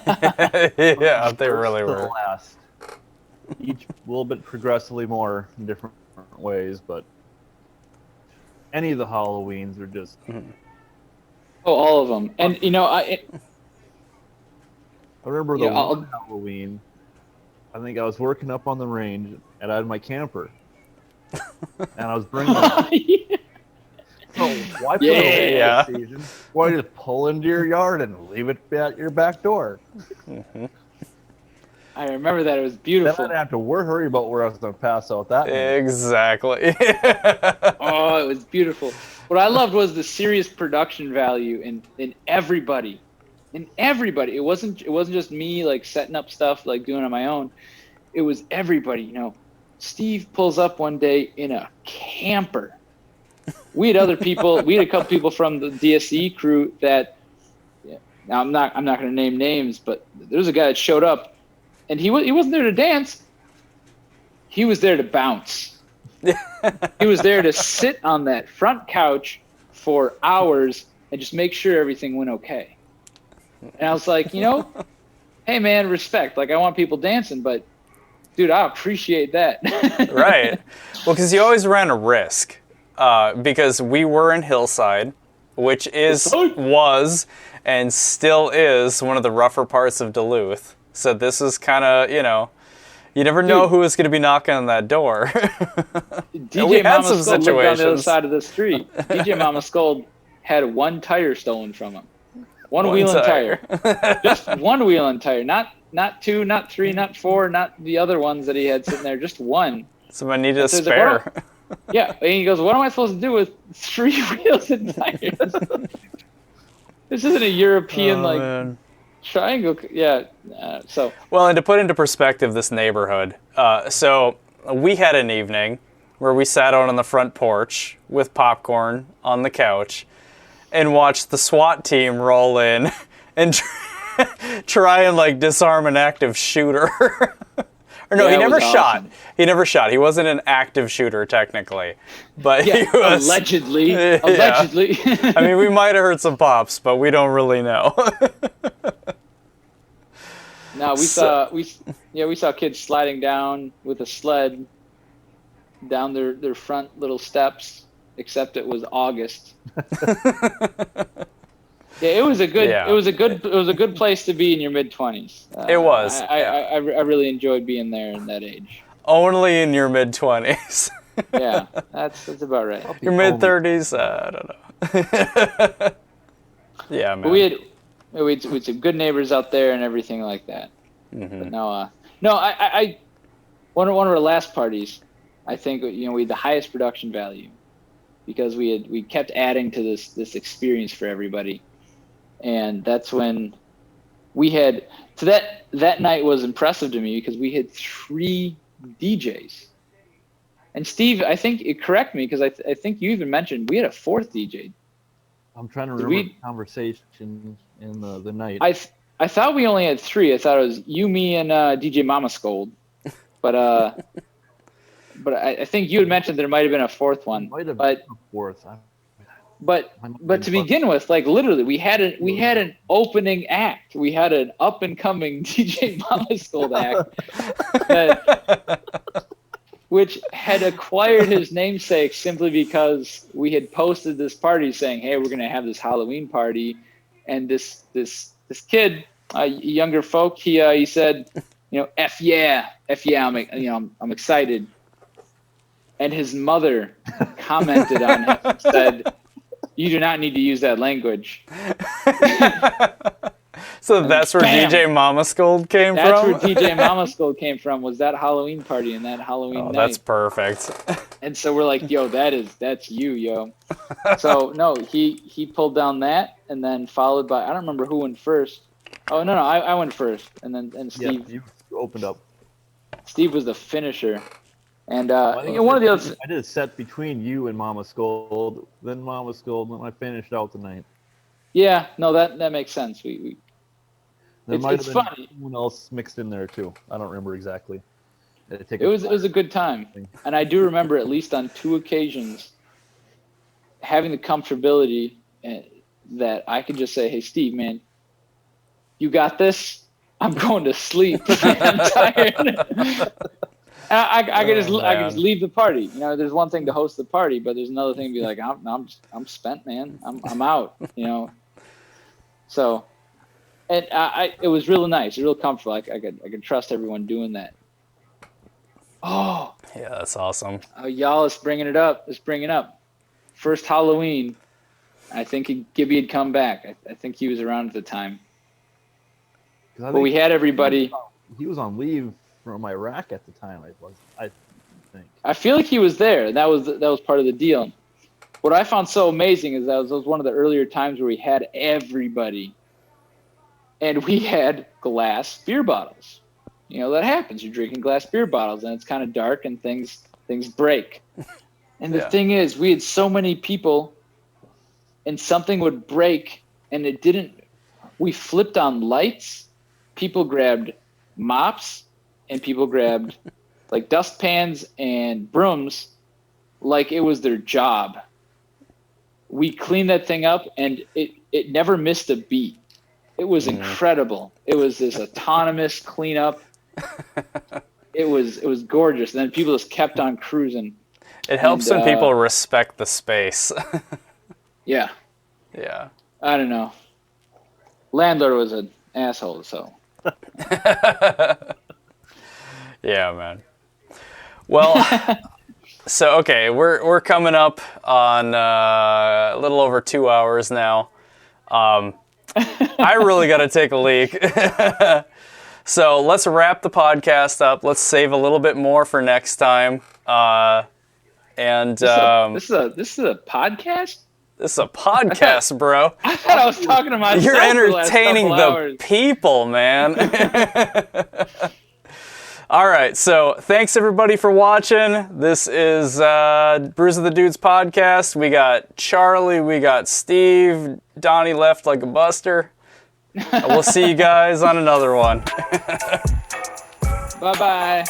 Yeah, they really were. Last. Each a little bit progressively more in different ways, but any of the Halloweens are just Oh, all of them. And I remember the one Halloween. I think I was working up on the range and I had my camper, and I was bringing. So why put it away this season? Why just pull into your yard and leave it at your back door? Mm-hmm. I remember that. It was beautiful. Then I didn't have to worry about where I was going to pass out that night. Exactly. Oh, it was beautiful. What I loved was the serious production value in everybody. In everybody. It wasn't just me like setting up stuff, like doing it on my own. It was everybody, Steve pulls up one day in a camper. We had other people. We had a couple people from the DSE crew that. Yeah, now I'm not going to name names, but there was a guy that showed up. And he wasn't there to dance. He was there to bounce. He was there to sit on that front couch for hours and just make sure everything went okay. And I was like, hey man, respect. Like I want people dancing, but dude, I appreciate that. Right. Well, because you always ran a risk. Because we were in Hillside, which was and still is one of the rougher parts of Duluth. So this is kind of, you never know who is going to be knocking on that door. DJ Mama Scold lived on the other side of the street. DJ Mama Scold had one tire stolen from him. One wheel and tire. Just one wheel and tire. Not 2, not 3, not 4, not the other ones that he had sitting there. Just one. Someone needed a spare. Like, yeah. And he goes, what am I supposed to do with 3 wheels and tires? This isn't a European, triangle, yeah. Well, and to put into perspective this neighborhood, so we had an evening where we sat out on the front porch with popcorn on the couch and watched the SWAT team roll in and try and disarm an active shooter. Or no, he never shot. Awesome. He never shot. He wasn't an active shooter technically, but he was allegedly. Yeah. Allegedly. I mean, we might have heard some pops, but we don't really know. No, we saw kids sliding down with a sled down their front little steps, except it was August. Yeah, it was a good place to be in your mid-20s. It was. I really enjoyed being there in that age. Only in your mid-20s. Yeah, that's about right. Your mid-30s, I don't know. Yeah, man. But we had some good neighbors out there and everything like that. Mm-hmm. But I one of our last parties, I think we had the highest production value because we kept adding to this experience for everybody, and that's when we had so that night was impressive to me because we had 3 DJs. And Steve, I think correct me because I think you even mentioned we had a 4th DJ. I'm trying to remember the conversation in the night. I thought we only had 3. I thought it was you, me, and DJ Mama Scold. But I think you had mentioned there might have been a 4th one. Might have been a 4th. But to begin with, like literally, we had an opening act. We had an up and coming DJ Mama Scold act, which had acquired his namesake simply because we had posted this party saying, "Hey, we're gonna have this Halloween party," and this kid, younger folk, he said, F yeah, I'm excited, and his mother commented on it and said, "You do not need to use that language." So that's where DJ Mama Scold came from? That's where DJ Mama Scold came from, was that Halloween party and that Halloween night. That's perfect. And so we're like, yo, that's you, yo. So, no, he pulled down that, and then followed by, I don't remember who went first. Oh, no, I went first. And Steve. Yeah, you opened up. Steve was the finisher. And one of the other. I did a set between you and Mama Scold, then Mama Scold, and then I finished out the night. Yeah, no, that makes sense. There might have been funny. someone else mixed in there too. I don't remember exactly. It was a good time, and I do remember at least on 2 occasions having the comfortability that I could just say, "Hey, Steve, man, you got this. I'm going to sleep. I'm tired." I could just leave the party. There's one thing to host the party, but there's another thing to be like, I'm spent, man. I'm out. So, and it was real nice, real comfortable. I could trust everyone doing that. Oh yeah, that's awesome. Y'all, let's bring it up. First Halloween, I think Gibby had come back. I think he was around at the time. But we had everybody. He was on leave from Iraq at the time. I think. I feel like he was there. That was part of the deal. What I found so amazing is that was one of the earlier times where we had everybody, and we had glass beer bottles. That happens. You're drinking glass beer bottles, and it's kind of dark, and things break. And the thing is, we had so many people, and something would break, and it didn't. We flipped on lights. People grabbed mops, and people grabbed like dustpans and brooms like it was their job. We cleaned that thing up, and it never missed a beat. It was incredible. It was this autonomous cleanup. It was gorgeous. And then people just kept on cruising. It helps when people respect the space. Yeah. Yeah. I don't know. Landlord was an asshole, so. Yeah, man. Well, so okay, we're coming up on a little over 2 hours now. I really got to take a leak. So let's wrap the podcast up. Let's save a little bit more for next time. And this is a podcast? This is a podcast, bro. I thought I was talking to myself. You're entertaining the hours. people, man. All right, so thanks everybody for watching. This is Brews of the Dudes podcast. We got Charlie, we got Steve. Donnie left like a buster. We'll see you guys on another one. Bye-bye.